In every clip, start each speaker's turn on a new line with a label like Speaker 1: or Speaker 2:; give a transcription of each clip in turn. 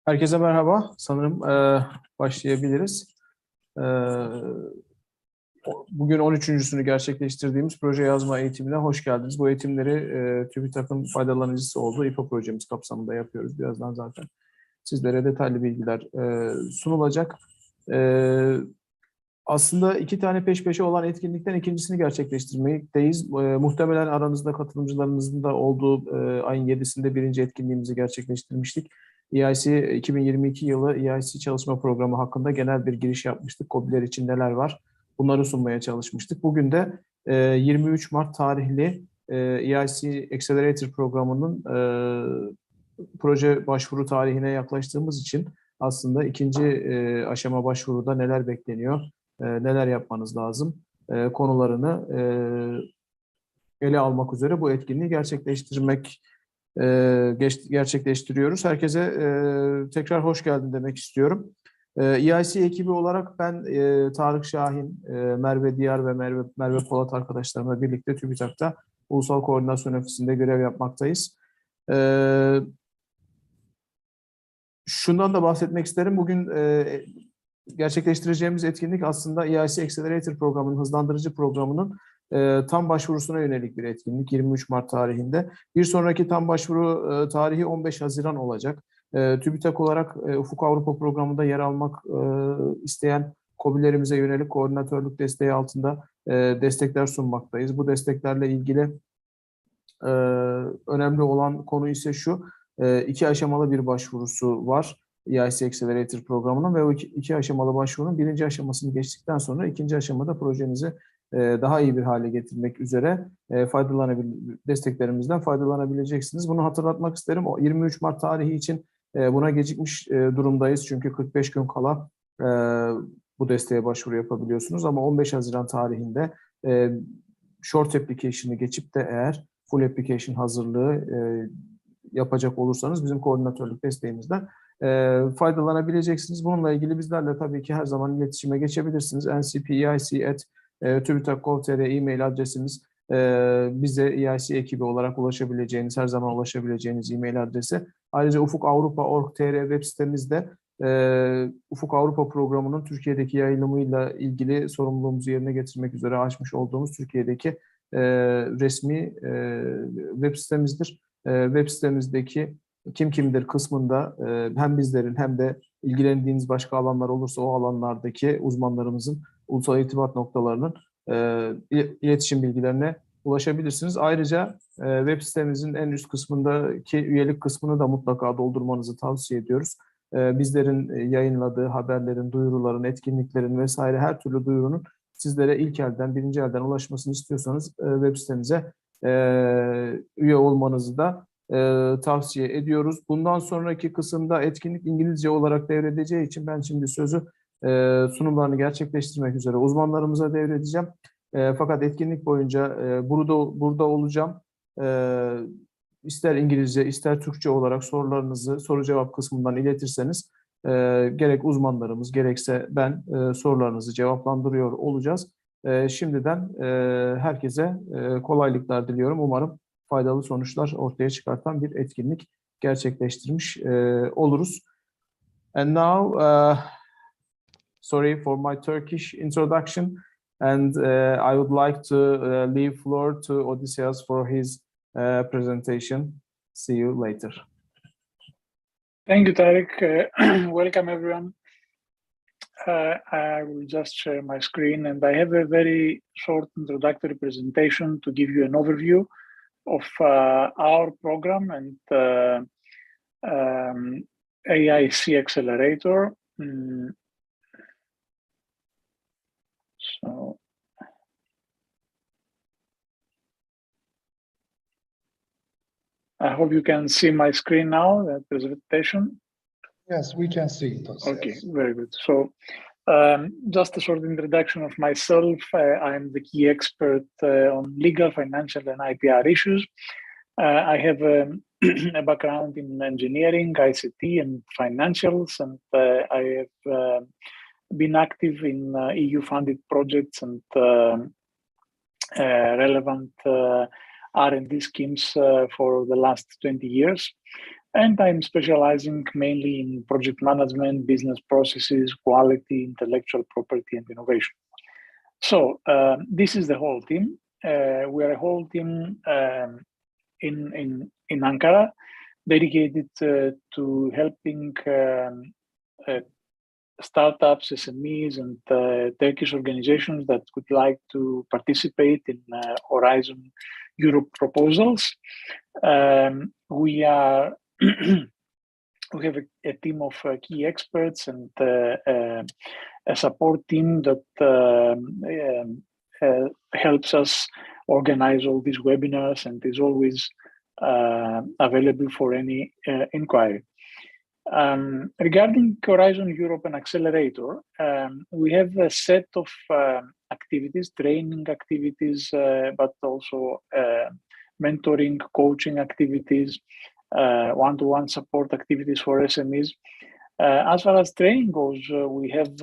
Speaker 1: Herkese merhaba. Sanırım başlayabiliriz. Bugün 13.'sünü gerçekleştirdiğimiz proje yazma eğitimine hoş geldiniz. Bu eğitimleri TÜBİTAK'ın faydalanıcısı olduğu İPA projemiz kapsamında yapıyoruz. Birazdan zaten sizlere detaylı bilgiler sunulacak. Aslında 2 tane peş peşe olan etkinlikten ikincisini gerçekleştirmekteyiz. Muhtemelen aranızda katılımcılarınızın da olduğu ayın 7'sinde birinci etkinliğimizi gerçekleştirmiştik. EIC 2022 yılı EIC çalışma programı hakkında genel bir giriş yapmıştık. KOBİ'ler için neler var? Bunları sunmaya çalışmıştık. Bugün de 23 Mart tarihli EIC Accelerator programının proje başvuru tarihine yaklaştığımız için aslında ikinci aşama başvuruda neler bekleniyor, neler yapmanız lazım konularını ele almak üzere bu etkinliği gerçekleştiriyoruz. Herkese tekrar hoş geldin demek istiyorum. EIC ekibi olarak ben Tarık Şahin, Merve Diyar ve Merve Polat arkadaşlarımla birlikte TÜBİTAK'ta Ulusal Koordinasyon Ofisi'nde görev yapmaktayız. Şundan da bahsetmek isterim. Bugün gerçekleştireceğimiz etkinlik aslında EIC Accelerator programının, hızlandırıcı programının tam başvurusuna yönelik bir etkinlik 23 Mart tarihinde. Bir sonraki tam başvuru tarihi 15 Haziran olacak. TÜBİTAK olarak Ufuk Avrupa programında yer almak isteyen KOBİ'lerimize yönelik koordinatörlük desteği altında destekler sunmaktayız. Bu desteklerle ilgili önemli olan konu ise şu, 2 aşamalı bir başvurusu var EIC Accelerator programının ve o iki aşamalı başvurunun birinci aşamasını geçtikten sonra ikinci aşamada projenizi daha iyi bir hale getirmek üzere desteklerimizden faydalanabileceksiniz. Bunu hatırlatmak isterim. O 23 Mart tarihi için buna gecikmiş durumdayız. Çünkü 45 gün kala bu desteğe başvuru yapabiliyorsunuz. Ama 15 Haziran tarihinde short application'ı geçip de eğer full application hazırlığı yapacak olursanız bizim koordinatörlük desteğimizden faydalanabileceksiniz. Bununla ilgili bizlerle tabii ki her zaman iletişime geçebilirsiniz. ncpic@tubitac.gov.tr e-mail adresimiz. Bize EIC ekibi olarak ulaşabileceğiniz, her zaman ulaşabileceğiniz e-mail adresi. Ayrıca Ufuk Avrupa .org.tr web sitemizde Ufuk Avrupa programının Türkiye'deki yayılımıyla ilgili sorumluluğumuzu yerine getirmek üzere açmış olduğumuz Türkiye'deki resmi web sitemizdir. Web sitemizdeki kim kimdir kısmında hem bizlerin hem de ilgilendiğiniz başka alanlar olursa o alanlardaki uzmanlarımızın ulusal irtibat noktalarının iletişim bilgilerine ulaşabilirsiniz. Ayrıca web sitemizin en üst kısmındaki üyelik kısmını da mutlaka doldurmanızı tavsiye ediyoruz. Bizlerin yayınladığı haberlerin, duyuruların, etkinliklerin vesaire her türlü duyurunun sizlere ilk elden, birinci elden ulaşmasını istiyorsanız web sitemize üye olmanızı da tavsiye ediyoruz. Bundan sonraki kısımda etkinlik İngilizce olarak devredeceği için ben şimdi sözü sunumlarını gerçekleştirmek üzere uzmanlarımıza devredeceğim. Fakat etkinlik boyunca burada olacağım. İster İngilizce, ister Türkçe olarak sorularınızı soru cevap kısmından iletirseniz gerek uzmanlarımız gerekse ben sorularınızı cevaplandırıyor olacağız. Şimdiden herkese kolaylıklar diliyorum. Umarım faydalı sonuçlar ortaya çıkartan bir etkinlik gerçekleştirmiş oluruz. And now, sorry for my Turkish introduction, and I would like to leave floor to Odysseas for his presentation. See you later.
Speaker 2: Thank you, Tariq. Welcome, everyone. I will just share my screen, and I have a very short introductory presentation to give you an overview of our program and EIC Accelerator. So I hope you can see my screen now, the presentation.
Speaker 3: Yes, we can see it.
Speaker 2: Okay, very good. So just a short introduction of myself. I'm the key expert on legal, financial, and IPR issues. I have a background in engineering, ICT, and financials, and I have been active in EU-funded projects and relevant R&D schemes for the last 20 years. And I'm specializing mainly in project management, business processes, quality, intellectual property, and innovation. So this is the whole team. We are a whole team in Ankara, dedicated to helping startups, SMEs, and Turkish organizations that would like to participate in Horizon Europe proposals. We have a team of key experts and a support team that helps us organize all these webinars and is always available for any inquiry. Regarding Horizon Europe and Accelerator, we have a set of activities, training activities, but also mentoring, coaching activities, one-to-one support activities for SMEs. As far as training goes, we have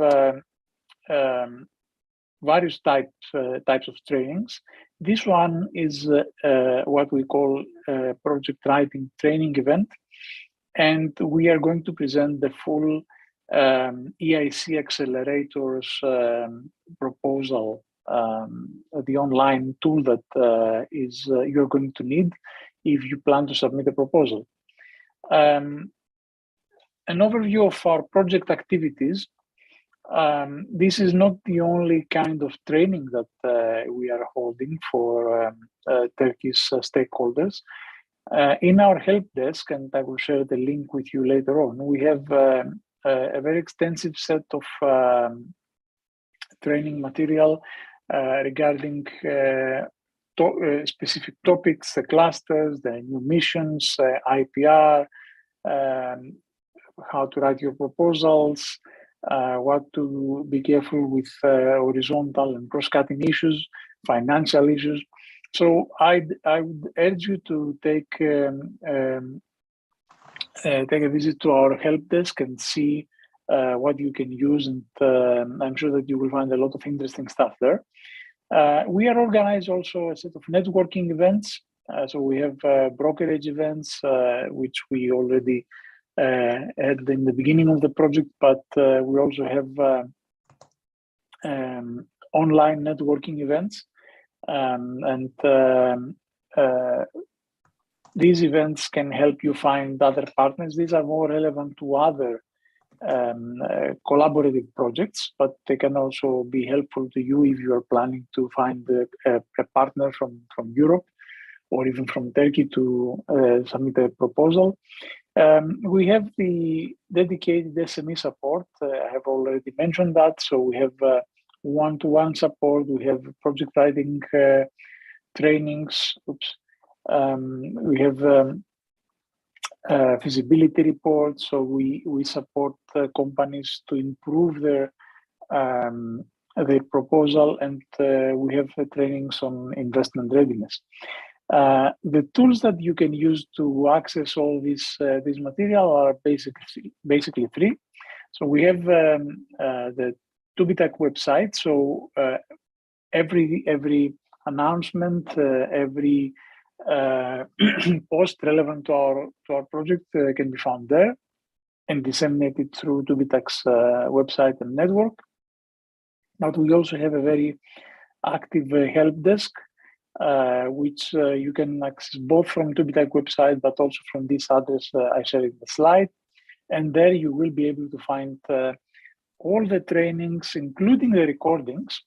Speaker 2: various types of trainings. This one is what we call a project writing training event, and we are going to present the full EIC Accelerator's proposal, the online tool that you're going to need if you plan to submit a proposal. An overview of our project activities. This is not the only kind of training that we are holding for Turkish stakeholders. In our help desk, and I will share the link with you later on, we have a very extensive set of training material regarding specific topics, the clusters, the new missions, IPR, how to write your proposals, what to be careful with horizontal and cross-cutting issues, financial issues. So I would urge you to take a visit to our help desk and see what you can use, and I'm sure that you will find a lot of interesting stuff there. We are organized also a set of networking events. So we have brokerage events, which we already had in the beginning of the project, but we also have online networking events. These events can help you find other partners. These are more relevant to other collaborative projects, but they can also be helpful to you if you are planning to find a partner from Europe or even from Turkey to submit a proposal. We have the dedicated SME support. I have already mentioned that. So we have one-to-one support. We have project writing trainings. We have feasibility reports. So we support companies to improve their proposal, and we have trainings on investment readiness. The tools that you can use to access all this material are basically three. So we have the TÜBİTAK website. So every announcement, every post relevant to our project can be found there and disseminated through TÜBİTAK's website and network. But we also have a very active help desk, which you can access both from TÜBİTAK website, but also from this address I shared in the slide. And there you will be able to find all the trainings, including the recordings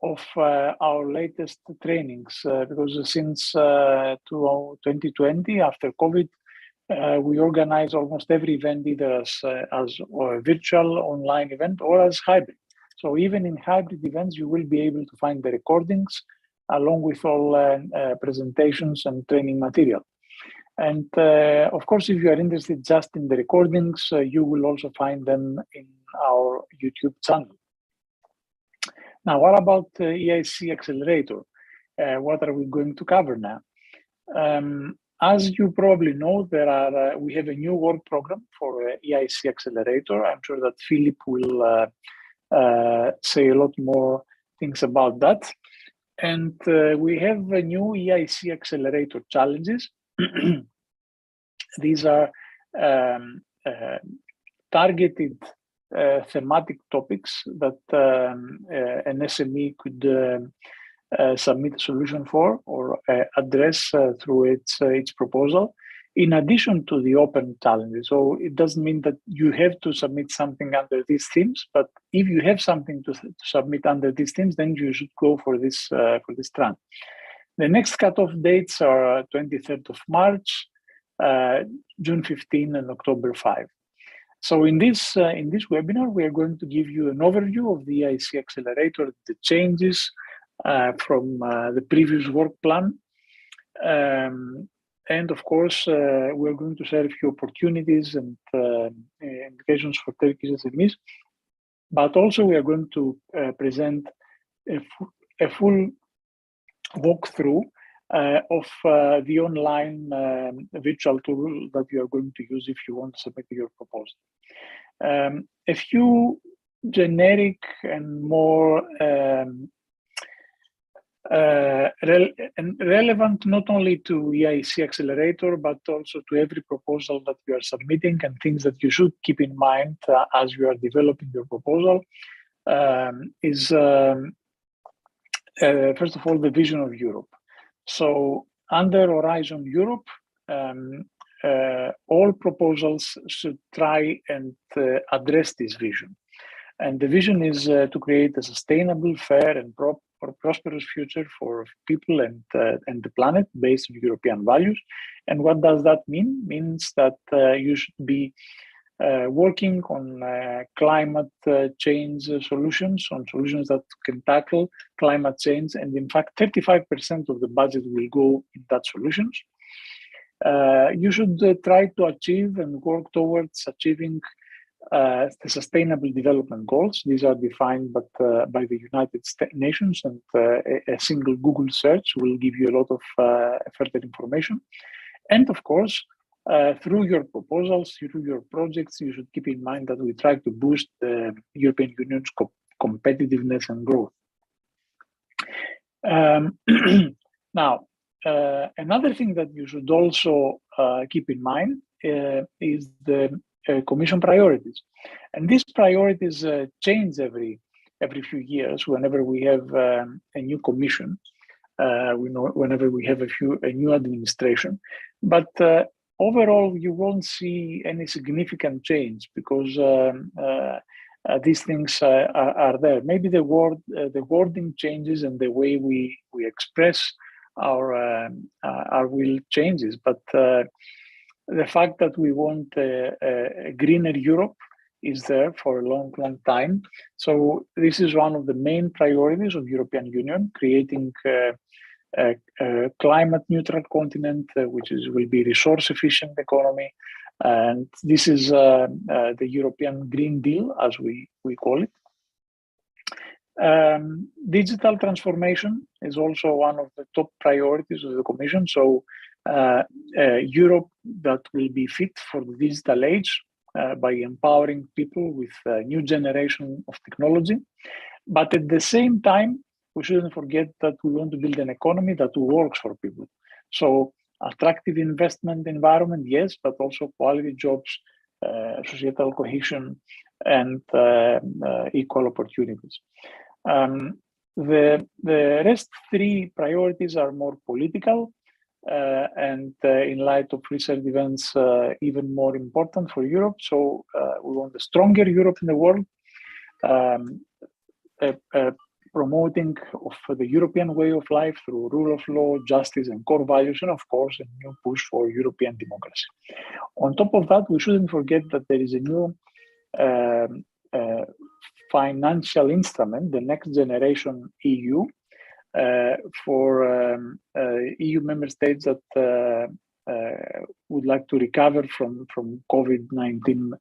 Speaker 2: of our latest trainings, because since 2020, after COVID, we organize almost every event either as a virtual online event or as hybrid. So even in hybrid events, you will be able to find the recordings along with all presentations and training material. And of course, if you are interested just in the recordings, you will also find them in our YouTube channel. Now, what about EIC Accelerator? What are we going to cover now? As you probably know, we have a new work program for EIC Accelerator. I'm sure that Philip will say a lot more things about that. And we have a new EIC Accelerator Challenges. These are targeted thematic topics that an SME could submit a solution for or address through its proposal, in addition to the open challenges. So it doesn't mean that you have to submit something under these themes, but if you have something to submit under these themes, then you should go for this strand. The next cutoff dates are 23rd of March, June 15, and October 5. So in this webinar, we are going to give you an overview of the EIC Accelerator, the changes from the previous work plan. And of course, we're going to share a few opportunities and implications for Turkish SMEs. But also, we are going to present a full walkthrough of the online virtual tool that you are going to use if you want to submit your proposal. A few generic and more relevant not only to EIC Accelerator, but also to every proposal that we are submitting, and things that you should keep in mind as you are developing your proposal is first of all, the vision of Europe. So under Horizon Europe, all proposals should try and address this vision. And the vision is to create a sustainable, fair, and prosperous future for people and the planet based on European values. And what does that mean? Means that you should be working on climate change solutions, on solutions that can tackle climate change. And in fact, 35% of the budget will go in that solutions. You should try to achieve and work towards achieving the Sustainable Development Goals. These are defined by the United Nations, and a single Google search will give you a lot of further information. And of course, through your proposals, through your projects, you should keep in mind that we try to boost the European Union's competitiveness and growth. Now, another thing that you should also keep in mind is the Commission priorities, and these priorities change every few years. Whenever we have a new Commission, whenever we have a new administration, but overall, you won't see any significant change because these things are there. Maybe the wording changes and the way we express our will changes, but the fact that we want a greener Europe is there for a long, long time. So this is one of the main priorities of European Union, creating a climate neutral continent, which will be resource efficient economy. And this is the European Green Deal, as we call it. Digital transformation is also one of the top priorities of the Commission. So Europe that will be fit for the digital age by empowering people with a new generation of technology. But at the same time, we shouldn't forget that we want to build an economy that works for people. So attractive investment environment, yes, but also quality jobs, societal cohesion, and equal opportunities. The rest three priorities are more political, and in light of recent events, even more important for Europe. So we want a stronger Europe in the world, promoting of the European way of life through rule of law, justice, and core values, and of course, a new push for European democracy. On top of that, we shouldn't forget that there is a new financial instrument, the Next Generation EU, for EU member states that would like to recover from COVID-19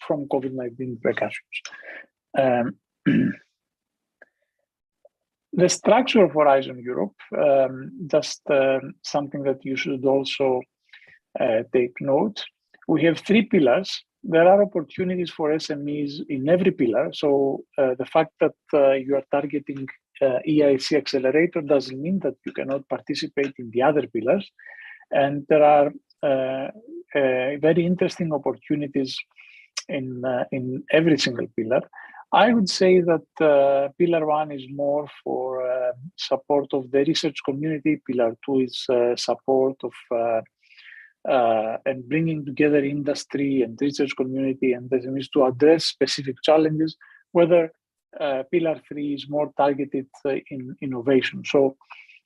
Speaker 2: from COVID-19 precautions. The structure of Horizon Europe, just something that you should also take note. We have three pillars. There are opportunities for SMEs in every pillar. So the fact that you are targeting EIC Accelerator doesn't mean that you cannot participate in the other pillars. And there are very interesting opportunities in every single pillar. I would say that pillar one is more for support of the research community. Pillar two is support of and bringing together industry and research community and SMEs to address specific challenges, whether pillar three is more targeted in innovation. So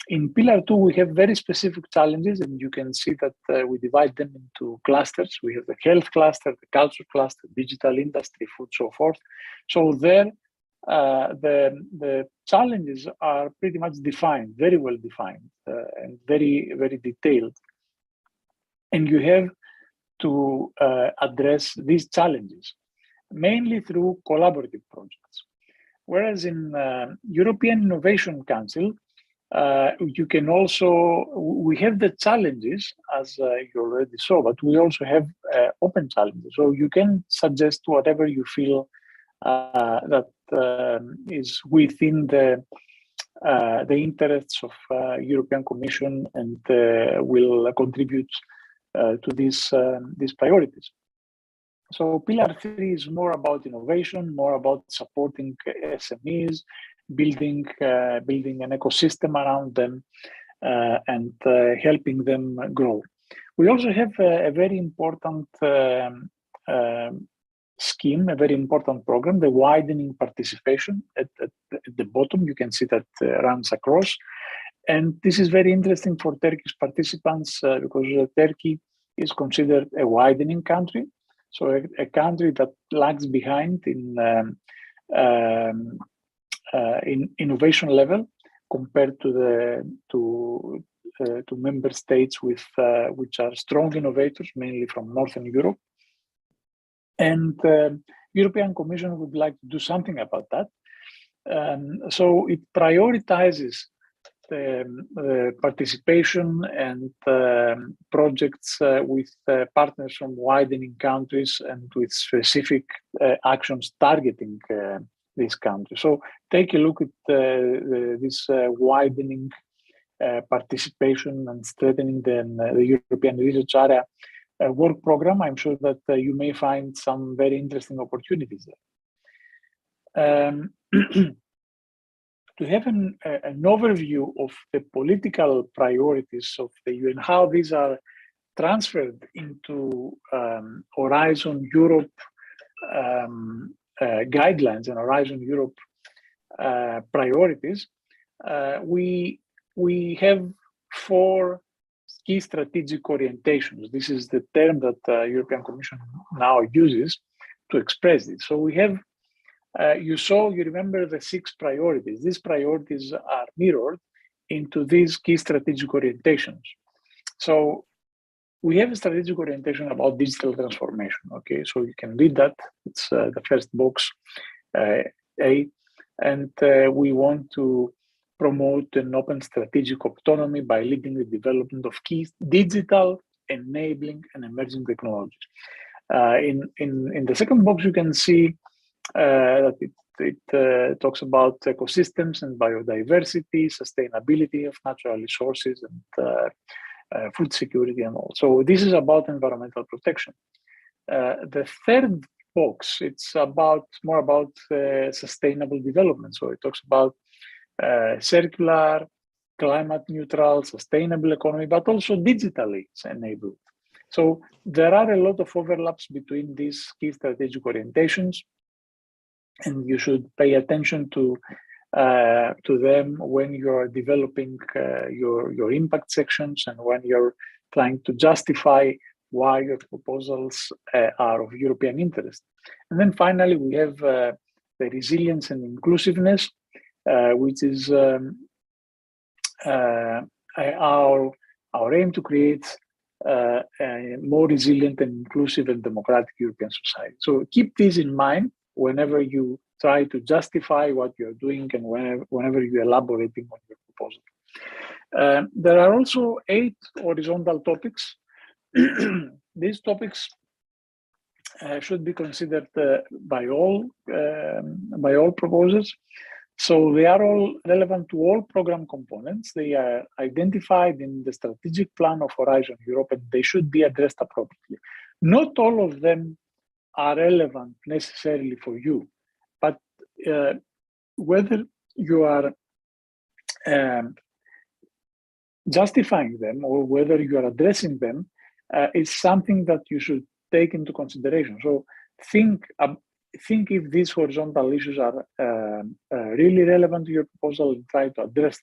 Speaker 2: in pillar two, we have very specific challenges, and you can see that we divide them into clusters. We have the health cluster, the culture cluster, digital industry, food, so forth. So there, the challenges are pretty much defined, very well defined, and very, very detailed. And you have to address these challenges, mainly through collaborative projects. Whereas in European Innovation Council, You can also, we have the challenges, as you already saw, but we also have open challenges. So you can suggest whatever you feel that is within the interests of European Commission and will contribute to these priorities. So Pillar 3 is more about innovation, more about supporting SMEs, building an ecosystem around them, and helping them grow. We also have a very important scheme, a very important program, the widening participation. At the bottom, you can see that runs across. And this is very interesting for Turkish participants because Turkey is considered a widening country. So a country that lags behind in innovation level compared to member states with which are strong innovators, mainly from Northern Europe. And European Commission would like to do something about that. So it prioritizes the participation and projects with partners from widening countries and with specific actions targeting these countries. So take a look at this widening participation and strengthening the European research area work program. I'm sure that you may find some very interesting opportunities there. To have an overview of the political priorities of the UN, how these are transferred into Horizon Europe guidelines and Horizon Europe priorities, we have 4 key strategic orientations. This is the term that European Commission now uses to express this. So we have, you remember the 6 priorities. These priorities are mirrored into these key strategic orientations. So we have a strategic orientation about digital transformation. Okay, so you can read that. It's the first box, A, and we want to promote an open strategic autonomy by leading the development of key digital, enabling, and emerging technologies. In the second box, you can see that it talks about ecosystems and biodiversity, sustainability of natural resources, and food security and all. So this is about environmental protection. The third box, it's more about sustainable development. So it talks about circular, climate neutral, sustainable economy, but also digitally enabled. So there are a lot of overlaps between these key strategic orientations, and you should pay attention to them when you're developing your impact sections and when you're trying to justify why your proposals are of European interest. And then finally, we have the resilience and inclusiveness, which is our aim to create a more resilient and inclusive and democratic European society. So keep this in mind whenever you try to justify what you're doing and whenever you're elaborating on your proposal. There are also 8 horizontal topics. These topics should be considered by all proposers. So they are all relevant to all program components. They are identified in the strategic plan of Horizon Europe, and they should be addressed appropriately. Not all of them are relevant necessarily for you, but whether you are justifying them or whether you are addressing them is something that you should take into consideration. So think if these horizontal issues are really relevant to your proposal and try to address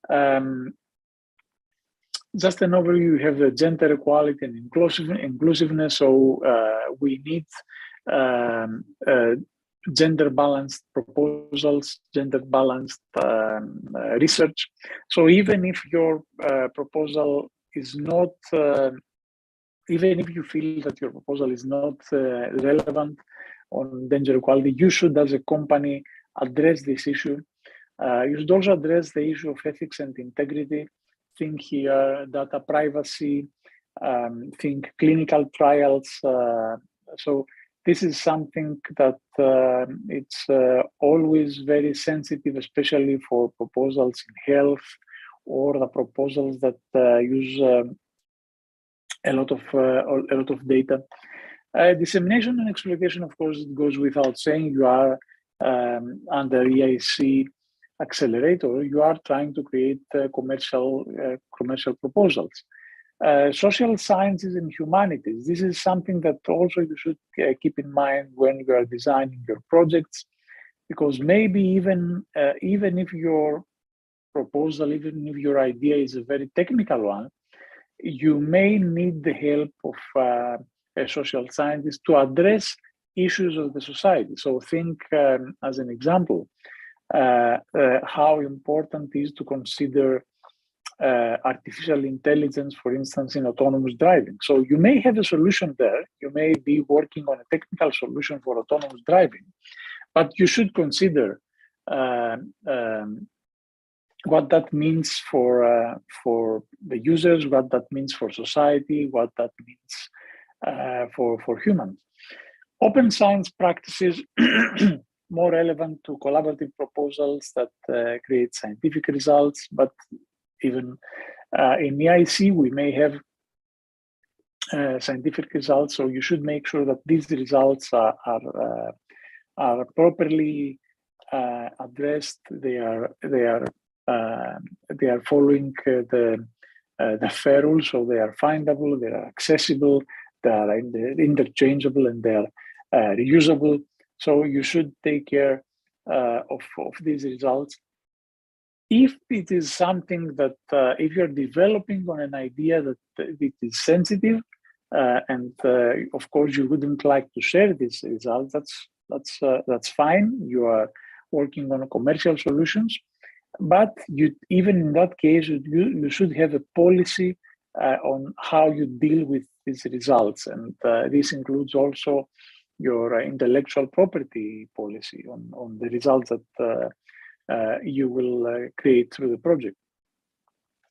Speaker 2: them. Just an overview, you have the gender equality and inclusiveness. So we need gender balanced proposals, gender balanced research. So even if your proposal is not, even if you feel that your proposal is not relevant on gender equality, you should, as a company, address this issue You should also address the issue of ethics and integrity. Think here data privacy, think clinical trials. So this is something that it's always very sensitive, especially for proposals in health or the proposals that use a lot of data. Dissemination and exploitation, of course, it goes without saying. You are under EIC Accelerator, you are trying to create commercial proposals. Social sciences and humanities, this is something that also you should keep in mind when you are designing your projects, because maybe even if your proposal, even if your idea is a very technical one, you may need the help of a social scientist to address issues of the society. So think, as an example, how important it is to consider artificial intelligence, for instance, in autonomous driving. So you may have a solution there. You may be working on a technical solution for autonomous driving, but you should consider what that means for the users, what that means for society, what that means for humans. Open science practices more relevant to collaborative proposals that create scientific results, but even in EIC, we may have scientific results, so you should make sure that these results are properly addressed. They are following the FAIR rules, so they are findable, they are accessible, they are interchangeable, and they are reusable. So you should take care of these results. If it is something that, if you're developing on an idea that it is sensitive, and of course you wouldn't like to share these results, that's fine. You are working on commercial solutions, but even in that case, you should have a policy on how you deal with these results, and this includes also your intellectual property policy on the results that you will create through the project.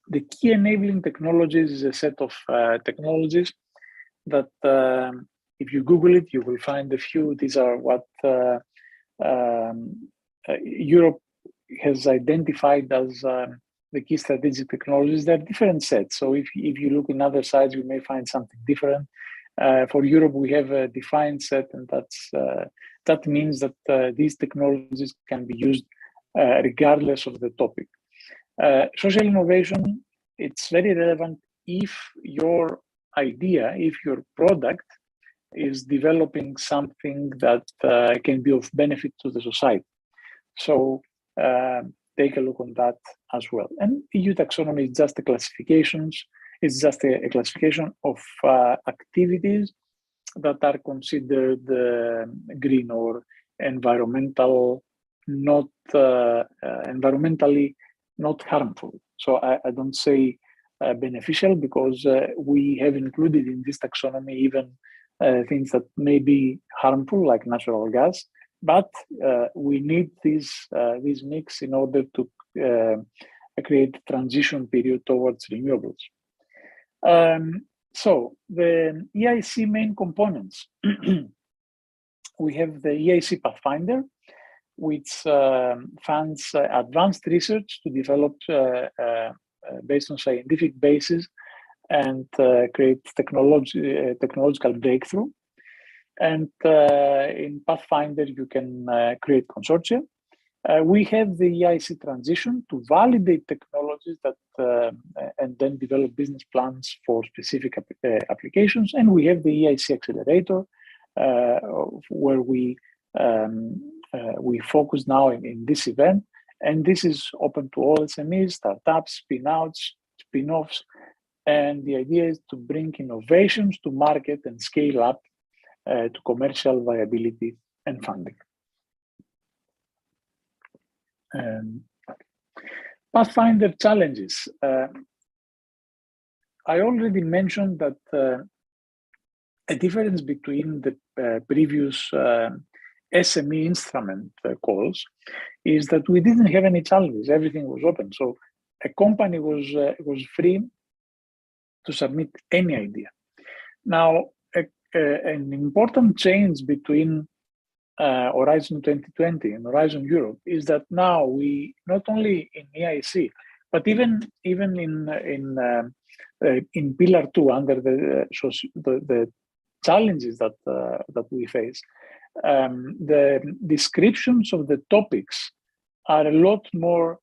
Speaker 2: The key enabling technologies is a set of technologies that if you Google it, you will find a few. These are what Europe has identified as the key strategic technologies. There are different sets. So if you look in other sites, you may find something different. For Europe, we have a defined set, and that means that these technologies can be used regardless of the topic. Social innovation, it's very relevant if your idea, if your product is developing something that can be of benefit to the society. So take a look on that as well. And EU taxonomy is just a classifications. It's just a classification of activities that are considered green or environmental, environmentally not harmful. So I don't say beneficial, because we have included in this taxonomy even things that may be harmful, like natural gas. But we need this mix in order to create a transition period towards renewables. So the EIC main components, we have the EIC Pathfinder, which funds advanced research to develop based on scientific basis and create technological breakthrough. And in Pathfinder, you can create consortia. We have the EIC transition to validate technologies that and then develop business plans for specific applications. And we have the EIC Accelerator, where we focus now in this event. And this is open to all SMEs, startups, spin-outs, spin-offs. And the idea is to bring innovations to market and scale up to commercial viability and funding. Pathfinder Challenges. I already mentioned that a difference between the previous SME instrument calls, is that we didn't have any challenges. Everything was open. So a company was free to submit any idea. Now, an important change between Horizon 2020 and Horizon Europe is that now we, not only in EIC, but even in Pillar 2, under the challenges that we face, the descriptions of the topics are a lot more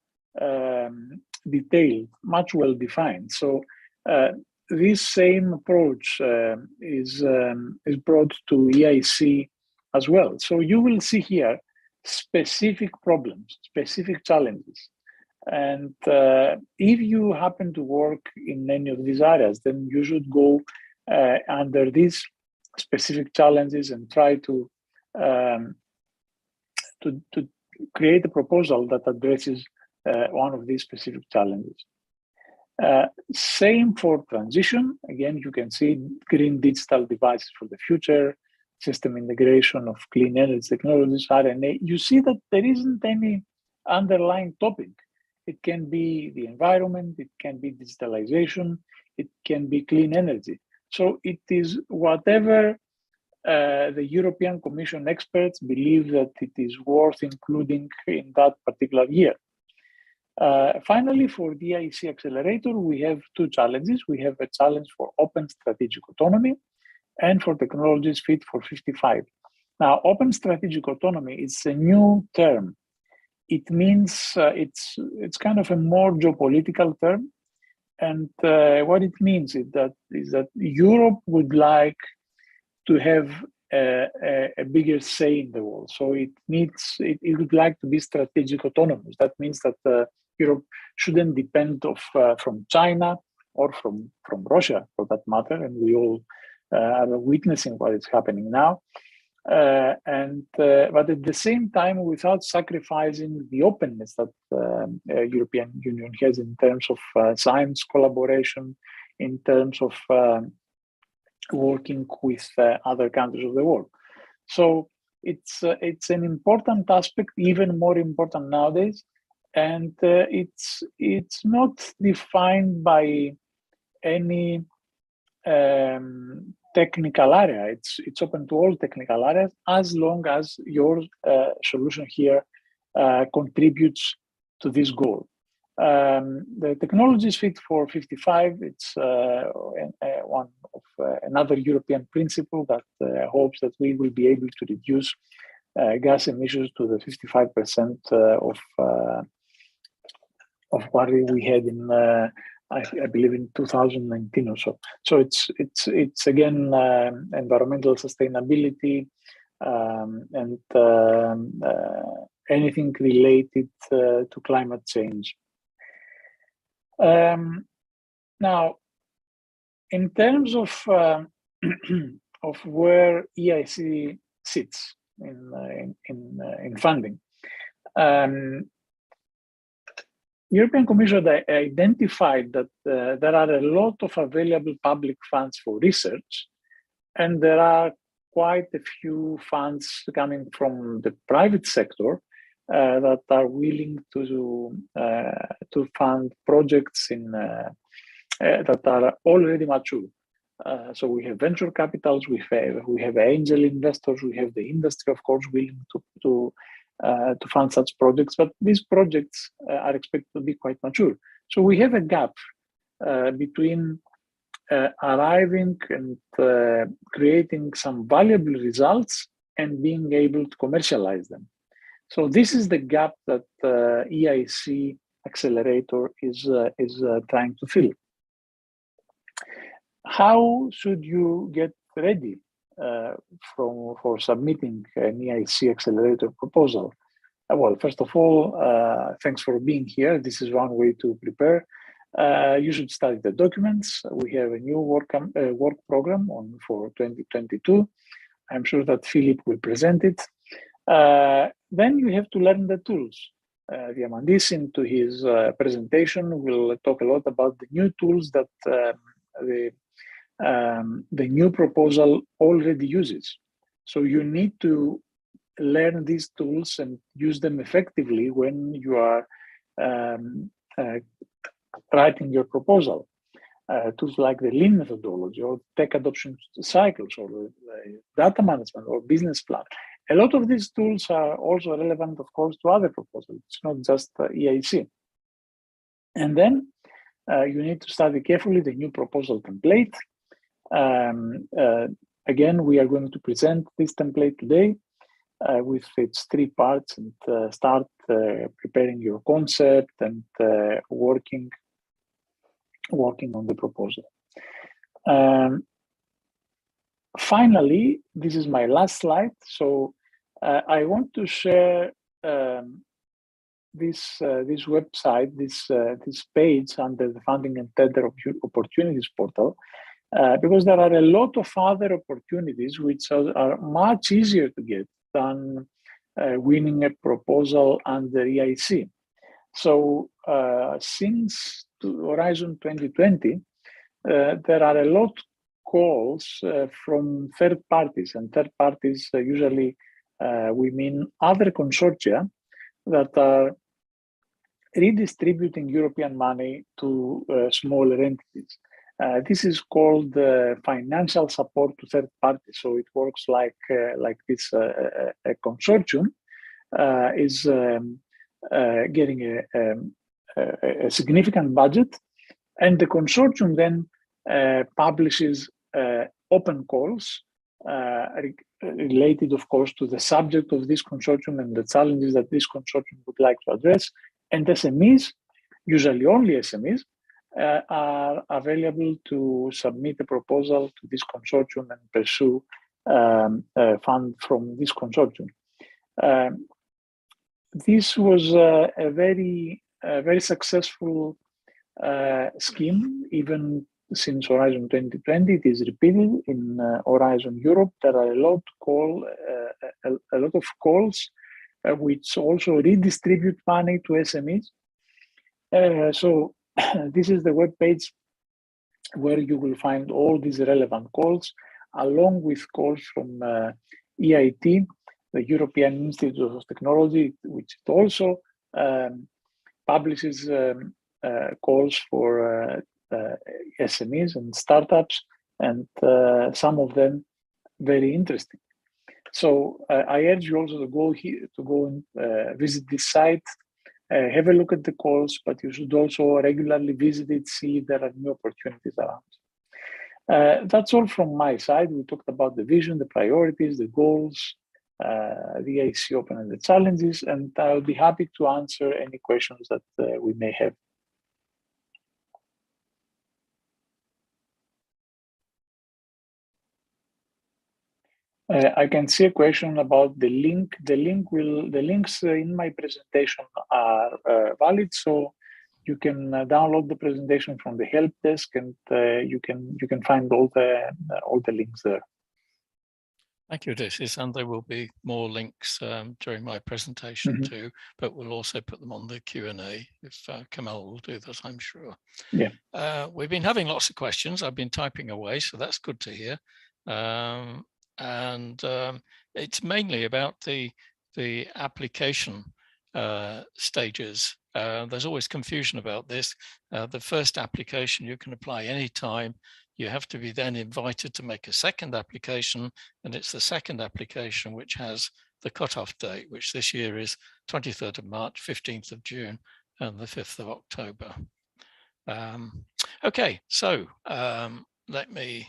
Speaker 2: detailed, much well defined. So this same approach is brought to EIC as well. So you will see here specific problems, specific challenges. And if you happen to work in any of these areas, then you should go under these specific challenges and try to create a proposal that addresses one of these specific challenges. Same for transition. Again, you can see green digital devices for the future, system integration of clean energy technologies, RNA. You see that there isn't any underlying topic. It can be the environment, it can be digitalization, it can be clean energy. So it is whatever the European Commission experts believe that it is worth including in that particular year. Finally, for the EIC Accelerator, we have two challenges. We have a challenge for open strategic autonomy and for technologies fit for 55. Now, open strategic autonomy is a new term. It means it's kind of a more geopolitical term. And what it means is that Europe would like to have a bigger say in the world. So it would like to be strategic autonomous. That means that Europe shouldn't depend from China or from Russia, for that matter. And we all are witnessing what is happening now. But at the same time, without sacrificing the openness that European Union has in terms of science collaboration, in terms of working with other countries of the world. So it's an important aspect, even more important nowadays, and it's not defined by any technical area. It's open to all technical areas as long as your solution here contributes to this goal. The technology is fit for 55. It's one of another European principle that hopes that we will be able to reduce gas emissions to the 55% of what we had in I believe in 2019 or so. So it's again environmental sustainability and anything related to climate change. Now, in terms of of where EIC sits in funding, European Commission identified that there are a lot of available public funds for research, and there are quite a few funds coming from the private sector that are willing to fund projects that are already mature. So we have venture capitals, we have angel investors, we have the industry, of course, willing to fund such projects, but these projects are expected to be quite mature. So we have a gap between arriving and creating some valuable results and being able to commercialize them. So this is the gap that EIC Accelerator is trying to fill. How should you get ready for submitting an EIC Accelerator proposal? Well, first of all, thanks for being here. This is one way to prepare. You should study the documents. We have a new work program for 2022. I'm sure that Philip will present it. Then you have to learn the tools. Diamandis, into his presentation, will talk a lot about the new tools that the new proposal already uses. So you need to learn these tools and use them effectively when you are writing your proposal. Tools like the Lean methodology or tech adoption cycles or data management or business plan. A lot of these tools are also relevant, of course, to other proposals. It's not just EIC. And then you need to study carefully the new proposal template. Again, we are going to present this template today with its 3 parts and start preparing your concept and working on the proposal. Finally, this is my last slide. So I want to share this website, this page under the Funding and Tender Opportunities portal, because there are a lot of other opportunities which are much easier to get than winning a proposal under EIC. So since Horizon 2020, there are a lot of calls from third parties, and third parties usually we mean other consortia that are redistributing European money to smaller entities. This is called financial support to third parties. So it works like this: a consortium is getting a significant budget, and the consortium then publishes open calls related, of course, to the subject of this consortium and the challenges that this consortium would like to address. And SMEs, usually only SMEs, are available to submit a proposal to this consortium and pursue fund from this consortium. This was a very successful scheme, even since Horizon 2020. It is repeated in Horizon Europe. There are a lot of calls which also redistribute money to SMEs. So this is the web page where you will find all these relevant calls, along with calls from EIT, the European Institute of Technology, which also publishes calls for SMEs and startups, and some of them very interesting. So I urge you also to go here, to go and visit this site, have a look at the calls, but you should also regularly visit it, see if there are new opportunities around. That's all from my side. We talked about the vision, the priorities, the goals, the EIC Open and the challenges, and I'll be happy to answer any questions that we may have. I can see a question about the link. The links in my presentation are valid, so you can download the presentation from the help desk, and you can find all the links there.
Speaker 4: Thank you, Odysseus, and there will be more links during my presentation too, but we'll also put them on the Q&A if Kamal will do that, I'm sure.
Speaker 2: Yeah.
Speaker 4: We've been having lots of questions. I've been typing away, so that's good to hear. And it's mainly about the application stages. There's always confusion about this. The first application you can apply anytime. You have to be then invited to make a second application, and it's the second application which has the cutoff date, which this year is 23rd of March, 15th of June, and the 5th of October. Okay, so let me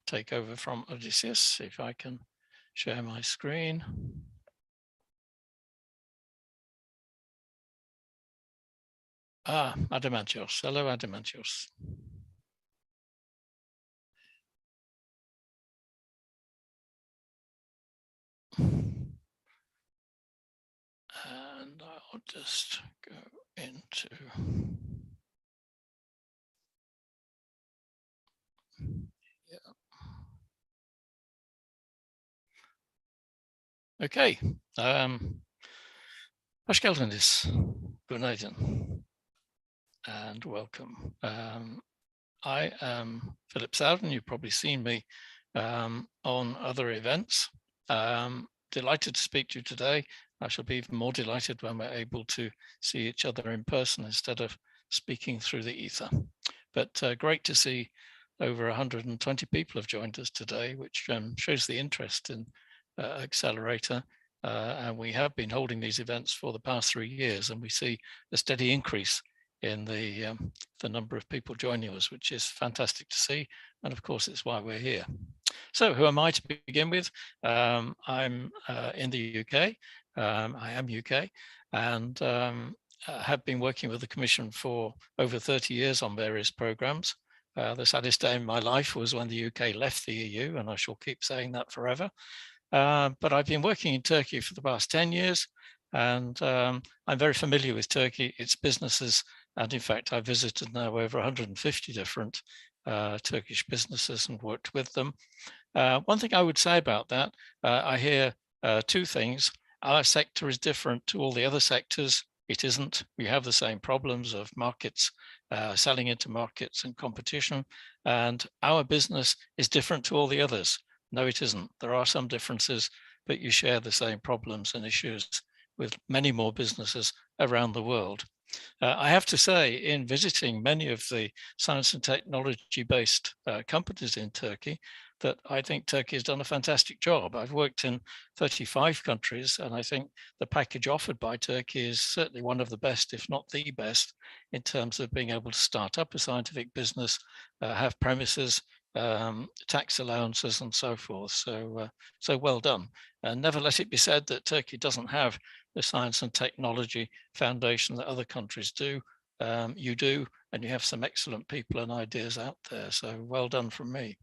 Speaker 4: take over from Odysseus, if I can share my screen. Adamantios. Hello, Adamantios. And I'll just go into... Yeah. Okay. Hoş geldiniz. Günaydın. And welcome. I am Philip Sowden. You've probably seen me on other events. delighted to speak to you today. I shall be even more delighted when we're able to see each other in person instead of speaking through the ether. But great to see over 120 people have joined us today, which shows the interest in Accelerator. And we have been holding these events for the past 3 years, and we see a steady increase in the number of people joining us, which is fantastic to see. And of course, it's why we're here. So who am I to begin with? I'm in the UK. I am UK, and have been working with the Commission for over 30 years on various programs. The saddest day in my life was when the UK left the EU, and I shall keep saying that forever. But I've been working in Turkey for the past 10 years, and I'm very familiar with Turkey, its businesses, and in fact, I've visited now over 150 different Turkish businesses and worked with them. One thing I would say about that, I hear two things. Our sector is different to all the other sectors. It isn't. We have the same problems of markets, selling into markets and competition, and our business is different to all the others. No, it isn't. There are some differences, but you share the same problems and issues with many more businesses around the world. I have to say, in visiting many of the science and technology-based companies in Turkey, that I think Turkey has done a fantastic job. I've worked in 35 countries, and I think the package offered by Turkey is certainly one of the best, if not the best, in terms of being able to start up a scientific business, have premises, tax allowances, and so forth. So well done. And never let it be said that Turkey doesn't have the science and technology foundation that other countries do. You do, and you have some excellent people and ideas out there. So well done from me.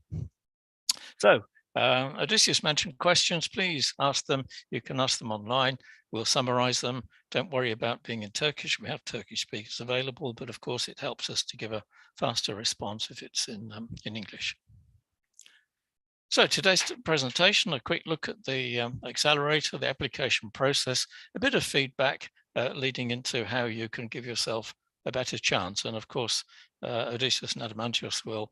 Speaker 4: So Odysseus mentioned questions. Please ask them. You can ask them online. We'll summarize them. Don't worry about being in Turkish. We have Turkish speakers available, but of course it helps us to give a faster response if it's in English. So today's presentation, a quick look at the accelerator, the application process, a bit of feedback leading into how you can give yourself a better chance. And of course, Odysseus and Adamantios will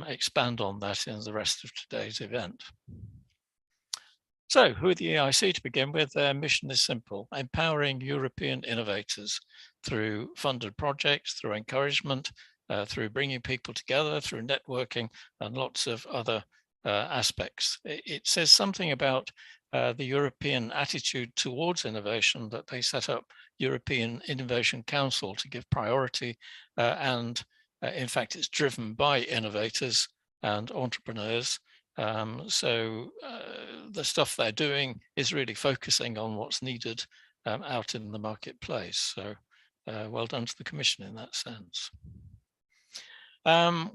Speaker 4: expand on that in the rest of today's event. So who are the EIC to begin with? Their mission is simple: empowering European innovators through funded projects, through encouragement, through bringing people together, through networking, and lots of other aspects. It says something about the European attitude towards innovation, that they set up European Innovation Council to give priority, and in fact, it's driven by innovators and entrepreneurs. So the stuff they're doing is really focusing on what's needed out in the marketplace. So well done to the Commission in that sense.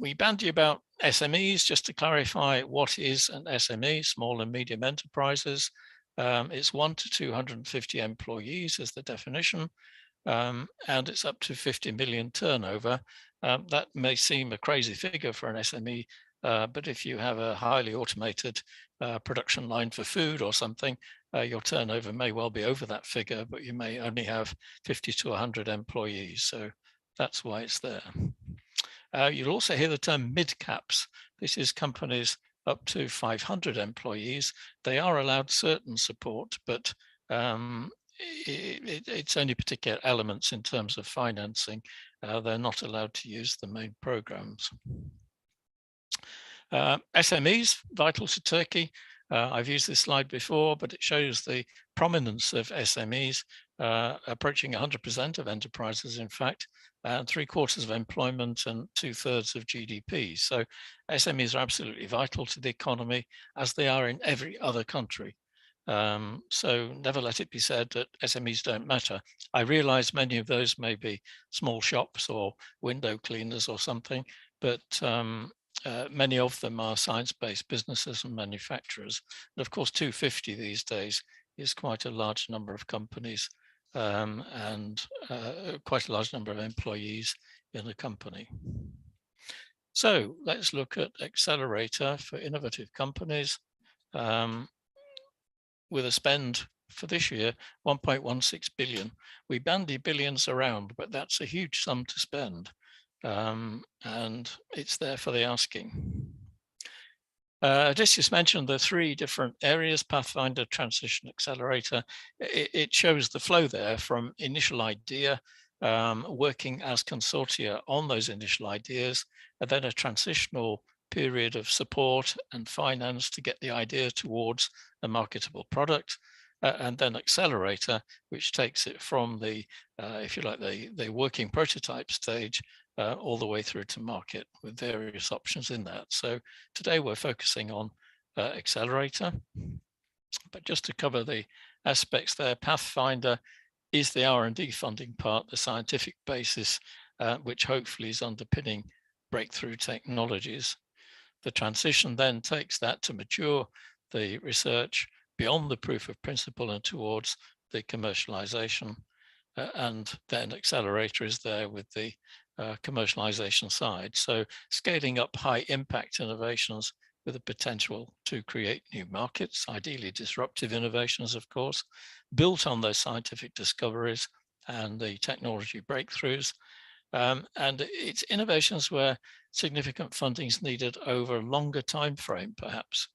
Speaker 4: We bandy about SMEs. Just to clarify, what is an SME? Small and medium enterprises. It's 1 to 250 employees is the definition, and it's up to 50 million turnover. That may seem a crazy figure for an SME, but if you have a highly automated production line for food or something, your turnover may well be over that figure, but you may only have 50 to 100 employees. So that's why it's there. You'll also hear the term mid-caps. This is companies up to 500 employees. They are allowed certain support, but it's only particular elements in terms of financing. They're not allowed to use the main programs. SMEs, vital to Turkey. I've used this slide before, but it shows the prominence of SMEs, approaching 100% of enterprises, in fact, and 3/4 of employment and 2/3 of GDP. So SMEs are absolutely vital to the economy, as they are in every other country. So never let it be said that SMEs don't matter. I realize many of those may be small shops or window cleaners or something, but many of them are science-based businesses and manufacturers. And of course, 250 these days is quite a large number of companies and quite a large number of employees in a company. So let's look at Accelerator for innovative companies. With a spend for this year, 1.16 billion. We bandy billions around, but that's a huge sum to spend. And it's there for the asking. Odysseus mentioned the three different areas: Pathfinder, Transition, Accelerator. It shows the flow there from initial idea, working as consortia on those initial ideas, and then a transitional period of support and finance to get the idea towards a marketable product, and then Accelerator, which takes it from the, if you like, the working prototype stage all the way through to market with various options in that. So today we're focusing on Accelerator, but just to cover the aspects there, Pathfinder is the R&D funding part, the scientific basis, which hopefully is underpinning breakthrough technologies. The transition then takes that to mature the research beyond the proof of principle and towards the commercialization. And then Accelerator is there with the commercialization side. So scaling up high impact innovations with the potential to create new markets, ideally disruptive innovations, of course, built on those scientific discoveries and the technology breakthroughs. And it's innovations where significant funding is needed over a longer time frame, perhaps.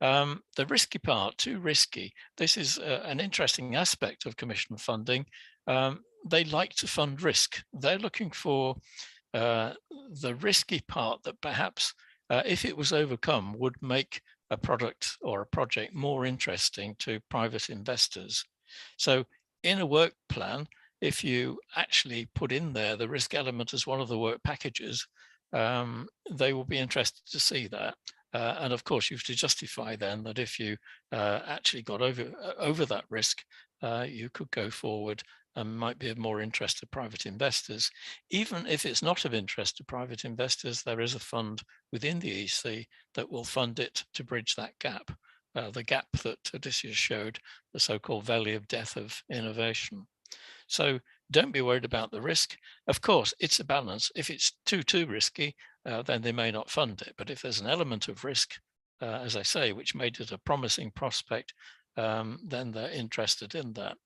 Speaker 4: The risky part, too risky. This is an interesting aspect of commission funding. They like to fund risk. They're looking for the risky part that perhaps, if it was overcome, would make a product or a project more interesting to private investors. So in a work plan, if you actually put in there the risk element as one of the work packages, they will be interested to see that. And of course, you have to justify then that if you actually got over that risk, you could go forward and might be of more interest to private investors. Even if it's not of interest to private investors, there is a fund within the EC that will fund it to bridge that gap, the gap that Odysseus showed, the so-called valley of death of innovation. So don't be worried about the risk. Of course, it's a balance. If it's too risky, then they may not fund it. But if there's an element of risk, as I say, which made it a promising prospect, then they're interested in that.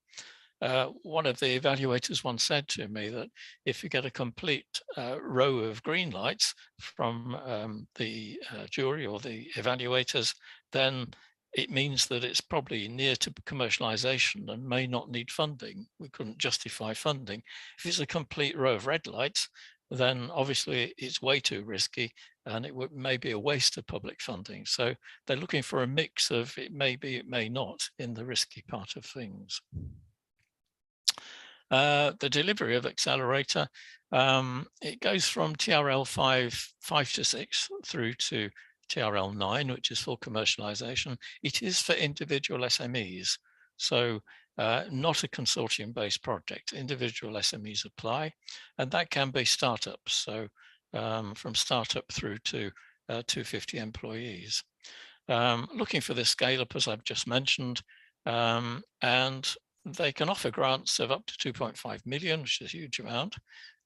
Speaker 4: One of the evaluators once said to me that if you get a complete row of green lights from the jury or the evaluators, then it means that it's probably near to commercialization and may not need funding. We couldn't justify funding. If it's a complete row of red lights, then obviously it's way too risky and it may be a waste of public funding. So they're looking for a mix of it may be, it may not in the risky part of things. The delivery of Accelerator, it goes from TRL 5 to 6 through to TRL 9, which is full commercialization. It is for individual SMEs, so not a consortium-based project. Individual SMEs apply, and that can be startups, so from startup through to 250 employees. Looking for the scale-up, as I've just mentioned, and they can offer grants of up to 2.5 million, which is a huge amount,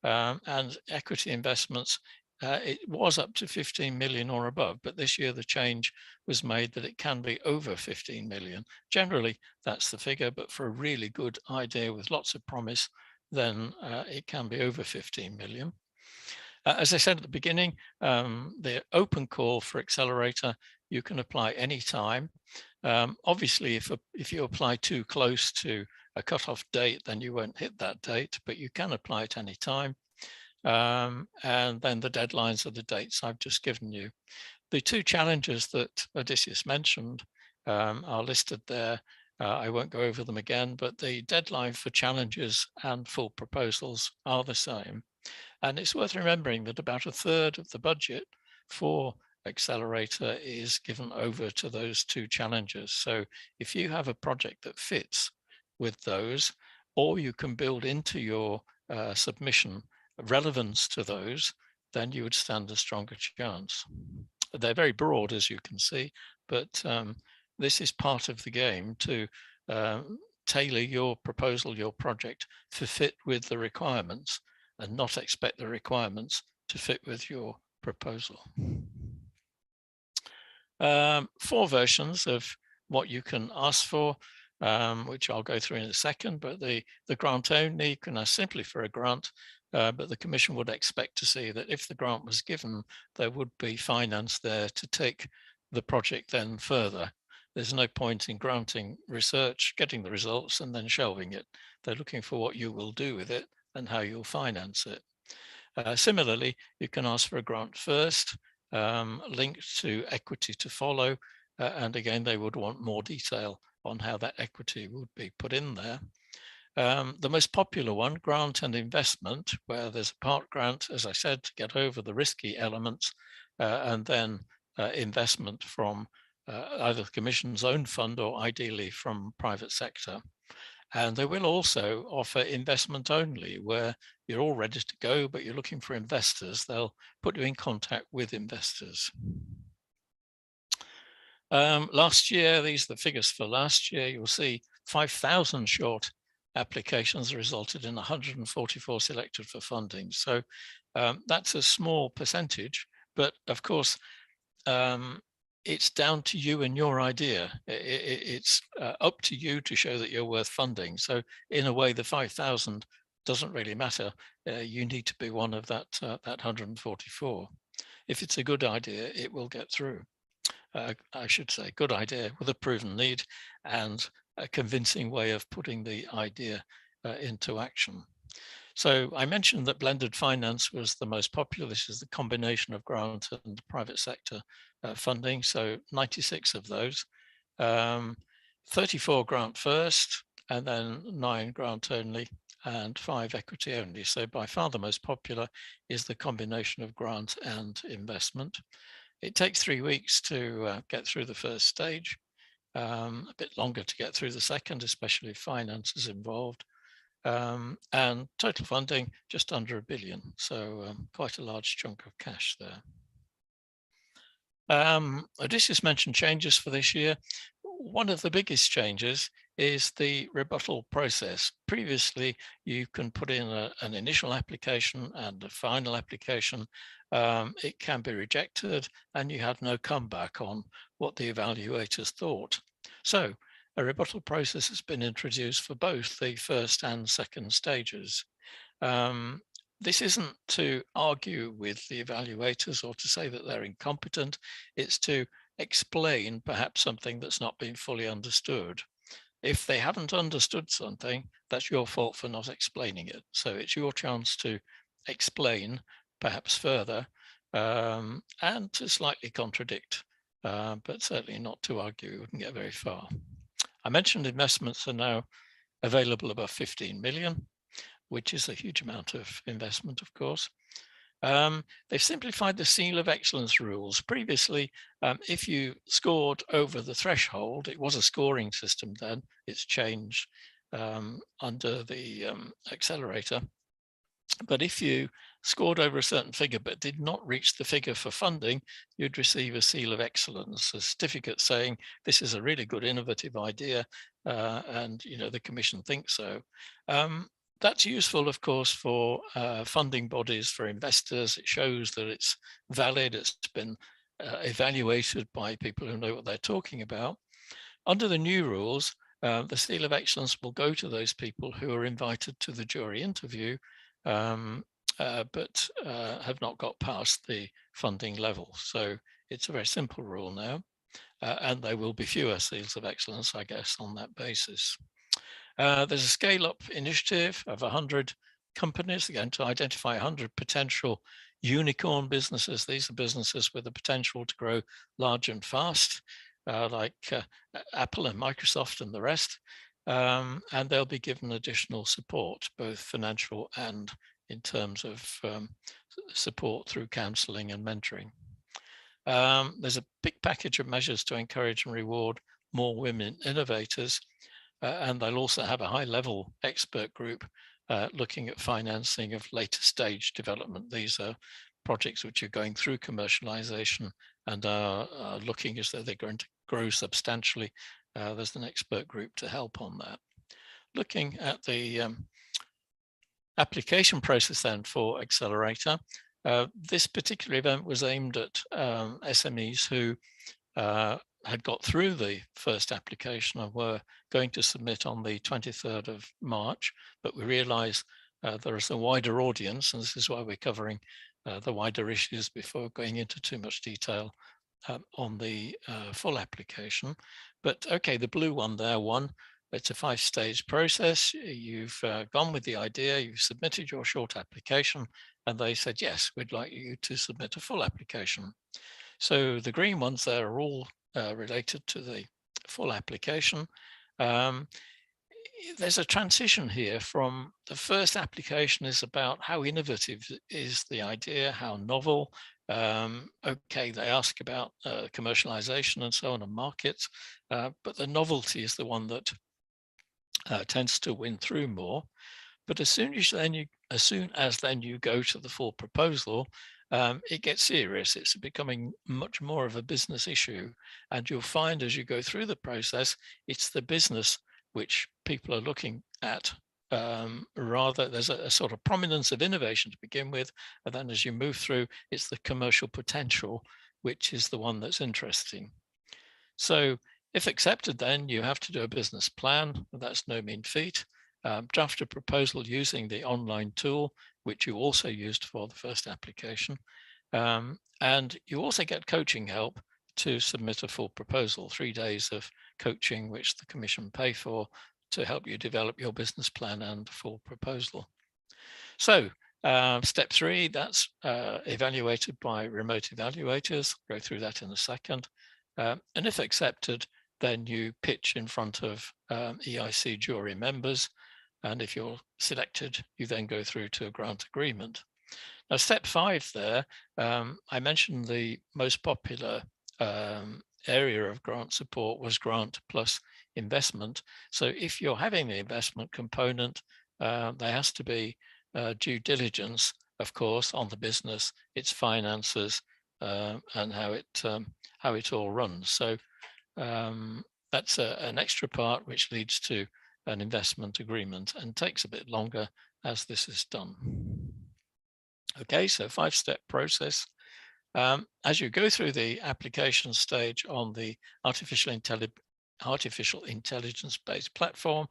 Speaker 4: and equity investments. It was up to 15 million or above, but this year the change was made that it can be over 15 million. Generally, that's the figure, but for a really good idea with lots of promise, then it can be over 15 million. As I said at the beginning, the open call for Accelerator, you can apply anytime. Obviously, if you apply too close to a cutoff date, then you won't hit that date, but you can apply at any time. And then the deadlines are the dates I've just given you. The two challenges that Odysseus mentioned are listed there. I won't go over them again, but the deadline for challenges and full proposals are the same. And it's worth remembering that about a third of the budget for Accelerator is given over to those two challenges. So if you have a project that fits with those, or you can build into your submission relevance to those, then you would stand a stronger chance. They're very broad, as you can see, but this is part of the game to tailor your proposal, your project to fit with the requirements and not expect the requirements to fit with your proposal. 4 versions of what you can ask for, which I'll go through in a second, but the grant only, you can ask simply for a grant, but the Commission would expect to see that if the grant was given, there would be finance there to take the project then further. There's no point in granting research, getting the results, and then shelving it. They're looking for what you will do with it and how you'll finance it. Similarly, you can ask for a grant first, linked to equity to follow, and again, they would want more detail on how that equity would be put in there. The most popular one, grant and investment, where there's a part grant, as I said, to get over the risky elements, and then investment from either the Commission's own fund or ideally from private sector. And they will also offer investment only, where you're all ready to go, but you're looking for investors. They'll put you in contact with investors. Last year, these are the figures for last year. You'll see 5,000 short applications resulted in 144 selected for funding. So that's a small percentage, but of course, it's down to you and your idea. It's up to you to show that you're worth funding. So in a way, the 5,000 doesn't really matter. You need to be one of that 144. If it's a good idea, it will get through. I should say, good idea with a proven need and a convincing way of putting the idea into action. So I mentioned that blended finance was the most popular. This is the combination of grant and private sector funding. So 96 of those, 34 grant first, and then 9 grant only, and 5 equity only. So by far the most popular is the combination of grant and investment. It takes 3 weeks to get through the first stage, a bit longer to get through the second, especially if finance is involved. And total funding just under £1 billion, so quite a large chunk of cash there. Odysseus mentioned changes for this year. One of the biggest changes is the rebuttal process. Previously, you can put in an initial application and a final application. It can be rejected, and you have no comeback on what the evaluators thought. So a rebuttal process has been introduced for both the first and second stages. This isn't to argue with the evaluators or to say that they're incompetent. It's to explain perhaps something that's not been fully understood. If they haven't understood something, that's your fault for not explaining it. So it's your chance to explain perhaps further and to slightly contradict, but certainly not to argue. You wouldn't get very far. I mentioned investments are now available above 15 million, which is a huge amount of investment, of course. They've simplified the seal of excellence rules. Previously, if you scored over the threshold, it was a scoring system then, it's changed under the accelerator. But if you scored over a certain figure but did not reach the figure for funding, you'd receive a seal of excellence, a certificate saying this is a really good innovative idea and the Commission thinks so. That's useful, of course, for funding bodies, for investors. It shows that it's valid, it's been evaluated by people who know what they're talking about. Under the new rules, the seal of excellence will go to those people who are invited to the jury interview, but have not got past the funding level. So it's a very simple rule now, and there will be fewer seals of excellence, I guess, on that basis. There's a scale-up initiative of 100 companies, again, to identify 100 potential unicorn businesses. These are businesses with the potential to grow large and fast, like Apple and Microsoft and the rest. And they'll be given additional support, both financial and in terms of support through counselling and mentoring. There's a big package of measures to encourage and reward more women innovators. And they'll also have a high-level expert group looking at financing of later stage development. These are projects which are going through commercialization and are looking as though they're going to grow substantially. There's an expert group to help on that. Looking at the application process then for Accelerator, this particular event was aimed at SMEs who had got through the first application and were going to submit on the 23rd of March, but we realize there is a wider audience, and this is why we're covering the wider issues before going into too much detail full application. But okay, the blue one there, it's a 5-stage process. You've gone with the idea, you've submitted your short application, and they said, yes, we'd like you to submit a full application. So the green ones there are all related to the full application. There's a transition here from the first application is about how innovative is the idea, how novel. Okay, they ask about commercialization and so on and markets, but the novelty is the one that tends to win through more. But as soon as then you go to the full proposal, it gets serious. It's becoming much more of a business issue, and you'll find as you go through the process, it's the business which people are looking at. Rather, there's a sort of prominence of innovation to begin with, and then as you move through, it's the commercial potential, which is the one that's interesting. So if accepted, then you have to do a business plan. That's no mean feat. Draft a proposal using the online tool, which you also used for the first application. And you also get coaching help to submit a full proposal, 3 days of coaching, which the Commission pay for, to help you develop your business plan and full proposal. So step 3, that's evaluated by remote evaluators. Go through that in a second. And if accepted, then you pitch in front of EIC jury members. And if you're selected, you then go through to a grant agreement. Now, step 5 there, I mentioned the most popular area of grant support was grant plus investment. So if you're having the investment component, there has to be due diligence, of course, on the business, its finances, and how it all runs. So that's an extra part which leads to an investment agreement and takes a bit longer as this is done. Okay, so 5-step process. As you go through the application stage on the artificial intelligence-based platform,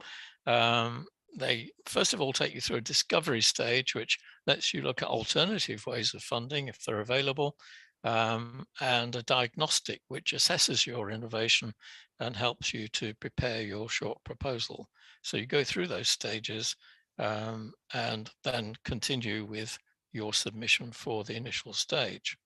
Speaker 4: they first of all take you through a discovery stage, which lets you look at alternative ways of funding if they're available, and a diagnostic, which assesses your innovation and helps you to prepare your short proposal. So you go through those stages and then continue with your submission for the initial stage.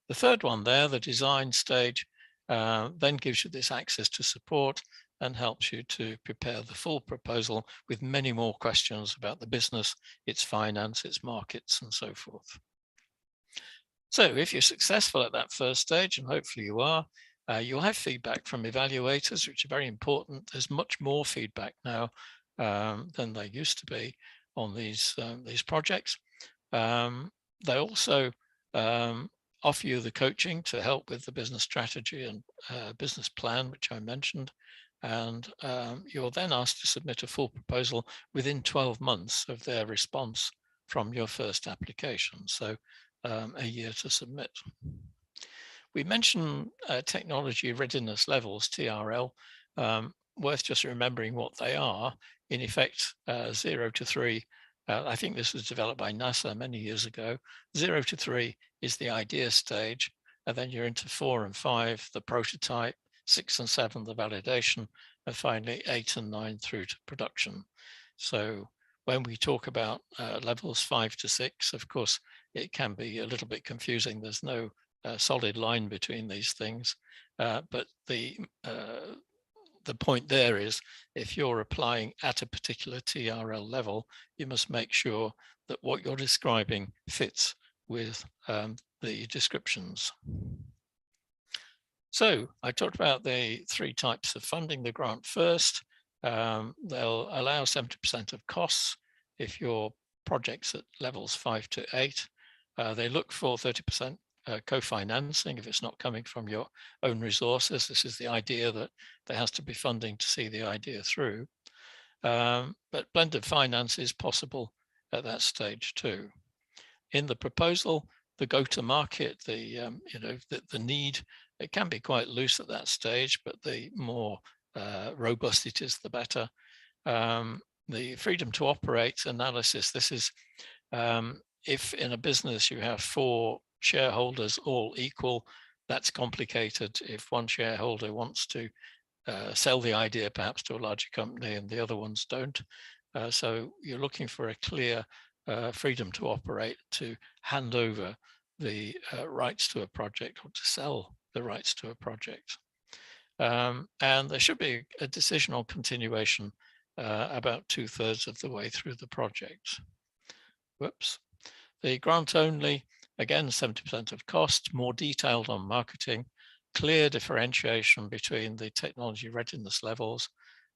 Speaker 4: The third one there, the design stage, then gives you this access to support and helps you to prepare the full proposal with many more questions about the business, its finance, its markets, and so forth. So if you're successful at that first stage, and hopefully you are, you'll have feedback from evaluators, which are very important. There's much more feedback now than there used to be on these projects. They also offer you the coaching to help with the business strategy and business plan, which I mentioned. And you're then asked to submit a full proposal within 12 months of their response from your first application. So a year to submit. We mentioned technology readiness levels, TRL, worth just remembering what they are. In effect, 0 to 3, I think this was developed by NASA many years ago. 0 to 3 is the idea stage, and then you're into 4 and 5, the prototype, 6 and 7, the validation, and finally 8 and 9 through to production. So when we talk about levels 5 to 6, of course, it can be a little bit confusing. There's no solid line between these things, but the point there is if you're applying at a particular TRL level, you must make sure that what you're describing fits with the descriptions. So I talked about the 3 types of funding the grant first. They'll allow 70% of costs if your project's at levels 5 to 8. They look for 30% co-financing if it's not coming from your own resources. This is the idea that there has to be funding to see the idea through. But blended finance is possible at that stage too. In the proposal, the go-to-market, the need, it can be quite loose at that stage, but the more robust it is, the better. The freedom to operate analysis, this is if in a business you have 4 shareholders all equal, That's complicated if one shareholder wants to sell the idea perhaps to a larger company and the other ones don't. So you're looking for a clear freedom to operate, to hand over the rights to a project or to sell the rights to a project. And there should be a decision on continuation about 2/3 of the way through the project. Whoops. The grant only, again, 70% of cost, more detailed on marketing, clear differentiation between the technology readiness levels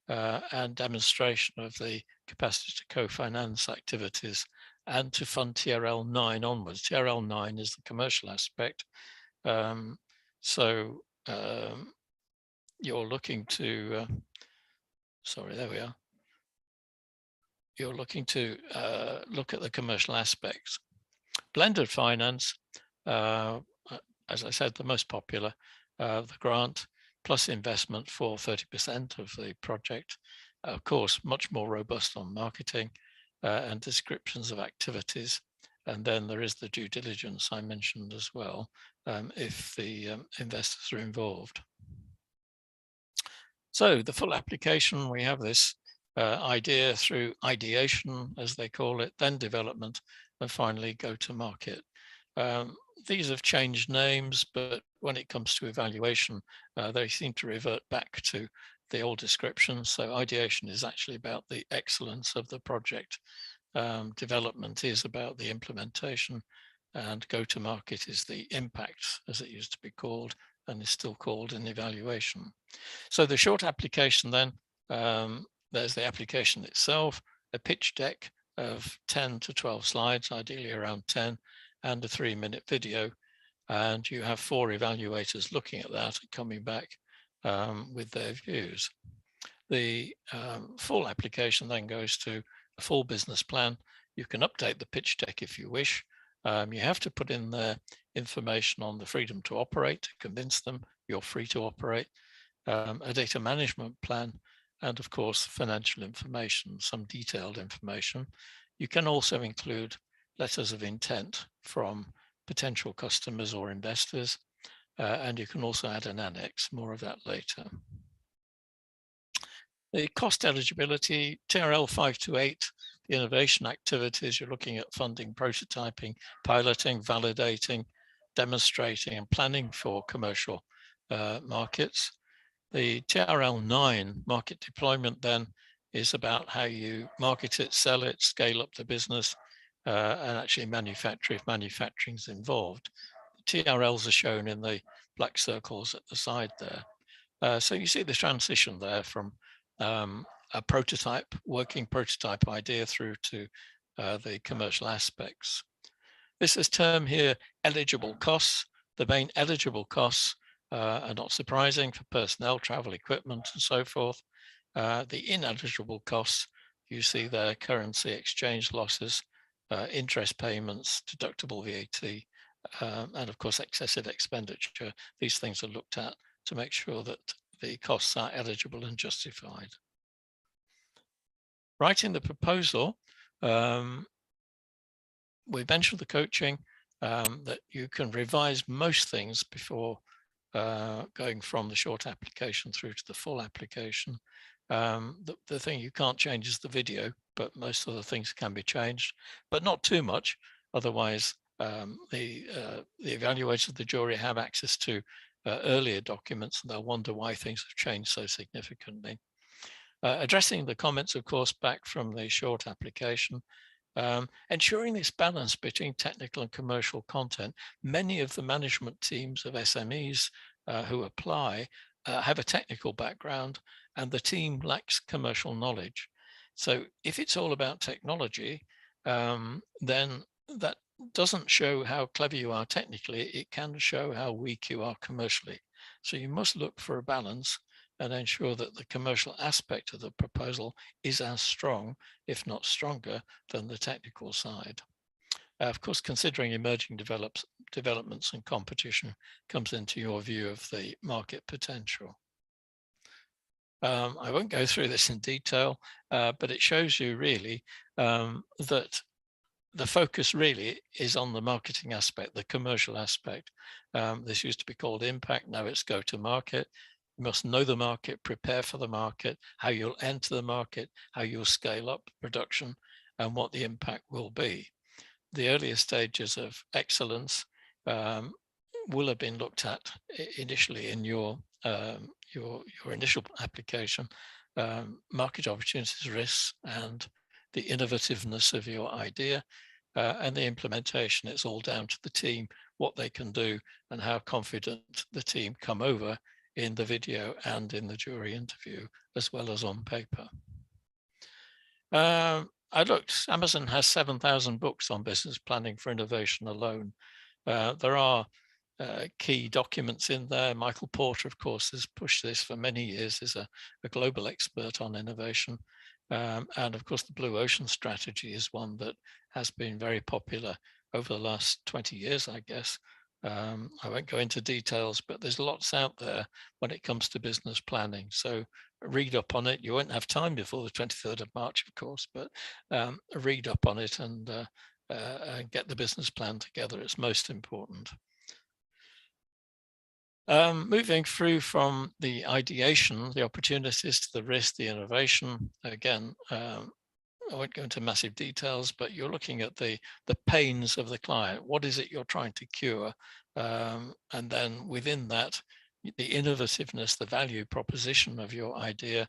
Speaker 4: and demonstration of the capacity to co-finance activities and to fund TRL 9 onwards. TRL 9 is the commercial aspect. You're looking to, sorry, there we are. You're looking to look at the commercial aspects. Blended finance, as I said, the most popular, the grant plus investment for 30% of the project. Of course, much more robust on marketing and descriptions of activities. And then there is the due diligence I mentioned as well, if the investors are involved. So the full application, we have this idea through ideation, as they call it, then development, and finally go to market. These have changed names, but when it comes to evaluation, they seem to revert back to the old description. So ideation is actually about the excellence of the project. Development is about the implementation, and go to market is the impact, as it used to be called, and is still called an evaluation. So the short application then, there's the application itself, a pitch deck of 10 to 12 slides, ideally around 10, and a 3-minute video. And you have 4 evaluators looking at that and coming back with their views. The full application then goes to a full business plan. You can update the pitch deck if you wish. You have to put in the information on the freedom to operate to convince them you're free to operate, a data management plan, and of course, financial information, some detailed information. You can also include letters of intent from potential customers or investors, and you can also add an annex, more of that later. The cost eligibility, TRL 528, the innovation activities, you're looking at funding, prototyping, piloting, validating, demonstrating, and planning for commercial markets. The TRL 9 market deployment then is about how you market it, sell it, scale up the business, and actually manufacture if manufacturing is involved. The TRLs are shown in the black circles at the side there. So you see the transition there from a prototype, working prototype idea through to the commercial aspects. This is termed here eligible costs. The main eligible costs are not surprising for personnel, travel, equipment, and so forth. The ineligible costs, you see there, currency exchange losses, interest payments, deductible VAT, and of course, excessive expenditure. These things are looked at to make sure that the costs are eligible and justified. Writing the proposal, we mentioned the coaching, that you can revise most things before going from the short application through to the full application. The thing you can't change is the video, but most of the things can be changed, but not too much. Otherwise, the evaluators of the jury have access to earlier documents, and they'll wonder why things have changed so significantly. Addressing the comments, of course, back from the short application, ensuring this balance between technical and commercial content. Many of the management teams of SMEs who apply have a technical background, and the team lacks commercial knowledge. So if it's all about technology, then that doesn't show how clever you are technically. It can show how weak you are commercially. So you must look for a balance and ensure that the commercial aspect of the proposal is as strong, if not stronger, than the technical side. Of course, considering emerging developments and competition comes into your view of the market potential. I won't go through this in detail, but it shows you really that the focus really is on the marketing aspect, the commercial aspect. This used to be called impact, now it's go to market. You must know the market, prepare for the market, how you'll enter the market, how you'll scale up production, and what the impact will be. The earlier stages of excellence will have been looked at initially in your initial application, market opportunities, risks, and the innovativeness of your idea, and the implementation. It's all down to the team, what they can do, and how confident the team come over in the video and in the jury interview, as well as on paper. I looked, Amazon has 7,000 books on business planning for innovation alone. There are key documents in there. Michael Porter, of course, has pushed this for many years, is a global expert on innovation. And of course, the Blue Ocean strategy is one that has been very popular over the last 20 years, I guess. I won't go into details, but there's lots out there when it comes to business planning. So read up on it. You won't have time before the 23rd of March, of course, but read up on it and get the business plan together. It's most important. Moving through from the ideation, the opportunities, to the risk, the innovation. Again, I won't go into massive details, but you're looking at the pains of the client. What is it you're trying to cure? And then within that, the innovativeness, the value proposition of your idea,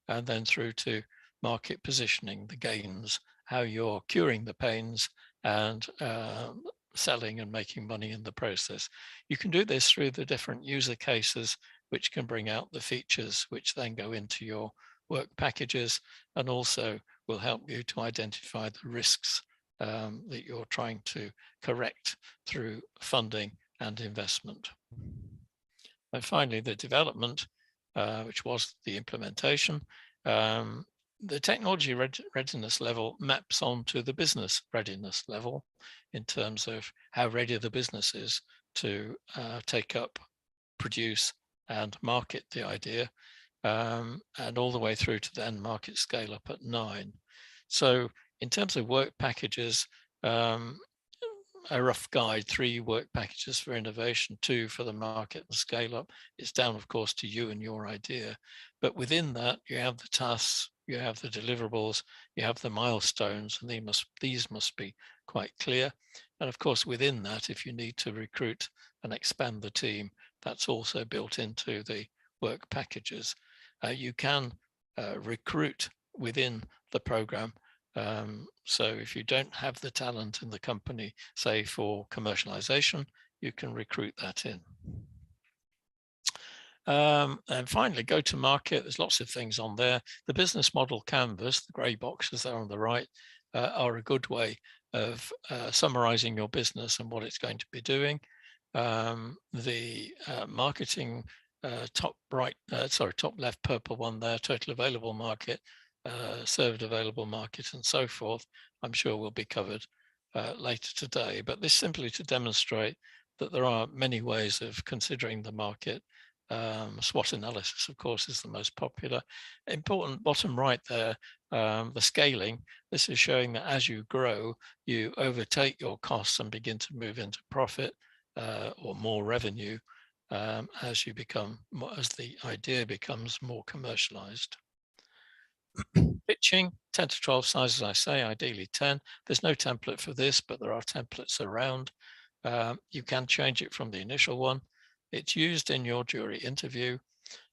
Speaker 4: and then through to market positioning, the gains, how you're curing the pains and selling and making money in the process. You can do this through the different user cases, which can bring out the features, which then go into your work packages, and also will help you to identify the risks that you're trying to correct through funding and investment. And finally, the development, which was the implementation. The technology readiness level maps onto the business readiness level in terms of how ready the business is to take up, produce, and market the idea, and all the way through to then market scale up at 9. So in terms of work packages, a rough guide: 3 work packages for innovation, 2 for the market and scale up. It's down, of course, to you and your idea. But within that, you have the tasks, you have the deliverables, you have the milestones, and these must be quite clear. And of course, within that, if you need to recruit and expand the team, that's also built into the work packages. You can recruit within the program. So if you don't have the talent in the company, say for commercialization, you can recruit that in. And finally, go to market. There's lots of things on there. The business model canvas, the gray boxes there on the right, are a good way of summarizing your business and what it's going to be doing. The marketing top left purple one there, total available market, served available market, and so forth, I'm sure will be covered later today. But this simply to demonstrate that there are many ways of considering the market. SWOT analysis, of course, is the most popular. Important bottom right there, the scaling. This is showing that as you grow, you overtake your costs and begin to move into profit or more revenue as the idea becomes more commercialized. Pitching, 10 to 12 sizes, I say, ideally 10. There's no template for this, but there are templates around. You can change it from the initial one. It's used in your jury interview,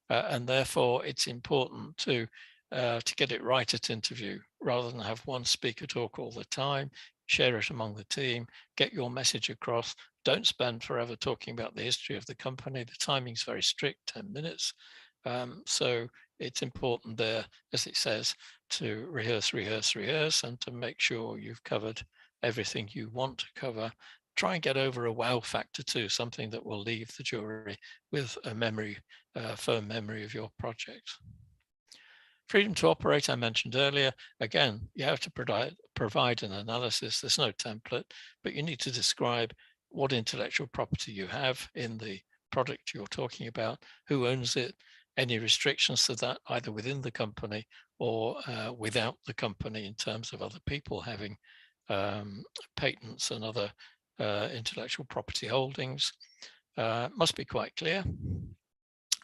Speaker 4: and therefore it's important to get it right at interview, rather than have one speaker talk all the time. Share it among the team, get your message across. Don't spend forever talking about the history of the company. The timing's very strict, 10 minutes. So it's important there, as it says, to rehearse, and to make sure you've covered everything you want to cover. Try and get over a wow factor too, something that will leave the jury with a memory, firm memory of your project. Freedom to operate, I mentioned earlier. Again, you have to provide an analysis. There's no template, but you need to describe what intellectual property you have in the product you're talking about, who owns it, any restrictions to that, either within the company or without the company in terms of other people having patents and other intellectual property holdings. Must be quite clear.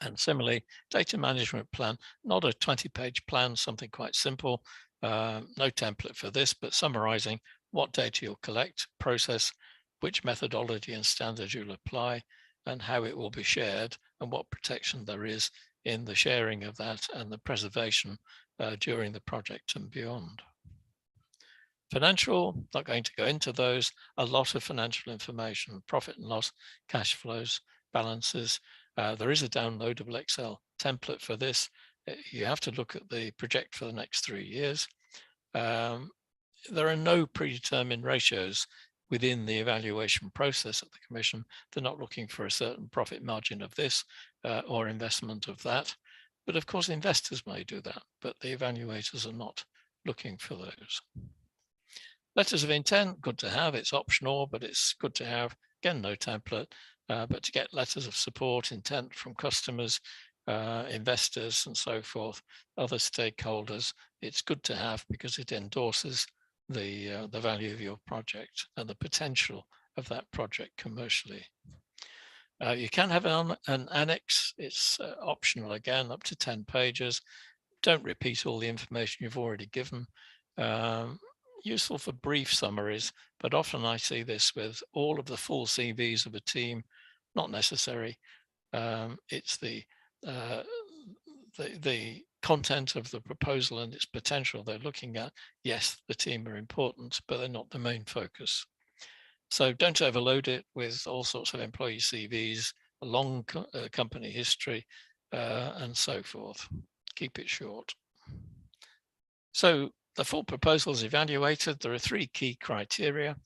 Speaker 4: And similarly, data management plan, not a 20-page plan, something quite simple, no template for this, but summarizing what data you'll collect, process, which methodology and standards you'll apply, and how it will be shared, and what protection there is in the sharing of that and the preservation during the project and beyond. Financial, not going to go into those, a lot of financial information, profit and loss, cash flows, balances. There is a downloadable Excel template for this. You have to look at the project for the next 3 years. There are no predetermined ratios within the evaluation process at the Commission. They're not looking for a certain profit margin of this or investment of that. But of course, investors may do that, but the evaluators are not looking for those. Letters of intent, good to have. It's optional, but it's good to have. Again, no template, but to get letters of support, intent from customers, investors, and so forth, other stakeholders, it's good to have because it endorses the value of your project and the potential of that project commercially. You can have an annex. It's optional again, up to 10 pages. Don't repeat all the information you've already given. Useful for brief summaries, but often I see this with all of the full CVs of a team, not necessary. It's the content of the proposal and its potential they're looking at. Yes, the team are important, but they're not the main focus. So don't overload it with all sorts of employee CVs, a long company history, and so forth. Keep it short. So the full proposal is evaluated. There are 3 key criteria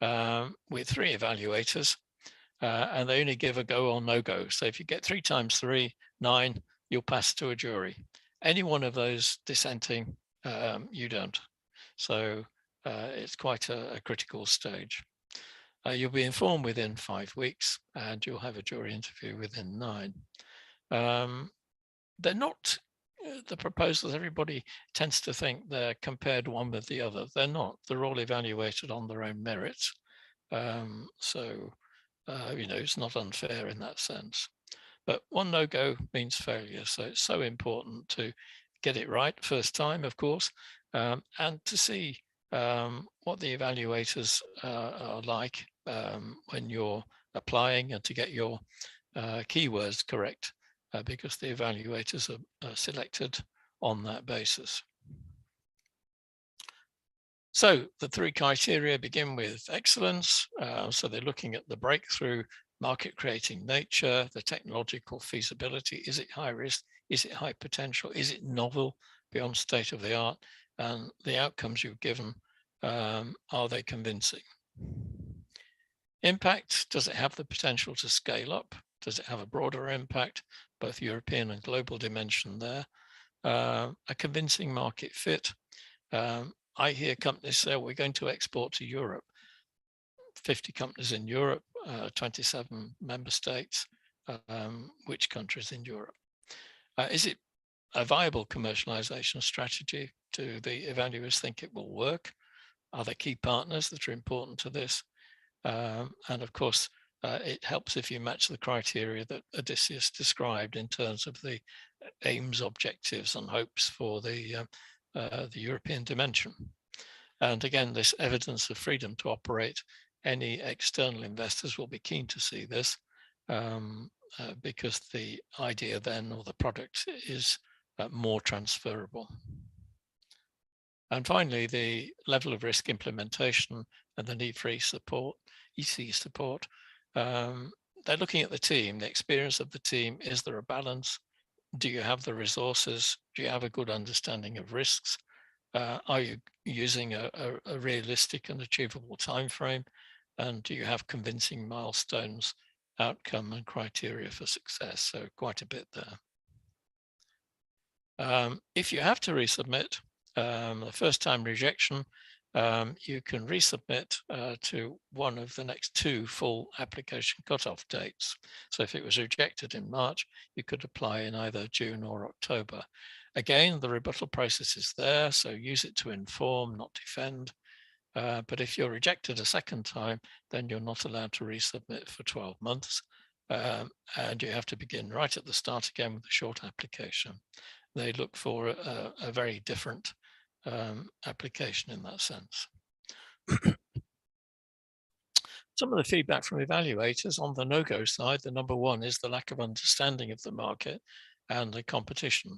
Speaker 4: with 3 evaluators, and they only give a go or no go. So if you get 3 times 3, 9, you'll pass to a jury. Any one of those dissenting, you don't. So it's quite a critical stage. You'll be informed within 5 weeks, and you'll have a jury interview within 9. They're not the proposals. Everybody tends to think they're compared one with the other. They're not. They're all evaluated on their own merits. It's not unfair in that sense. But one no-go means failure. So it's so important to get it right first time, of course, and to see what the evaluators are like when you're applying, and to get your keywords correct, because the evaluators are selected on that basis. So the 3 criteria begin with excellence. So they're looking at the breakthrough, market creating nature, the technological feasibility. Is it high risk? Is it high potential? Is it novel beyond state of the art? And the outcomes you've given, are they convincing? Impact, does it have the potential to scale up? Does it have a broader impact, both European and global dimension there? A convincing market fit. I hear companies say, we're going to export to Europe. 50 companies in Europe, 27 member states. Which countries in Europe? Is it a viable commercialization strategy? Do the evaluators think it will work? Are there key partners that are important to this? And of course, it helps if you match the criteria that Odysseus described in terms of the aims, objectives, and hopes for the European dimension. And again, this evidence of freedom to operate, any external investors will be keen to see this, because the idea then, or the product, is more transferable. And finally, the level of risk implementation and the need for EC support. They're looking at the team, the experience of the team. Is there a balance? Do you have the resources? Do you have a good understanding of risks? Are you using a realistic and achievable time frame? And do you have convincing milestones, outcome, and criteria for success? So quite a bit there. If you have to resubmit, the first time rejection, you can resubmit to one of the next 2 full application cutoff dates. So if it was rejected in March, you could apply in either June or October. Again, the rebuttal process is there, so use it to inform, not defend. But if you're rejected a second time, then you're not allowed to resubmit for 12 months. And you have to begin right at the start again with a short application. They look for a very different application in that sense. Some of the feedback from evaluators on the no-go side, the number one is the lack of understanding of the market and the competition.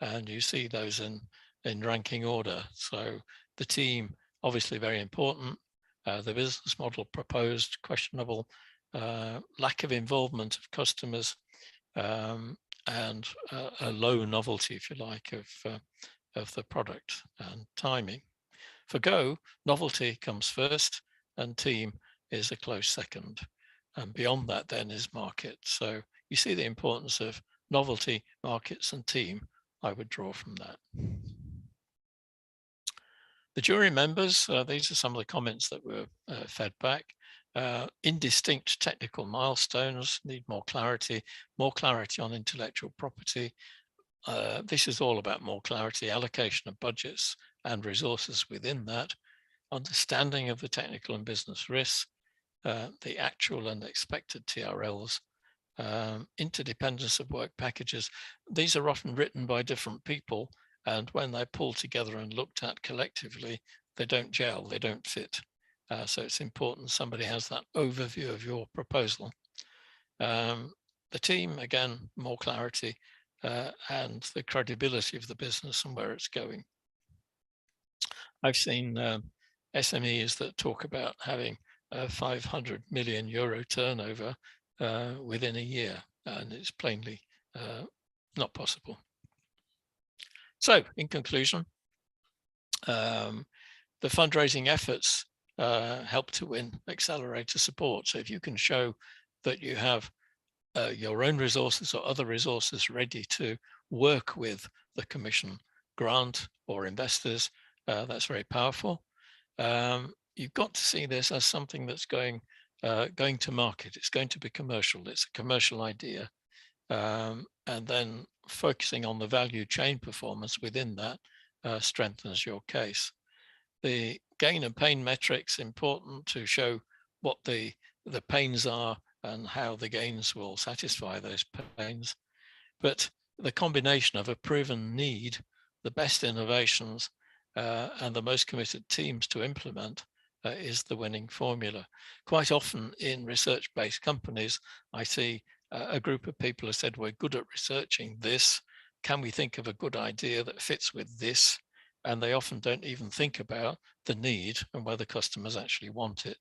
Speaker 4: And you see those in ranking order. So the team, obviously very important. The business model proposed, questionable. Lack of involvement of customers, and a low novelty, if you like, of the product and timing. For Go, novelty comes first and team is a close second. And beyond that then is market. So you see the importance of novelty, markets and team, I would draw from that. The jury members, these are some of the comments that were fed back. Indistinct technical milestones, need more clarity on intellectual property. This is all about more clarity, allocation of budgets and resources within that, understanding of the technical and business risks, the actual and expected TRLs, interdependence of work packages. These are often written by different people, and when they're pulled together and looked at collectively, they don't gel, they don't fit. So it's important somebody has that overview of your proposal. The team, again, more clarity and the credibility of the business and where it's going. I've seen SMEs that talk about having a 500 million euro turnover within a year, and it's plainly not possible. So in conclusion, the fundraising efforts help to win accelerator support. So if you can show that you have your own resources or other resources ready to work with the commission grant or investors, that's very powerful. You've got to see this as something that's going to market. It's going to be commercial. It's a commercial idea. And then focusing on the value chain performance within that strengthens your case. The gain and pain metrics, important to show what the pains are and how the gains will satisfy those pains. But the combination of a proven need, the best innovations, and the most committed teams to implement is the winning formula. Quite often in research-based companies, I see a group of people who said, we're good at researching this. Can we think of a good idea that fits with this? And they often don't even think about the need and whether customers actually want it.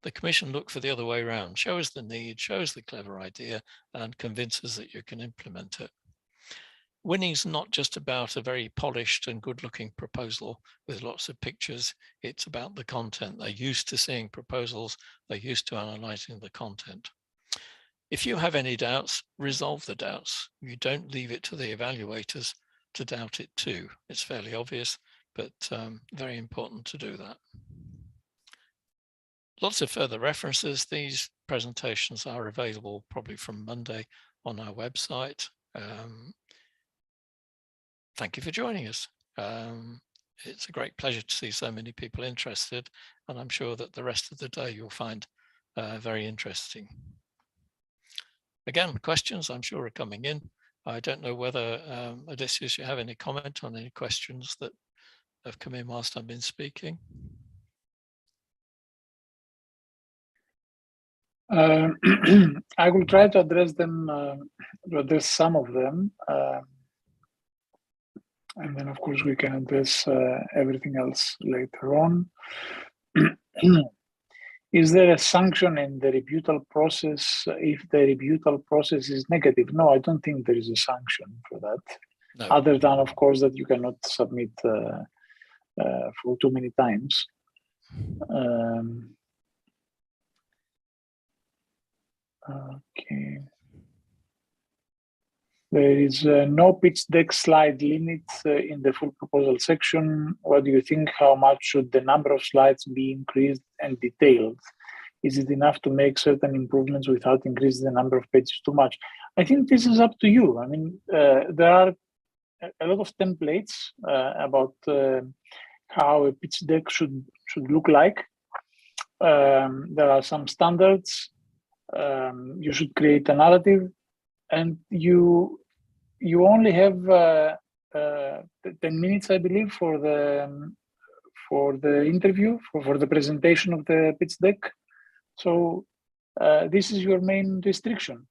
Speaker 4: The commission look for the other way around. Show us the need, show us the clever idea, and convince us that you can implement it. Winning is not just about a very polished and good-looking proposal with lots of pictures. It's about the content. They're used to seeing proposals. They're used to analyzing the content. If you have any doubts, resolve the doubts. You don't leave it to the evaluators to doubt it too. It's fairly obvious, but very important to do that. Lots of further references. These presentations are available probably from Monday on our website. Thank you for joining us. It's a great pleasure to see so many people interested, and I'm sure that the rest of the day you'll find very interesting. Again, questions I'm sure are coming in. I don't know whether, Odysseus, you have any comment on any questions that have come in whilst I've been speaking?
Speaker 2: I will try to address them, address some of them. And then, of course, we can address everything else later on. Is there a sanction in the rebuttal process if the rebuttal process is negative? No, I don't think there is a sanction for that. No. Other than, of course, that you cannot submit for too many times. Okay. There is no pitch deck slide limit in the full proposal section. What do you think? How much should the number of slides be increased and detailed? Is it enough to make certain improvements without increasing the number of pages too much? I think this is up to you. I mean, there are a lot of templates about how a pitch deck should look like. There are some standards. You should create a narrative, and you only have 10 minutes, I believe, for the interview, for the presentation of the pitch deck. So this is your main restriction.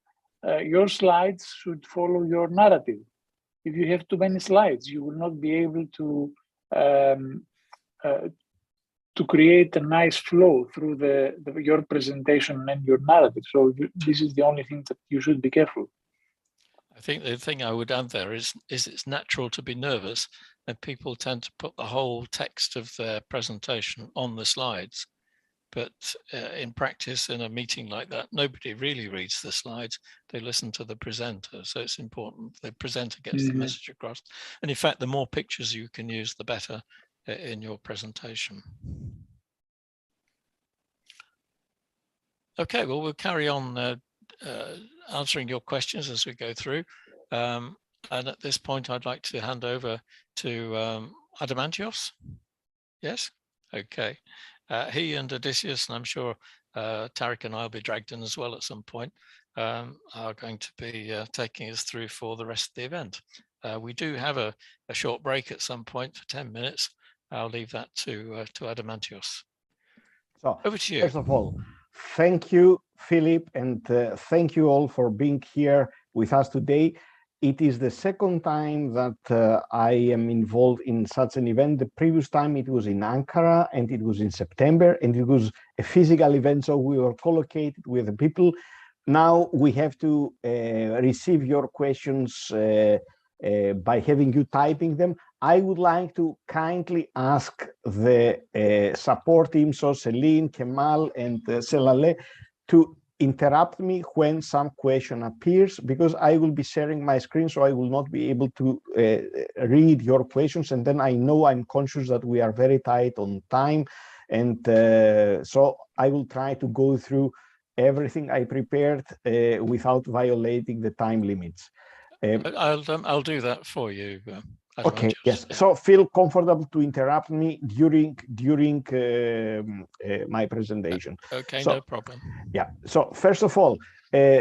Speaker 2: Your slides should follow your narrative. If you have too many slides, you will not be able to create a nice flow through your presentation and your narrative. So this is the only thing that you should be careful.
Speaker 4: I think the thing I would add there is it's natural to be nervous, and people tend to put the whole text of their presentation on the slides. But in practice, in a meeting like that, nobody really reads the slides. They listen to the presenter. So it's important the presenter gets the message across. And in fact, the more pictures you can use, the better in your presentation. Okay, well, we'll carry on answering your questions as we go through. And at this point, I'd like to hand over to Adamantios. Yes? Okay. He and Odysseus, and I'm sure Tariq and I will be dragged in as well at some point, are going to be taking us through for the rest of the event. We do have a short break at some point for 10 minutes. I'll leave that to Adamantios.
Speaker 5: So,
Speaker 4: over to you.
Speaker 5: First of all, thank you, Philip, and thank you all for being here with us today. It is the second time that I am involved in such an event. The previous time it was in Ankara, and it was in September, and it was a physical event, so we were collocated with the people. Now we have to receive your questions by having you typing them. I would like to kindly ask the support team, so Celine, Kemal, and Selale, to interrupt me when some question appears, because I will be sharing my screen, so I will not be able to read your questions. And then I know I'm conscious that we are very tight on time. And so I will try to go through everything I prepared without violating the time limits.
Speaker 4: I'll do that for you.
Speaker 5: Okay, yes. Yeah. So feel comfortable to interrupt me during my presentation.
Speaker 4: Okay,
Speaker 5: so,
Speaker 4: no problem.
Speaker 5: Yeah. So first of all,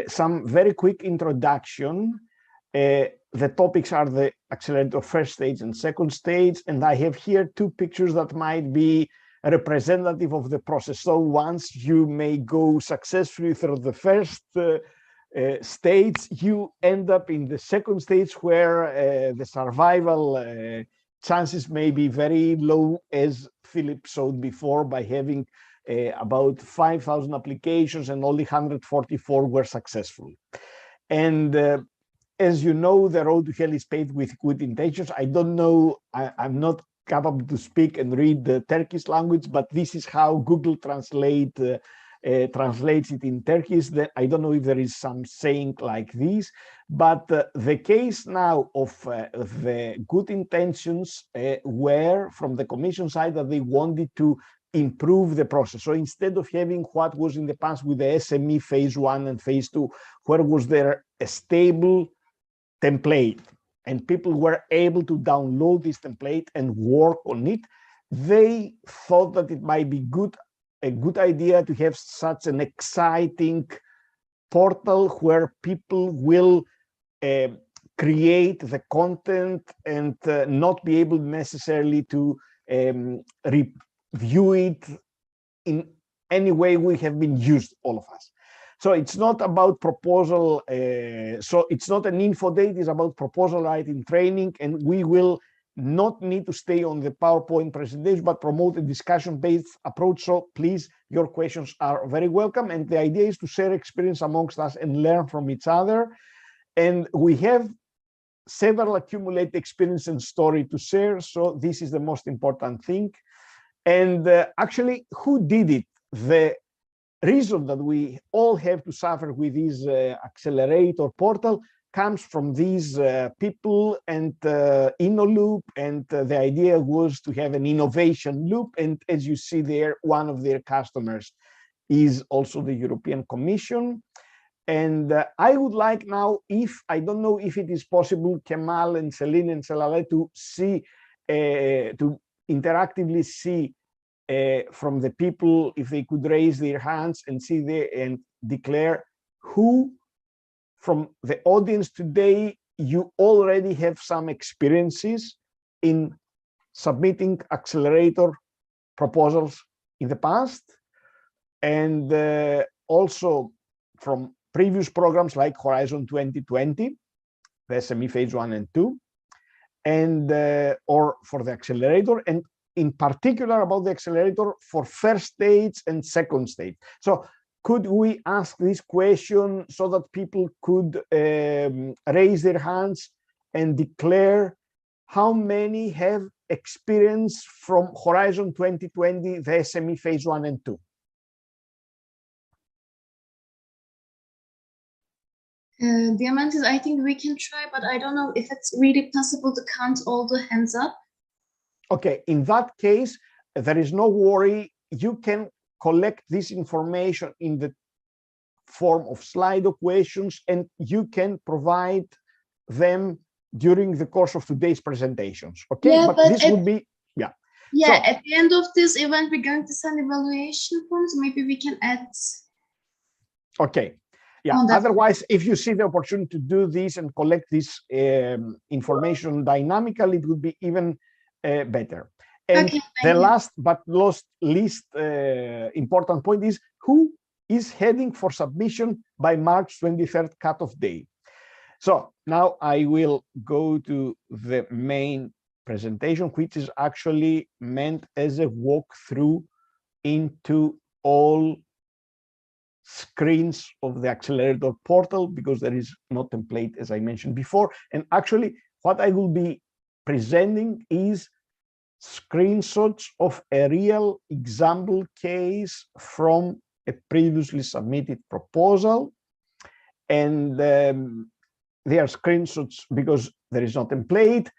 Speaker 5: some very quick introduction. The topics are the accelerator first stage and second stage, and I have here two pictures that might be representative of the process. So once you may go successfully through the first stage, you end up in the second stage where the survival chances may be very low, as Philip showed before, by having about 5,000 applications and only 144 were successful. And as you know, the road to hell is paved with good intentions. I don't know, I'm not capable to speak and read the Turkish language, but this is how Google Translate translates it in Turkish. That I don't know if there is some saying like this, but the case now of the good intentions were from the Commission side that they wanted to improve the process. So instead of having what was in the past with the SME phase 1 and phase 2, where was there a stable template and people were able to download this template and work on it, they thought that it might be a good idea to have such an exciting portal where people will create the content and not be able necessarily to review it in any way we have been used, all of us. So it's not about proposal, so it's not an info day, it's about proposal writing training, and we will not need to stay on the PowerPoint presentation, but promote a discussion-based approach. So please, your questions are very welcome. And the idea is to share experience amongst us and learn from each other. And we have several accumulated experience and story to share. So this is the most important thing. And actually, who did it? The reason that we all have to suffer with this accelerator portal comes from these people and InnoLoop, and the idea was to have an innovation loop. And as you see there, one of their customers is also the European Commission. And I would like now, if I don't know if it is possible, Kemal and Celine and Selale, to see, to interactively see from the people if they could raise their hands and see and declare who from the audience today you already have some experiences in submitting accelerator proposals in the past, and also from previous programs like Horizon 2020, the SME phase 1 and 2, and or for the accelerator, and in particular about the accelerator for first stage and second stage. So could we ask this question so that people could raise their hands and declare how many have experience from Horizon 2020, the SME phase 1 and 2?
Speaker 6: Diamantis, I think we can try, but I don't know if it's really possible to count all the hands up.
Speaker 5: Okay, in that case, there is no worry. You can collect this information in the form of Slido questions, and you can provide them during the course of today's presentations. Okay,
Speaker 6: yeah,
Speaker 5: but this would be, yeah.
Speaker 6: Yeah,
Speaker 5: so,
Speaker 6: at the end of this event, we're going to send evaluation forms. Maybe we can add.
Speaker 5: Okay. Yeah, otherwise, if you see the opportunity to do this and collect this information dynamically, it would be even better. And
Speaker 6: okay,
Speaker 5: the last but not least important point is who is heading for submission by March 23rd cutoff day. So now I will go to the main presentation, which is actually meant as a walkthrough into all screens of the accelerator portal, because there is no template, as I mentioned before. And actually what I will be presenting is screenshots of a real example case from a previously submitted proposal. And they are screenshots because there is no template,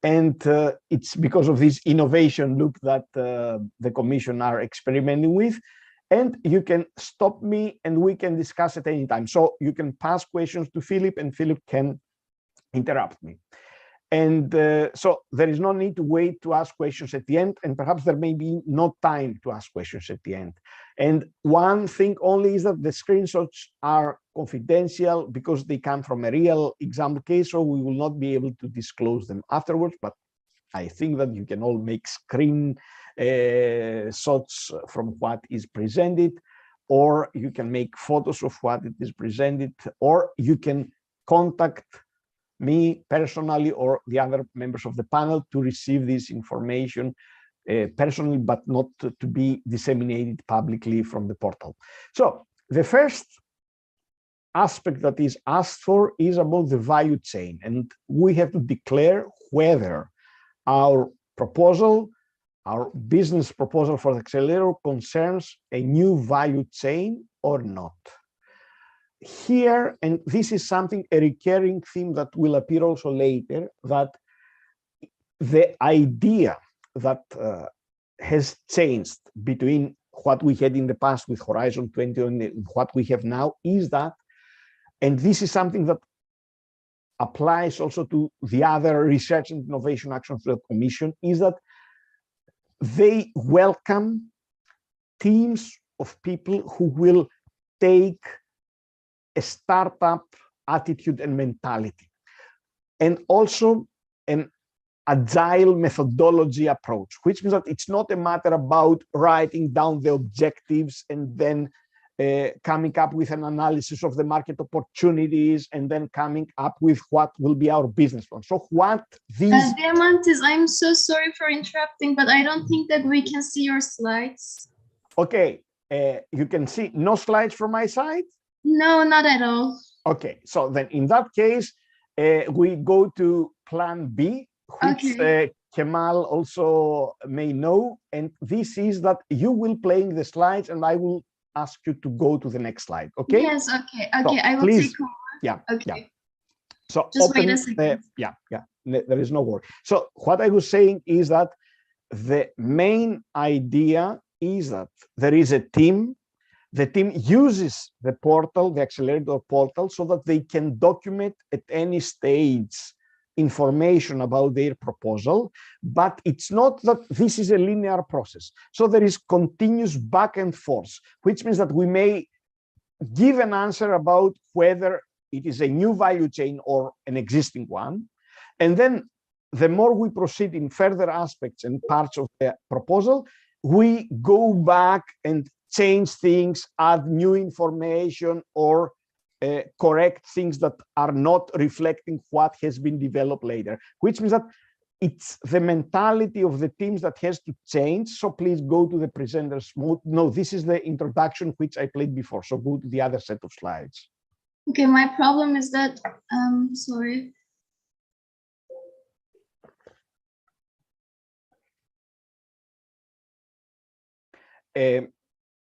Speaker 5: and it's because of this innovation look that the Commission are experimenting with. And you can stop me and we can discuss at any time. So you can pass questions to Philip and Philip can interrupt me. And so there is no need to wait to ask questions at the end, and perhaps there may be no time to ask questions at the end. And one thing only is that the screenshots are confidential because they come from a real example case, so we will not be able to disclose them afterwards. But I think that you can all make screen shots from what is presented, or you can make photos of what it is presented, or you can contact me personally or the other members of the panel to receive this information personally, but not to be disseminated publicly from the portal. So the first aspect that is asked for is about the value chain, and we have to declare whether our proposal, our business proposal for the accelerator, concerns a new value chain or not. Here, and this is something, a recurring theme that will appear also later, that the idea that has changed between what we had in the past with Horizon 20 and what we have now is that, and this is something that applies also to the other research and innovation actions of the Commission, is that they welcome teams of people who will take a startup attitude and mentality, and also an agile methodology approach, which means that it's not a matter about writing down the objectives and then coming up with an analysis of the market opportunities and then coming up with what will be our business plan. So what these...
Speaker 6: Diamantis, I'm so sorry for interrupting, but I don't think that we can see your slides.
Speaker 5: Okay, you can see no slides from my side?
Speaker 6: No, not at all.
Speaker 5: Okay, so then in that case, we go to plan B, which Kemal also may know, and this is that you will playing the slides and I will ask you to go to the next slide. Okay?
Speaker 6: Yes, okay,
Speaker 5: So,
Speaker 6: I will
Speaker 5: please,
Speaker 6: take over.
Speaker 5: Yeah,
Speaker 6: okay.
Speaker 5: Yeah. So
Speaker 6: just
Speaker 5: open,
Speaker 6: wait a second.
Speaker 5: There is no worry. So what I was saying is that the main idea is that there is a team. The team uses the portal, the accelerator portal, so that they can document at any stage information about their proposal, but it's not that this is a linear process. So there is continuous back and forth, which means that we may give an answer about whether it is a new value chain or an existing one. And then the more we proceed in further aspects and parts of the proposal, we go back and change things, add new information, or correct things that are not reflecting what has been developed later, which means that it's the mentality of the teams that has to change. So please go to the presenter's mode. No, this is the introduction which I played before. So go to the other set of slides.
Speaker 6: Okay, my problem is that, sorry.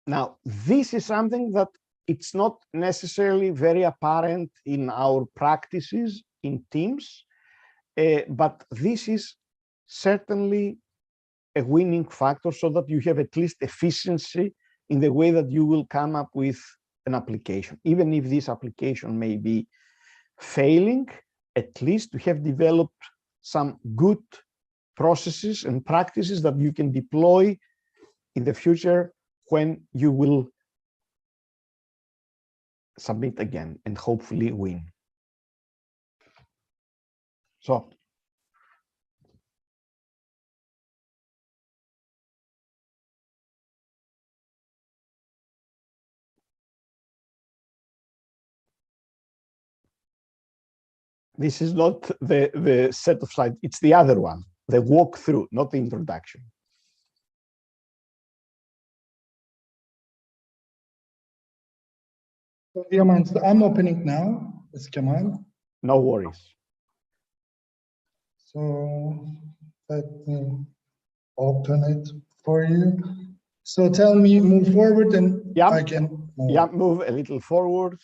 Speaker 5: Now, this is something that it's not necessarily very apparent in our practices in teams, but this is certainly a winning factor so that you have at least efficiency in the way that you will come up with an application. Even if this application may be failing, at least you have developed some good processes and practices that you can deploy in the future when you will submit again and hopefully win. So this is not the set of slides, it's the other one, the walkthrough, not the introduction.
Speaker 3: So, Yaman, I'm opening now. It's Kemal.
Speaker 5: No worries.
Speaker 3: So let me open it for you. So tell me, move forward, and
Speaker 5: Yeah.
Speaker 3: I can move.
Speaker 5: Yeah, move a little forward.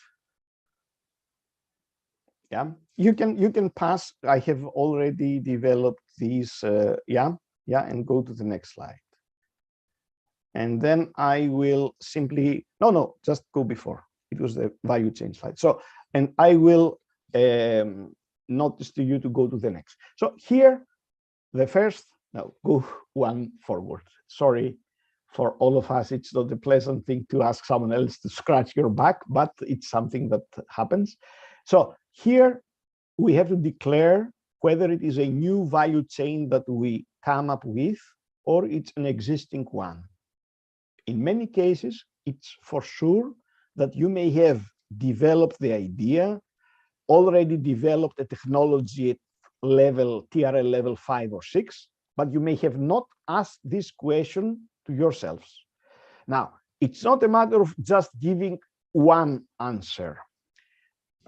Speaker 5: Yeah, you can pass. I have already developed these. Yeah, and go to the next slide. And then I will simply no, just go before. It was the value chain slide. So, and I will notice to you to go to the next. So here, the first, no, go one forward. Sorry for all of us, it's not a pleasant thing to ask someone else to scratch your back, but it's something that happens. So here we have to declare whether it is a new value chain that we come up with or it's an existing one. In many cases, it's for sure that you may have developed the idea, already developed a technology at level, TRL level 5 or 6, but you may have not asked this question to yourselves. Now, it's not a matter of just giving one answer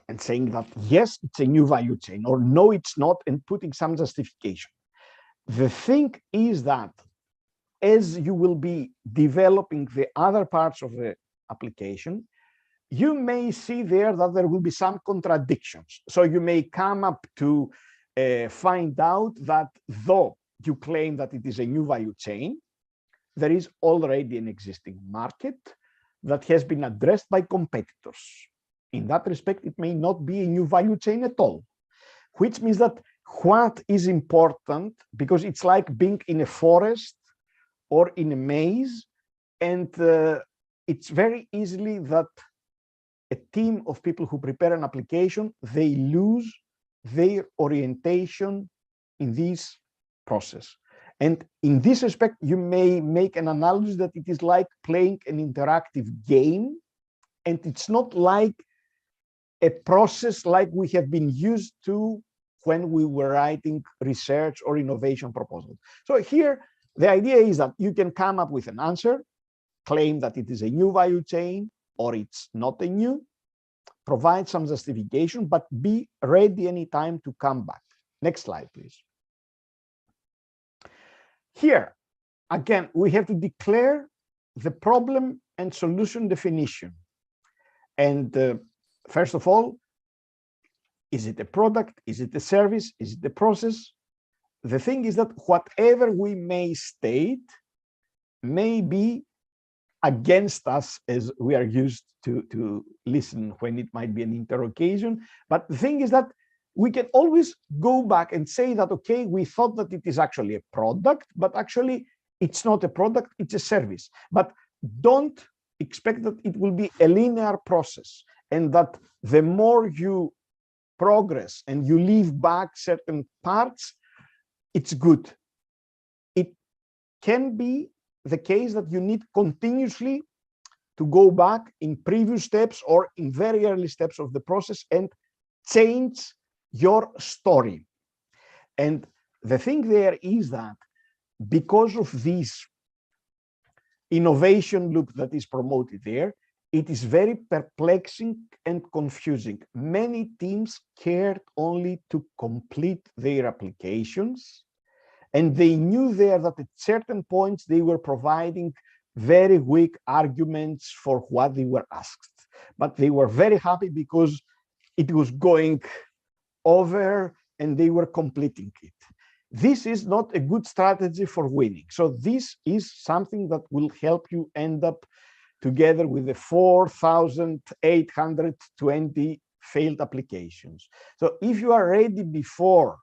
Speaker 5: and saying that, yes, it's a new value chain, or no, it's not, and putting some justification. The thing is that as you will be developing the other parts of the application, you may see there that there will be some contradictions. So you may come up to find out that though you claim that it is a new value chain, there is already an existing market that has been addressed by competitors. In that respect, it may not be a new value chain at all, which means that what is important, because it's like being in a forest or in a maze, and it's very easily that a team of people who prepare an application, they lose their orientation in this process. And in this respect, you may make an analogy that it is like playing an interactive game, and it's not like a process like we have been used to when we were writing research or innovation proposals. So here, the idea is that you can come up with an answer, claim that it is a new value chain, or it's not a new, provide some justification, but be ready anytime to come back. Next slide, please. Here, again, we have to declare the problem and solution definition. And first of all, is it a product? Is it a service? Is it a process? The thing is that whatever we may state may be against us, as we are used to listen when it might be an interrogation. But the thing is that we can always go back and say that, okay, we thought that it is actually a product, but actually it's not a product, it's a service. But don't expect that it will be a linear process, and that the more you progress and you leave back certain parts, it's good. It can be the case that you need continuously to go back in previous steps or in very early steps of the process and change your story. And the thing there is that because of this innovation loop that is promoted there, it is very perplexing and confusing. Many teams cared only to complete their applications, and they knew there that at certain points they were providing very weak arguments for what they were asked. But they were very happy because it was going over and they were completing it. This is not a good strategy for winning. So this is something that will help you end up together with the 4,820 failed applications. So if you are ready before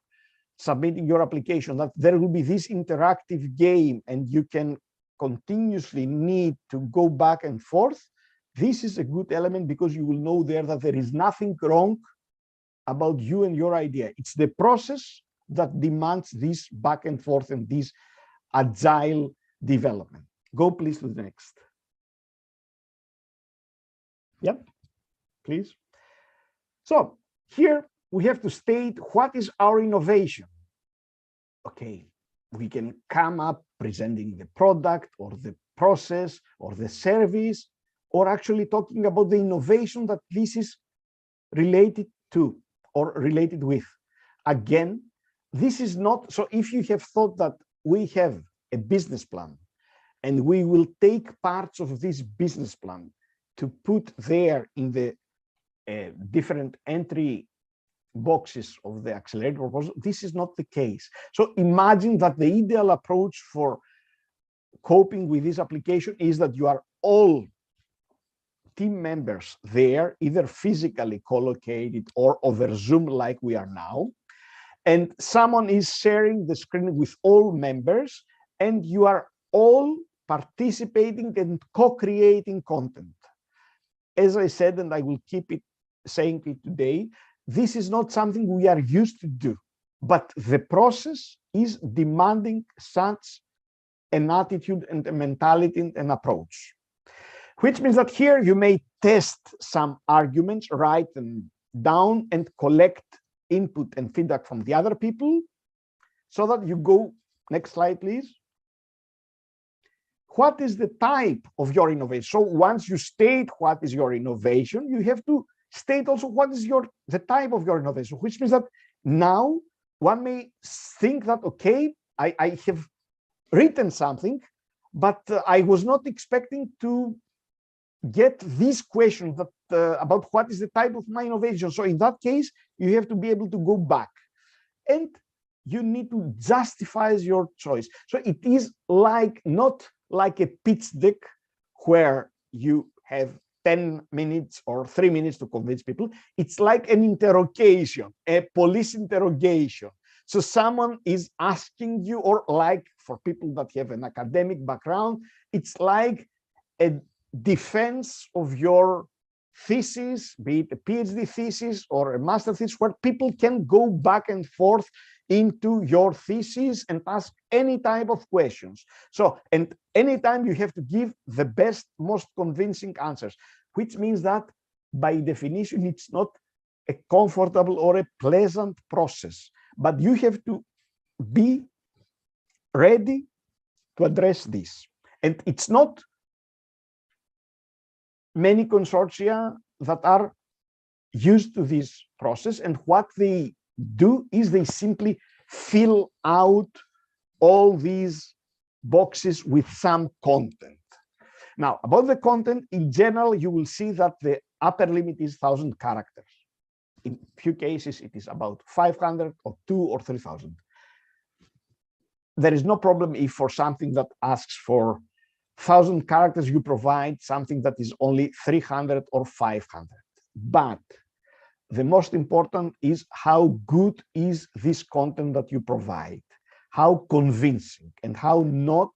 Speaker 5: submitting your application, that there will be this interactive game and you can continuously need to go back and forth, this is a good element because you will know there that there is nothing wrong about you and your idea. It's the process that demands this back and forth and this agile development. Go please to the next. Yep, please. So here we have to state what is our innovation. Okay, we can come up presenting the product or the process or the service, or actually talking about the innovation that this is related to or related with. Again, this is not, so if you have thought that we have a business plan and we will take parts of this business plan to put there in the different entry boxes of the accelerator proposal, this is not the case. So imagine that the ideal approach for coping with this application is that you are all team members there, either physically co-located or over Zoom like we are now, and someone is sharing the screen with all members, and you are all participating and co-creating content. As I said, and I will keep it saying it today, this is not something we are used to do, but the process is demanding such an attitude and a mentality and an approach. Which means that here you may test some arguments, write them down and collect input and feedback from the other people so that you go, next slide, please. What is the type of your innovation? So once you state what is your innovation, you have to state also what is the type of your innovation, which means that now one may think that, okay, I have written something, but I was not expecting to get this question that about what is the type of my innovation. So in that case, you have to be able to go back and you need to justify your choice. So it is like not like a pitch deck where you have 10 minutes or 3 minutes to convince people. It's like an interrogation, a police interrogation. So someone is asking you, or like for people that have an academic background, it's like a defense of your thesis, be it a PhD thesis or a master thesis, where people can go back and forth into your thesis and ask any type of questions. So, and anytime you have to give the best, most convincing answers, which means that by definition, it's not a comfortable or a pleasant process, but you have to be ready to address this. And it's not many consortia that are used to this process, and what they do is they simply fill out all these boxes with some content. Now, about the content, in general, you will see that the upper limit is 1,000 characters. In few cases, it is about 500 or 2,000 or 3,000. There is no problem if for something that asks for 1,000 characters, you provide something that is only 300 or 500. But the most important is how good is this content that you provide, how convincing, and how not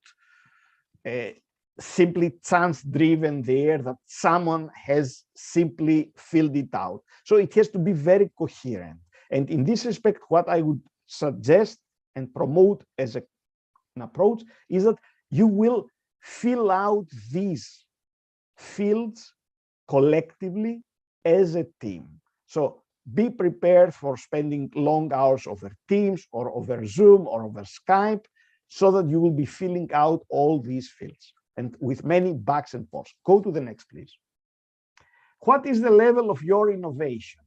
Speaker 5: simply chance-driven there that someone has simply filled it out. So it has to be very coherent. And in this respect, what I would suggest and promote as an approach is that you will fill out these fields collectively as a team. So be prepared for spending long hours over Teams or over Zoom or over Skype, so that you will be filling out all these fields, and with many backs and forths. Go to the next, please. What is the level of your innovation?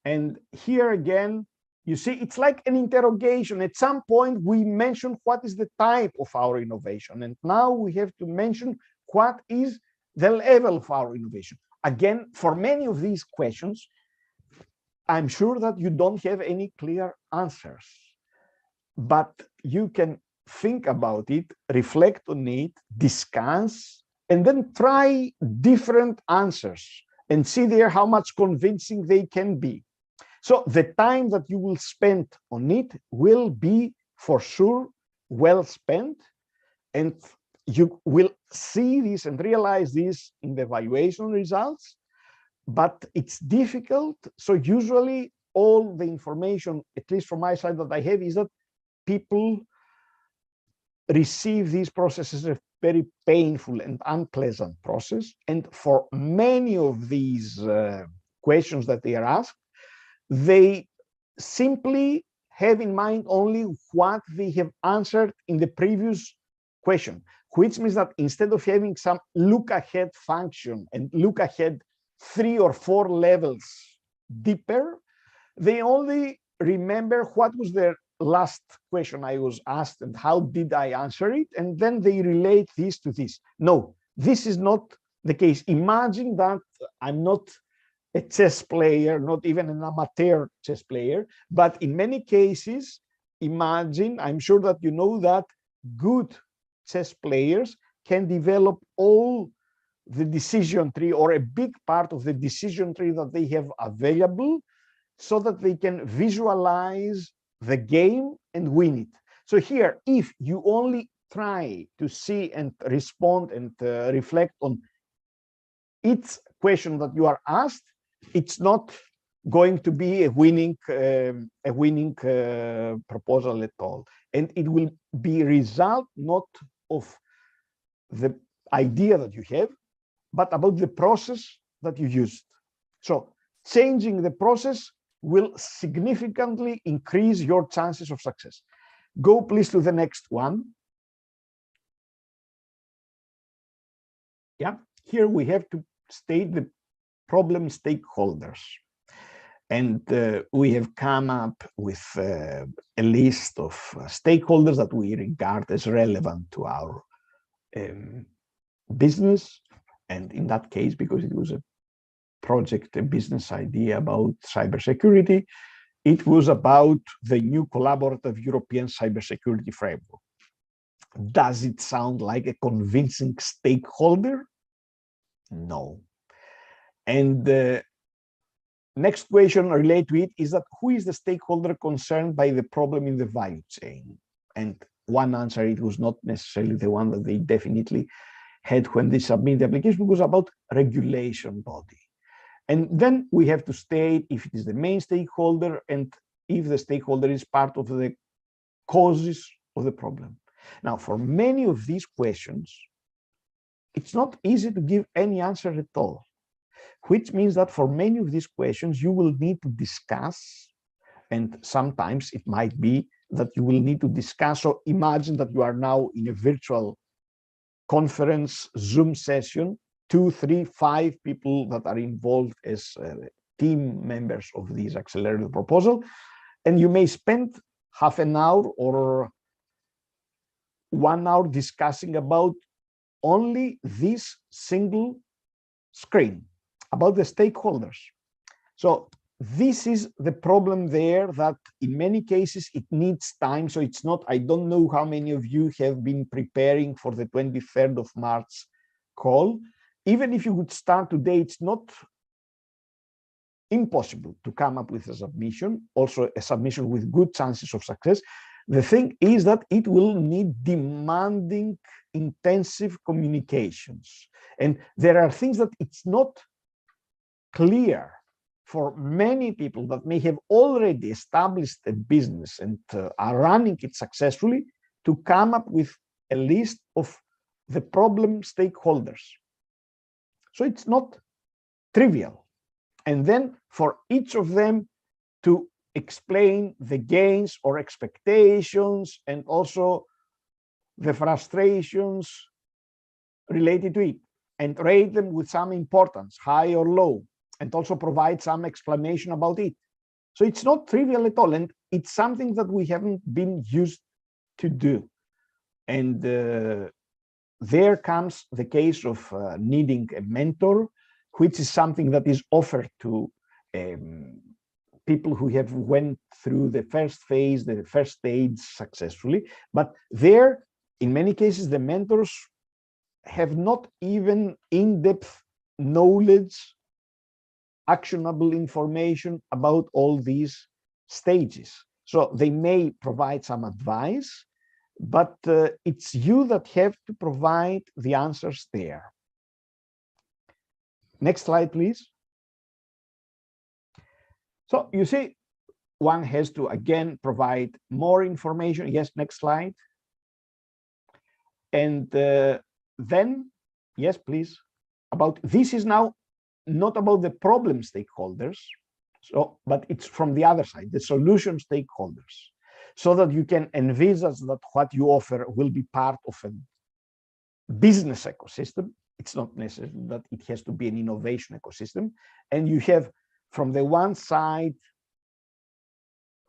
Speaker 5: And here again, you see, it's like an interrogation. At some point, we mentioned what is the type of our innovation. And now we have to mention what is the level of our innovation. Again, for many of these questions, I'm sure that you don't have any clear answers, but you can think about it, reflect on it, discuss, and then try different answers and see there how much convincing they can be. So the time that you will spend on it will be for sure well spent, and you will see this and realize this in the evaluation results, but it's difficult. So usually all the information, at least from my side, that I have is that people receive these processes as a very painful and unpleasant process. And for many of these questions that they are asked, they simply have in mind only what they have answered in the previous question, which means that instead of having some look ahead function and look ahead 3 or 4 levels deeper, they only remember what was their last question I was asked and how did I answer it, and then they relate this to this. No, this is not the case. Imagine that I'm not a chess player, not even an amateur chess player, but in many cases, imagine, I'm sure that you know that good chess players can develop all the decision tree or a big part of the decision tree that they have available, so that they can visualize the game and win it. So here, if you only try to see and respond and reflect on each question that you are asked, it's not going to be a winning proposal at all, and it will be result not of the idea that you have, but about the process that you used. So changing the process will significantly increase your chances of success. Go please to the next one. Yeah, here we have to state the problem stakeholders. And we have come up with a list of stakeholders that we regard as relevant to our business. And in that case, because it was a project, a business idea about cybersecurity, it was about the new collaborative European cybersecurity framework. Does it sound like a convincing stakeholder? No. And the next question related to it is that who is the stakeholder concerned by the problem in the value chain? And one answer, it was not necessarily the one that they definitely had when they submit the application, was about regulation body. And then we have to state if it is the main stakeholder and if the stakeholder is part of the causes of the problem. Now, for many of these questions, it's not easy to give any answer at all, which means that for many of these questions, you will need to discuss, and sometimes it might be that you will need to discuss. So imagine that you are now in a virtual conference Zoom session, 2, 3, 5 people that are involved as team members of this accelerator proposal, and you may spend half an hour or 1 hour discussing about only this single screen, about the stakeholders. So this is the problem there, that in many cases it needs time. So it's not, I don't know how many of you have been preparing for the 23rd of March call. Even if you would start today, it's not impossible to come up with a submission, also a submission with good chances of success. The thing is that it will need demanding, intensive communications. And there are things that it's not clear for many people that may have already established a business and are running it successfully to come up with a list of the problem stakeholders. So it's not trivial. And then for each of them to explain the gains or expectations and also the frustrations related to it and rate them with some importance, high or low, and also provide some explanation about it. So it's not trivial at all. And it's something that we haven't been used to do. And there comes the case of needing a mentor, which is something that is offered to people who have went through the first phase, the first stage successfully. But there, in many cases, the mentors have not even in-depth knowledge, actionable information about all these stages. So they may provide some advice, but it's you that have to provide the answers there. Next slide, please. So you see, one has to, again, provide more information. Yes, next slide. And then, yes, please, about this is now not about the problem stakeholders, but it's from the other side, the solution stakeholders, so that you can envisage that what you offer will be part of a business ecosystem. It's not necessary that it has to be an innovation ecosystem. And you have, from the one side,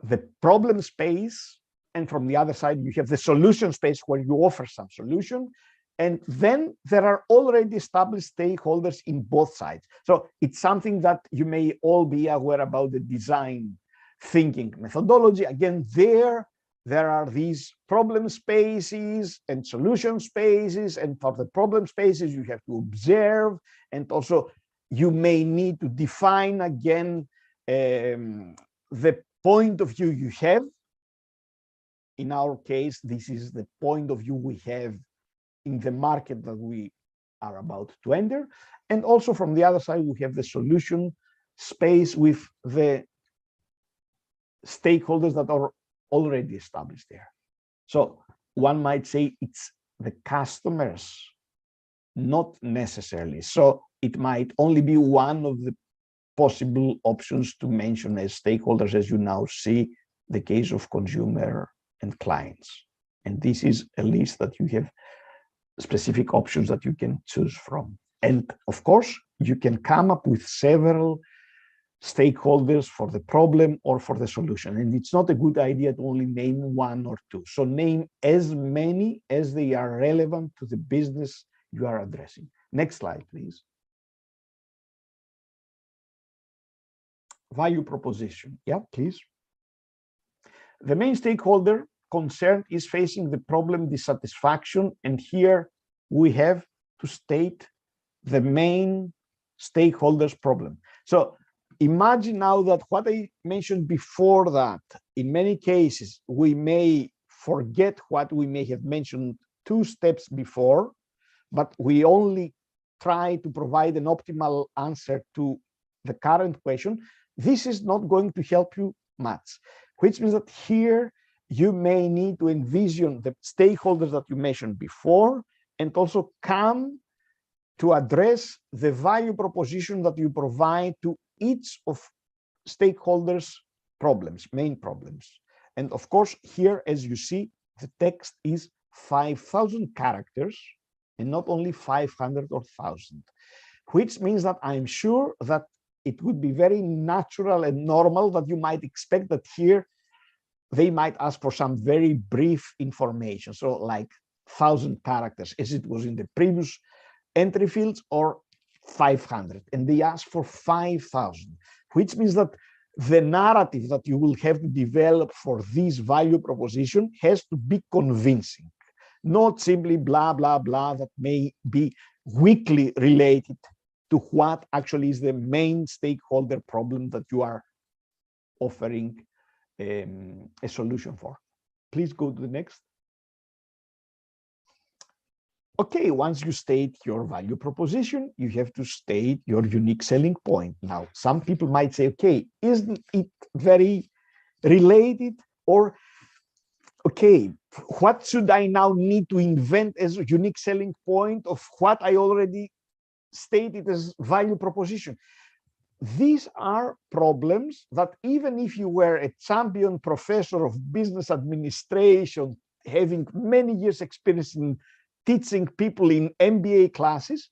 Speaker 5: the problem space, and from the other side, you have the solution space where you offer some solution. And then there are already established stakeholders in both sides. So it's something that you may all be aware about, the design thinking methodology. Again, there are these problem spaces and solution spaces. And for the problem spaces, you have to observe. And also, you may need to define again the point of view you have. In our case, this is the point of view we have in the market that we are about to enter. And also from the other side, we have the solution space with the stakeholders that are already established there. So one might say it's the customers, not necessarily. So it might only be one of the possible options to mention as stakeholders, as you now see the case of consumer and clients. And this is a list that you have specific options that you can choose from. And of course, you can come up with several stakeholders for the problem or for the solution. And it's not a good idea to only name one or two. So name as many as they are relevant to the business you are addressing. Next slide, please. Value proposition. Yeah, please. The main stakeholder concerned is facing the problem dissatisfaction, and here we have to state the main stakeholders problem. So imagine now that what I mentioned before, that in many cases we may forget what we may have mentioned 2 steps before, but we only try to provide an optimal answer to the current question. This is not going to help you much, which means that here you may need to envision the stakeholders that you mentioned before, and also come to address the value proposition that you provide to each of stakeholders' problems, main problems. And of course, here, as you see, the text is 5,000 characters and not only 500 or 1,000, which means that I'm sure that it would be very natural and normal that you might expect that here they might ask for some very brief information. So like 1,000 characters, as it was in the previous entry fields, or 500, and they ask for 5,000, which means that the narrative that you will have to develop for this value proposition has to be convincing, not simply blah, blah, blah, that may be weakly related to what actually is the main stakeholder problem that you are offering a solution for. Please go to the next. Okay, once you state your value proposition, you have to state your unique selling point. Now, some people might say, okay, isn't it very related? Or, okay, what should I now need to invent as a unique selling point of what I already stated as value proposition? These are problems that even if you were a champion professor of business administration, having many years experience in teaching people in MBA classes,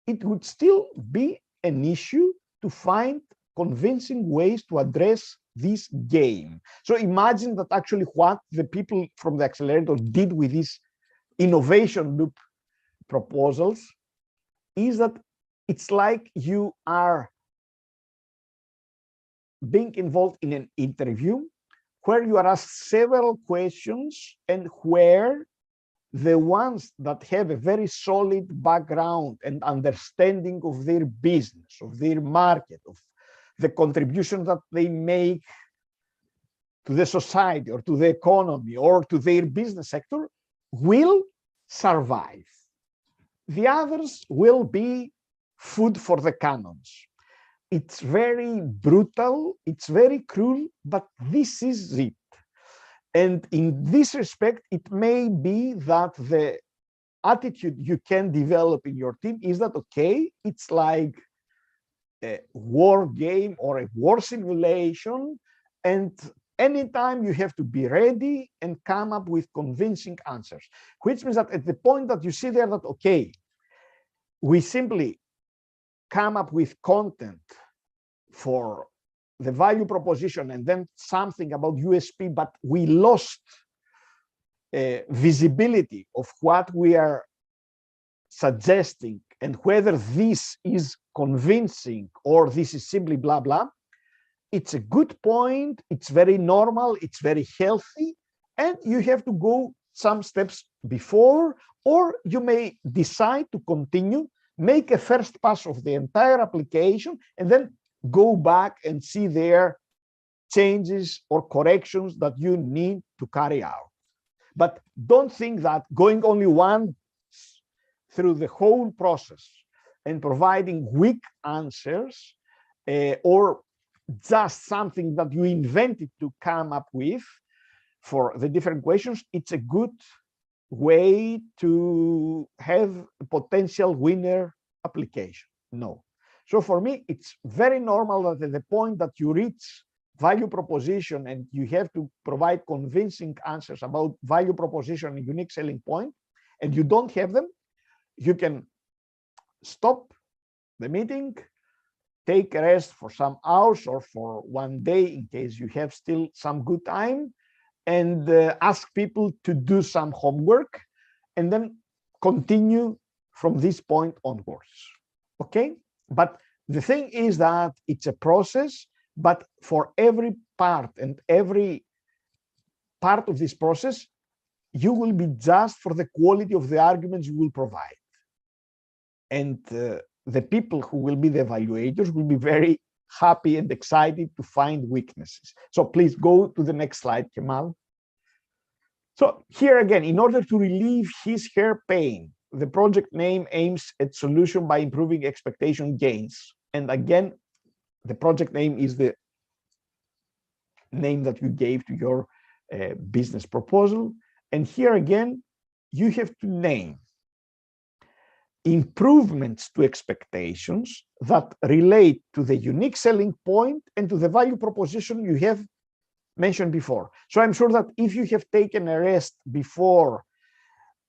Speaker 5: it would still be an issue to find convincing ways to address this game. So imagine that actually what the people from the accelerator did with these innovation loop proposals is that it's like you are being involved in an interview where you are asked several questions and where the ones that have a very solid background and understanding of their business, of their market, of the contribution that they make to the society or to the economy or to their business sector will survive. The others will be food for the cannons. It's very brutal, it's very cruel, but this is it. And in this respect, it may be that the attitude you can develop in your team is that, okay, it's like a war game or a war simulation, and anytime you have to be ready and come up with convincing answers, which means that at the point that you see there that, okay, we simply come up with content for the value proposition and then something about USP, but we lost visibility of what we are suggesting and whether this is convincing or this is simply blah, blah. It's a good point. It's very normal. It's very healthy. And you have to go some steps before, or you may decide to continue, make a first pass of the entire application, and then go back and see their changes or corrections that you need to carry out. But don't think that going only once through the whole process and providing weak answers or just something that you invented to come up with for the different questions, it's a good way to have a potential winner application. No. So for me, it's very normal that at the point that you reach value proposition and you have to provide convincing answers about value proposition and unique selling point, and you don't have them, you can stop the meeting, take a rest for some hours or for one day in case you have still some good time, and ask people to do some homework, and then continue from this point onwards. Okay? But the thing is that it's a process, but for every part and every part of this process, you will be judged for the quality of the arguments you will provide. And the people who will be the evaluators will be very happy and excited to find weaknesses. So please go to the next slide, Kemal. So here again, in order to relieve his/her pain, the project name aims at solution by improving expectation gains. And again, the project name is the name that you gave to your business proposal. And here again, you have to name improvements to expectations that relate to the unique selling point and to the value proposition you have mentioned before. So I'm sure that if you have taken a rest before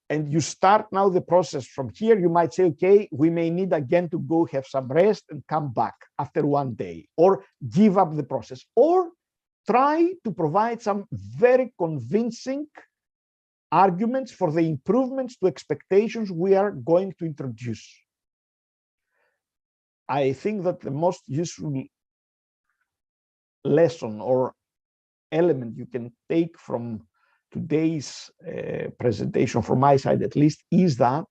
Speaker 5: and you start now the process from here, you might say, okay, we may need again to go have some rest and come back after one day, or give up the process, or try to provide some very convincing arguments for the improvements to expectations we are going to introduce. I think that the most useful lesson or element you can take from today's presentation, from my side at least, is that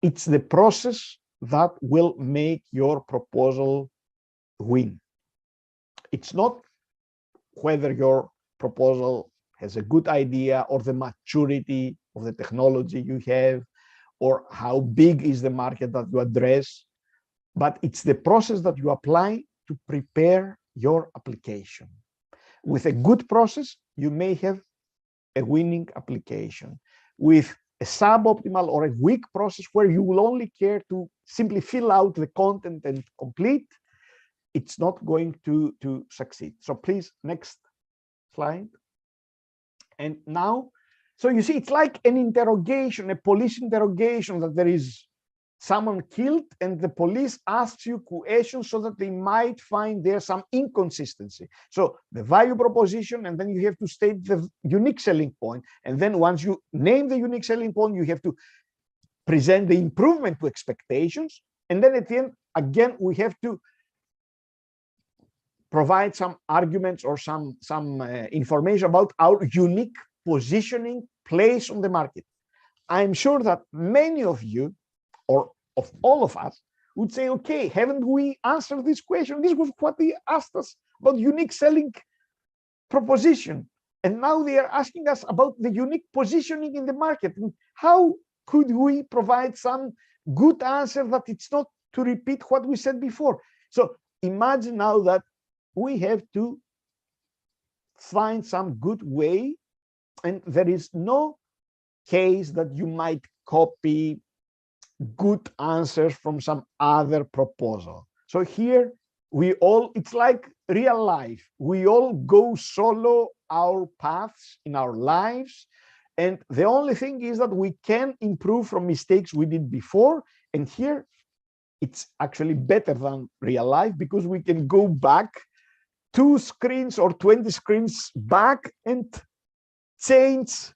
Speaker 5: it's the process that will make your proposal win. It's not whether your proposal has a good idea or the maturity of the technology you have or how big is the market that you address, but it's the process that you apply to prepare your application. With a good process, you may have a winning application. With a suboptimal or a weak process where you will only care to simply fill out the content and complete, it's not going to succeed. So please, next slide. And now, so you see, it's like an interrogation, a police interrogation, that there is someone killed and the police asks you questions so that they might find there some inconsistency. So the value proposition, and then you have to state the unique selling point. And then once you name the unique selling point, you have to present the improvement to expectations. And then at the end, again, we have to provide some arguments or some information about our unique positioning place on the market. I'm sure that many of you, or of all of us, would say, okay, haven't we answered this question? This was what they asked us about unique selling proposition. And now they are asking us about the unique positioning in the market. And how could we provide some good answer that it's not to repeat what we said before? So imagine now that we have to find some good way, and there is no case that you might copy good answers from some other proposal. So here we all, it's like real life. We all go solo our paths in our lives. And the only thing is that we can improve from mistakes we did before. And here it's actually better than real life because we can go back 2 screens or 20 screens back and change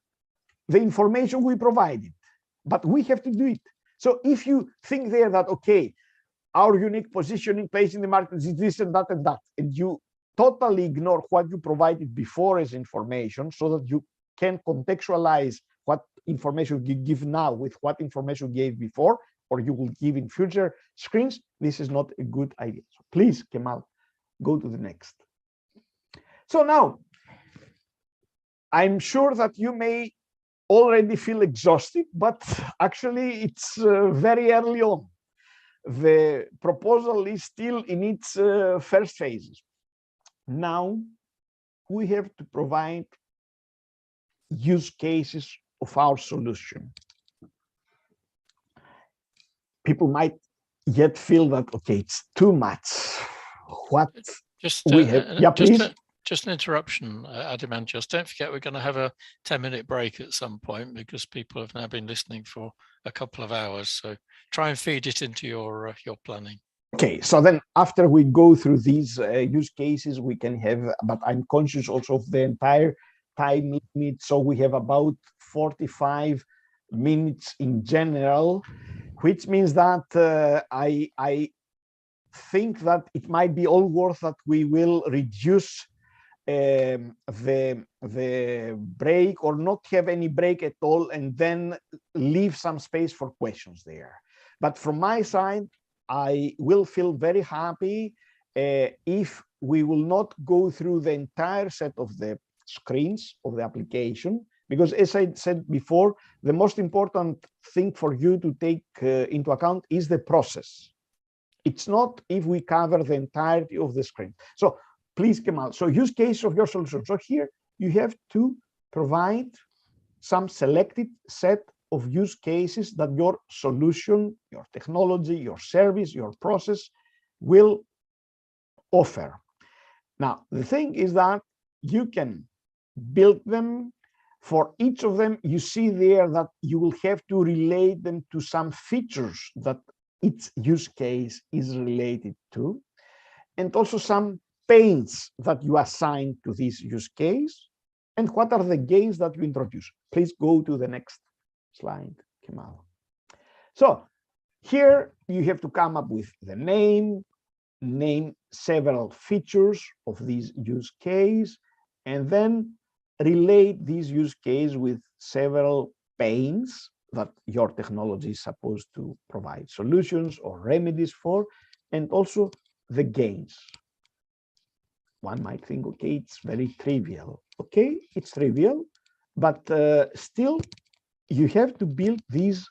Speaker 5: the information we provided. But we have to do it. So if you think there that, okay, our unique positioning place in the market is this and that, and you totally ignore what you provided before as information so that you can contextualize what information you give now with what information you gave before, or you will give in future screens, this is not a good idea. So please, Kemal, go to the next. So now, I'm sure that you may already feel exhausted, but actually it's very early on. The proposal is still in its first phases. Now we have to provide use cases of our solution. People might yet feel that, okay, it's too much. What we have, yeah, please.
Speaker 4: Just an interruption, Adiman. Just don't forget we're going to have a 10-minute break at some point because people have now been listening for a couple of hours. So try and feed it into your planning.
Speaker 5: Okay, so then after we go through these use cases, we can have, but I'm conscious also of the entire time limit. So we have about 45 minutes in general, which means that I think that it might be all worth that we will reduce the break or not have any break at all, and then leave some space for questions there. But from my side, I will feel very happy if we will not go through the entire set of the screens of the application, because as I said before, the most important thing for you to take into account is the process. It's not if we cover the entirety of the screen. So please, Kemal, so use case of your solution. So here you have to provide some selected set of use cases that your solution, your technology, your service, your process will offer. Now, the thing is that you can build them. For each of them, you see there that you will have to relate them to some features that its use case is related to, and also some pains that you assign to this use case, and what are the gains that you introduce. Please go to the next slide, Kemal. So here you have to come up with the name several features of this use case, and then relate this use case with several pains that your technology is supposed to provide solutions or remedies for, and also the gains. One might think, okay, it's very trivial. Okay, it's trivial, but still you have to build these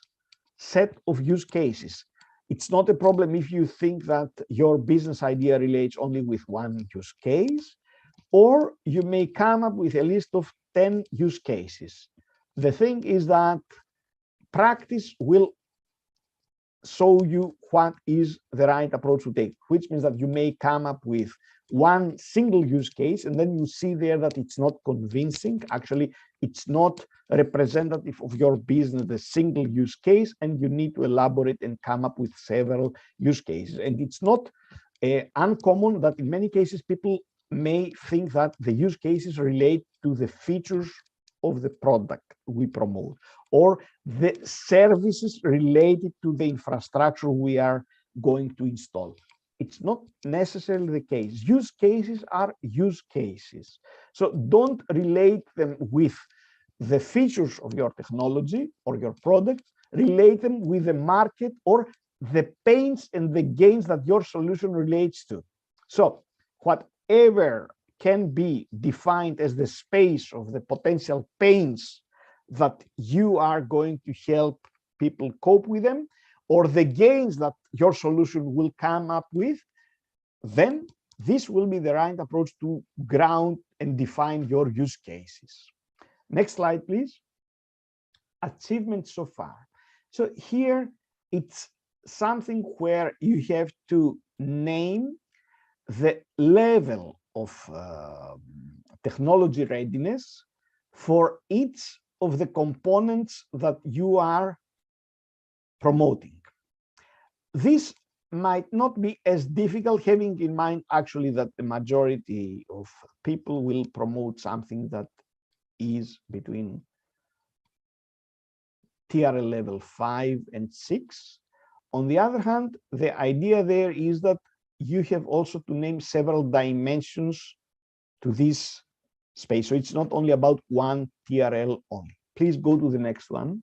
Speaker 5: set of use cases. It's not a problem if you think that your business idea relates only with one use case, or you may come up with a list of 10 use cases. The thing is that practice will show you what is the right approach to take, which means that you may come up with one single use case, and then you see there that it's not convincing. Actually, it's not representative of your business, the single use case, and you need to elaborate and come up with several use cases. And it's not uncommon that in many cases people may think that the use cases relate to the features of the product we promote, or the services related to the infrastructure we are going to install. It's not necessarily the case. Use cases are use cases. So don't relate them with the features of your technology or your product, relate them with the market or the pains and the gains that your solution relates to. So whatever can be defined as the space of the potential pains that you are going to help people cope with them, or the gains that your solution will come up with, then this will be the right approach to ground and define your use cases. Next slide, please. Achievements so far. So here it's something where you have to name the level of technology readiness for each of the components that you are promoting. This might not be as difficult, having in mind actually that the majority of people will promote something that is between TRL level 5 and 6. On the other hand, the idea there is that you have also to name several dimensions to this space. So it's not only about one TRL only. Please go to the next one.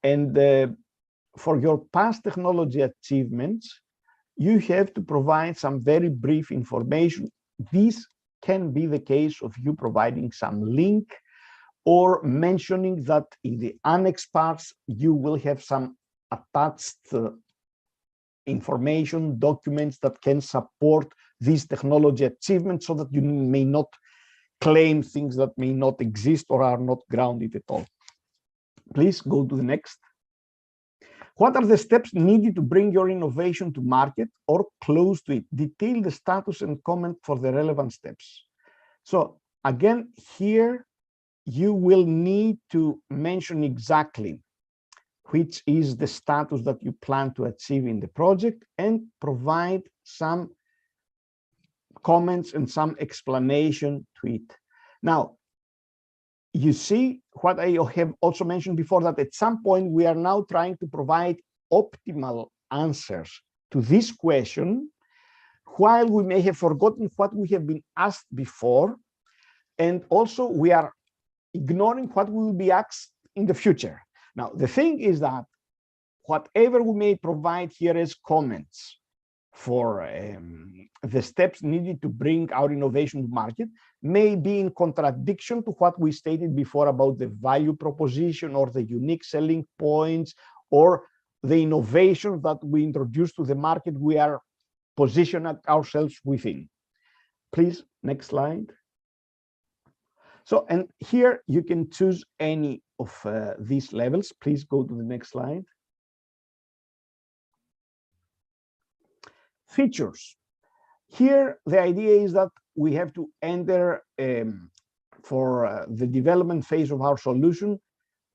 Speaker 5: And for your past technology achievements, you have to provide some very brief information. This can be the case of you providing some link or mentioning that in the annex parts, you will have some attached information, documents that can support these technology achievements, so that you may not claim things that may not exist or are not grounded at all. Please go to the next. What are the steps needed to bring your innovation to market or close to it? Detail the status and comment for the relevant steps. So again, here you will need to mention exactly which is the status that you plan to achieve in the project, and provide some comments and some explanation to it. Now, you see what I have also mentioned before, that at some point we are now trying to provide optimal answers to this question, while we may have forgotten what we have been asked before, and also we are ignoring what we will be asked in the future. Now, the thing is that whatever we may provide here as comments for the steps needed to bring our innovation to market may be in contradiction to what we stated before about the value proposition or the unique selling points or the innovation that we introduce to the market we are positioning ourselves within. Please, next slide. So, and here you can choose any of these levels. Please go to the next slide. Features. Here, the idea is that we have to enter for the development phase of our solution,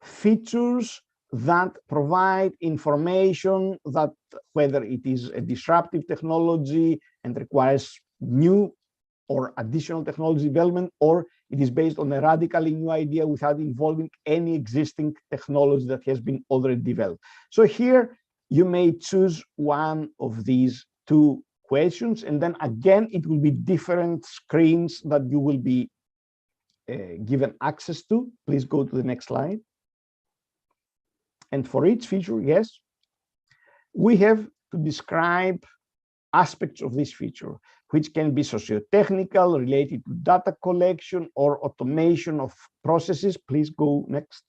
Speaker 5: features that provide information that, whether it is a disruptive technology and requires new or additional technology development, or it is based on a radically new idea without involving any existing technology that has been already developed. So here you may choose one of these two questions, and then again it will be different screens that you will be given access to. Please go to the next slide. And for each feature, yes, we have to describe aspects of this feature, which can be socio-technical, related to data collection or automation of processes. Please go next.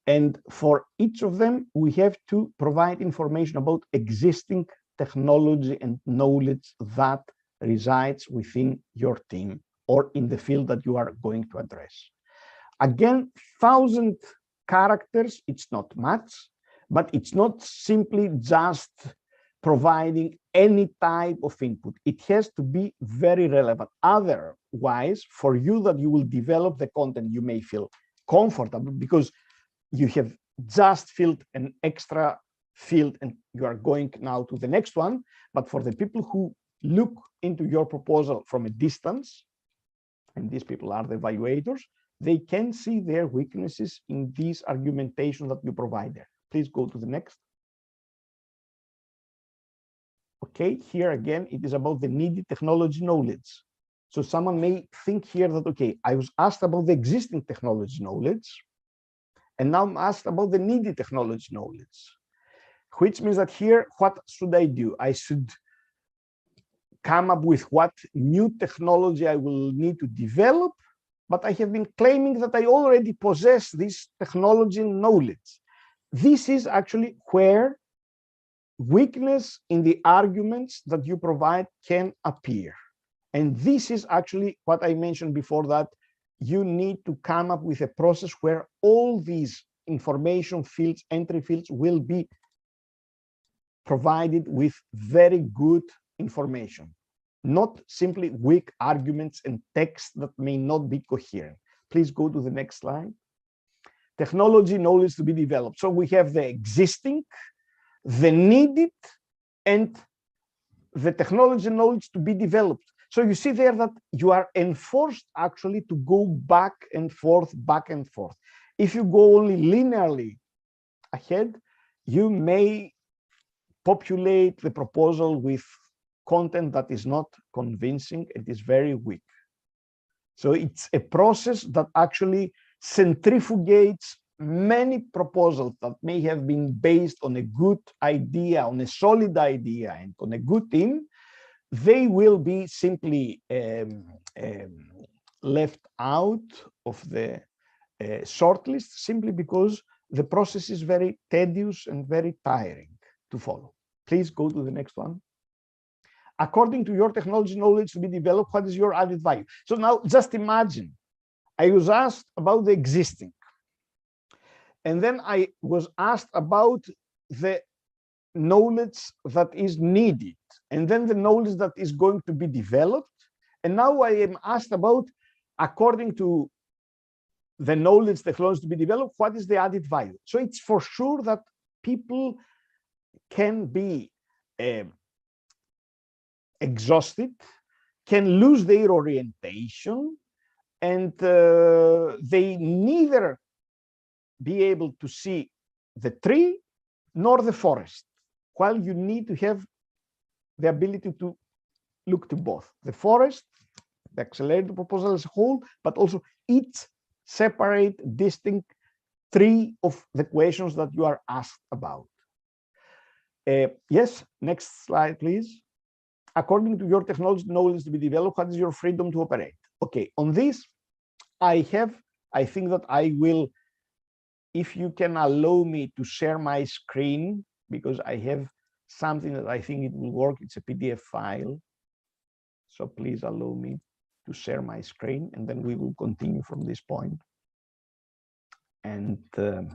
Speaker 5: And for each of them, we have to provide information about existing technology and knowledge that resides within your team or in the field that you are going to address. Again, 1,000 characters, it's not much, but it's not simply just providing any type of input. It has to be very relevant. Otherwise, for you that you will develop the content, you may feel comfortable because you have just filled an extra field and you are going now to the next one. But for the people who look into your proposal from a distance, and these people are the evaluators, they can see their weaknesses in this argumentation that you provide there. Please go to the next. Okay, here again, it is about the needed technology knowledge. So someone may think here that, okay, I was asked about the existing technology knowledge, and now I'm asked about the needed technology knowledge, which means that here, what should I do? I should come up with what new technology I will need to develop, but I have been claiming that I already possess this technology knowledge. This is actually where weakness in the arguments that you provide can appear. And this is actually what I mentioned before, that you need to come up with a process where all these information fields, entry fields will be provided with very good information, not simply weak arguments and text that may not be coherent. Please go to the next slide. Technology knowledge to be developed. So we have the existing, the needed, and the technology knowledge to be developed. So you see there that you are enforced actually to go back and forth. If you go only linearly ahead, you may populate the proposal with content that is not convincing, it is very weak. So it's a process that actually centrifugates many proposals that may have been based on a good idea, on a solid idea, and on a good team. They will be simply left out of the shortlist simply because the process is very tedious and very tiring to follow. Please go to the next one. According to your technology knowledge to be developed, what is your added value? So now just imagine, I was asked about the existing, and then I was asked about the knowledge that is needed, and then the knowledge that is going to be developed. And now I am asked about, according to the knowledge technology to be developed, what is the added value? So it's for sure that people can be exhausted, can lose their orientation, and they neither be able to see the tree nor the forest, while you need to have the ability to look to both the forest, the accelerated proposal as a whole, but also each separate, distinct tree of the questions that you are asked about. Yes, next slide, please. According to your technology knowledge to be developed, what is your freedom to operate? Okay, on this, I think that I will, if you can allow me to share my screen, because I have something that I think it will work. It's a PDF file. So please allow me to share my screen, and then we will continue from this point. And do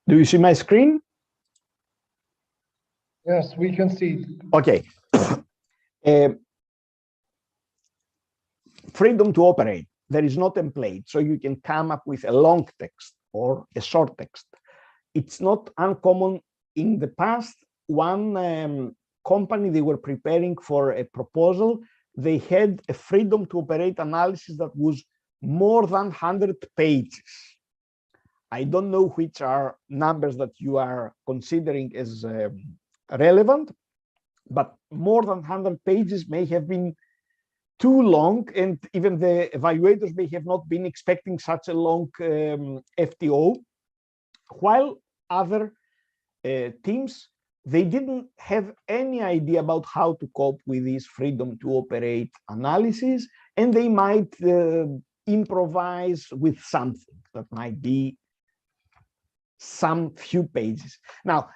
Speaker 5: you see my screen?
Speaker 3: Yes, we can see.
Speaker 5: Okay. Freedom to operate. There is no template, so you can come up with a long text or a short text. It's not uncommon. In the past, one company, they were preparing for a proposal. They had a freedom to operate analysis that was more than 100 pages. I don't know which are numbers that you are considering as relevant, but more than 100 pages may have been too long, and even the evaluators may have not been expecting such a long FTO, while other teams, they didn't have any idea about how to cope with this freedom to operate analysis, and they might improvise with something that might be some few pages. Now,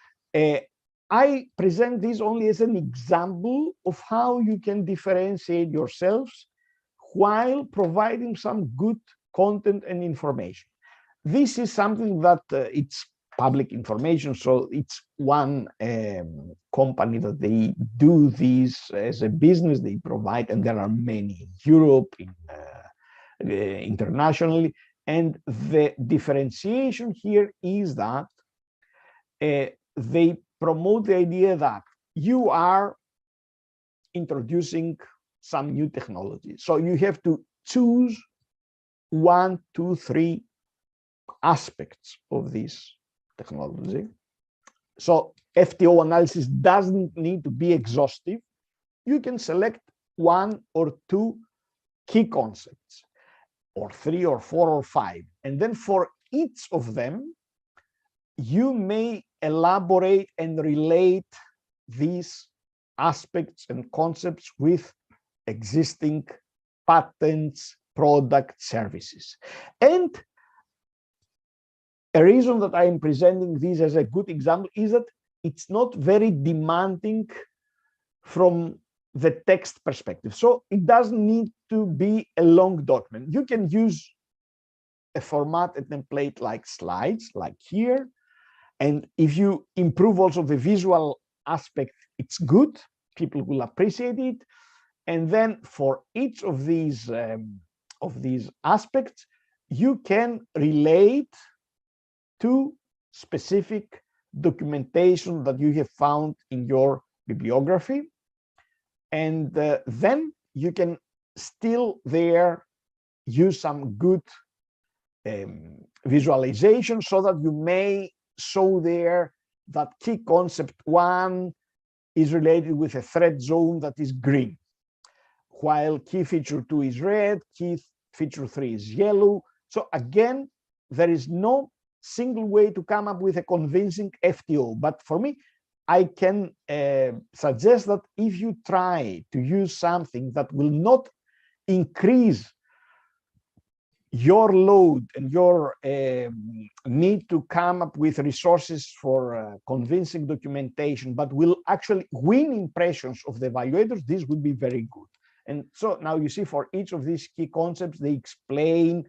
Speaker 5: I present this only as an example of how you can differentiate yourselves while providing some good content and information. This is something that it's public information, so it's one company that they do this as a business. They provide, and there are many in Europe, internationally. And the differentiation here is that they promote the idea that you are introducing some new technology. So you have to choose 1, 2, 3 aspects of this technology. So FTO analysis doesn't need to be exhaustive. You can select 1 or 2 key concepts, or 3 or 4 or 5. And then for each of them, you may elaborate and relate these aspects and concepts with existing patents, product, services. And a reason that I am presenting this as a good example is that it's not very demanding from the text perspective. So it doesn't need to be a long document. You can use a format, a template like slides, like here. And if you improve also the visual aspect, it's good. People will appreciate it. And then for each of these aspects, you can relate to specific documentation that you have found in your bibliography. And then you can still there use some good visualization so that you may show there that key concept 1 is related with a threat zone that is green, while key feature 2 is red, key feature 3 is yellow. So again, there is no single way to come up with a convincing FTO. But for me, I can suggest that if you try to use something that will not increase your load and your need to come up with resources for convincing documentation, but will actually win impressions of the evaluators, this would be very good. And so now you see for each of these key concepts, they explain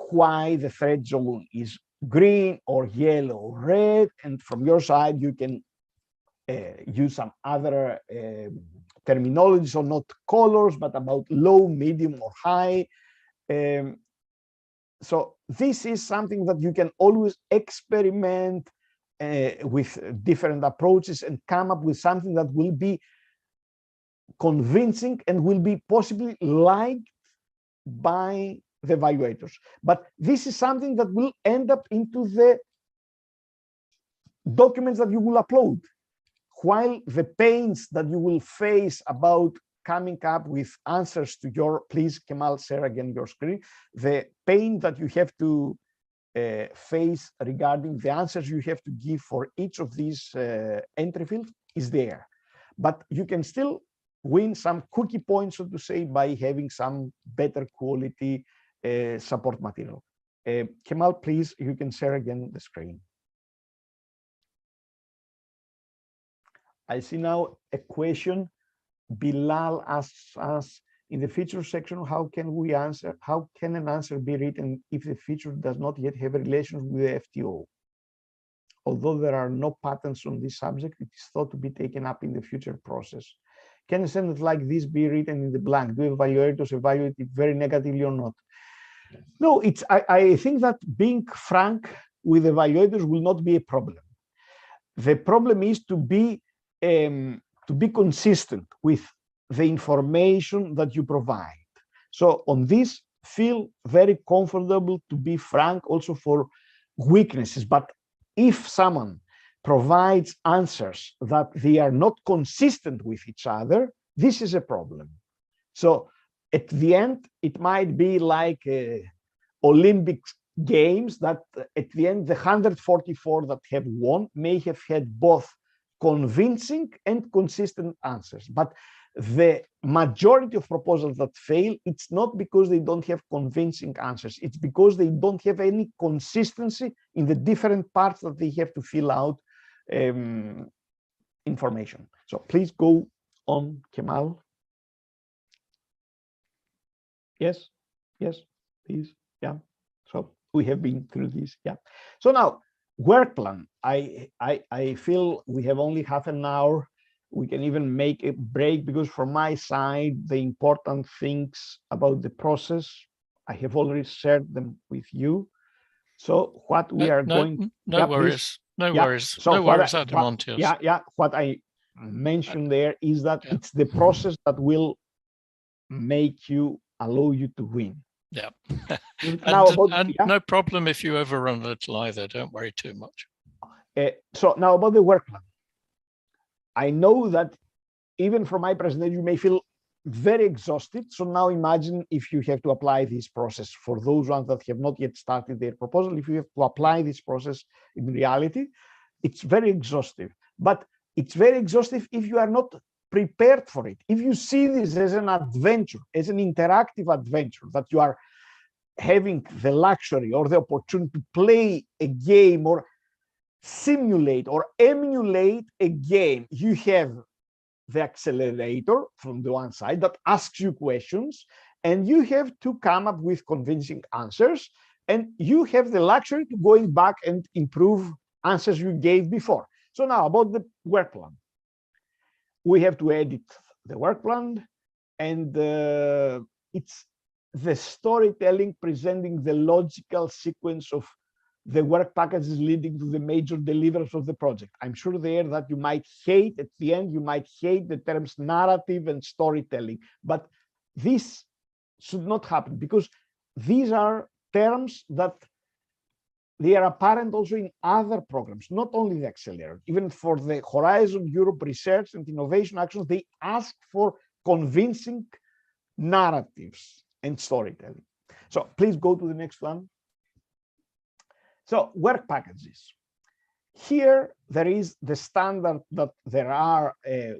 Speaker 5: why the threat zone is green or yellow or red. And from your side, you can use some other terminology, so not colors, but about low, medium, or high. So this is something that you can always experiment with different approaches and come up with something that will be convincing and will be possibly liked by the evaluators. But this is something that will end up into the documents that you will upload, while the pains that you will face about coming up with answers to your, please, Kemal, share again your screen, the pain that you have to face regarding the answers you have to give for each of these entry fields is there. But you can still win some cookie points, so to say, by having some better quality support material. Kemal, please, you can share again the screen. I see now a question. Bilal asks us, in the feature section, how can an answer be written if the feature does not yet have a relation with the FTO? Although there are no patents on this subject, it is thought to be taken up in the future process. Can a sentence like this be written in the blank? Do evaluators evaluate it very negatively or not? No, I think that being frank with evaluators will not be a problem. The problem is to be consistent with the information that you provide. So on this, feel very comfortable to be frank also for weaknesses. But if someone provides answers that they are not consistent with each other, this is a problem. So at the end, it might be like Olympic Games that at the end, the 144 that have won may have had both convincing and consistent answers. But the majority of proposals that fail, it's not because they don't have convincing answers. It's because they don't have any consistency in the different parts that they have to fill out information. So please go on, Kemal. Yes, yes, please. Yeah. So we have been through this. Yeah. So now, work plan. I feel we have only half an hour. We can even make a break because from my side, the important things about the process, I have already shared them with you. So what we are going.
Speaker 4: No
Speaker 5: yeah,
Speaker 4: worries. No
Speaker 5: yeah.
Speaker 4: worries.
Speaker 5: So
Speaker 4: no worries, Adamantios.
Speaker 5: Yeah. What I mentioned there is that it's the process that will make you, allow you to win.
Speaker 4: Yeah.
Speaker 5: Now
Speaker 4: no problem if you overrun a little either. Don't worry too much.
Speaker 5: So now about the work plan. I know that even from my presentation, you may feel very exhausted. So now imagine if you have to apply this process for those ones that have not yet started their proposal. If you have to apply this process in reality, it's very exhaustive. But it's very exhaustive if you are not prepared for it. If you see this as an adventure, as an interactive adventure, that you are having the luxury or the opportunity to play a game or simulate or emulate a game, you have the accelerator from the one side that asks you questions, and you have to come up with convincing answers, and you have the luxury to going back and improve answers you gave before. So now about the work plan. We have to edit the work plan, and it's the storytelling presenting the logical sequence of the work packages leading to the major deliverables of the project. I'm sure there that you might hate at the end, you might hate the terms narrative and storytelling, but this should not happen because these are terms that they are apparent also in other programs, not only the Accelerator. Even for the Horizon Europe Research and Innovation Actions, they ask for convincing narratives and storytelling. So please go to the next one. So work packages. Here, there is the standard that there are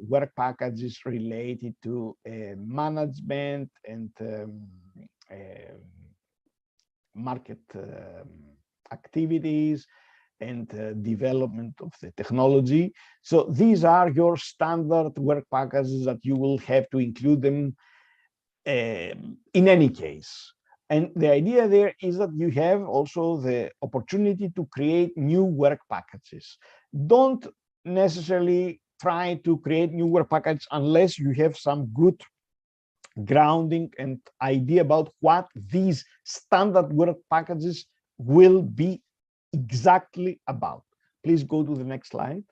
Speaker 5: work packages related to management and market activities and development of the technology. So these are your standard work packages that you will have to include them in any case. And the idea there is that you have also the opportunity to create new work packages. Don't necessarily try to create new work packages unless you have some good grounding and idea about what these standard work packages will be exactly about. Please go to the next slide.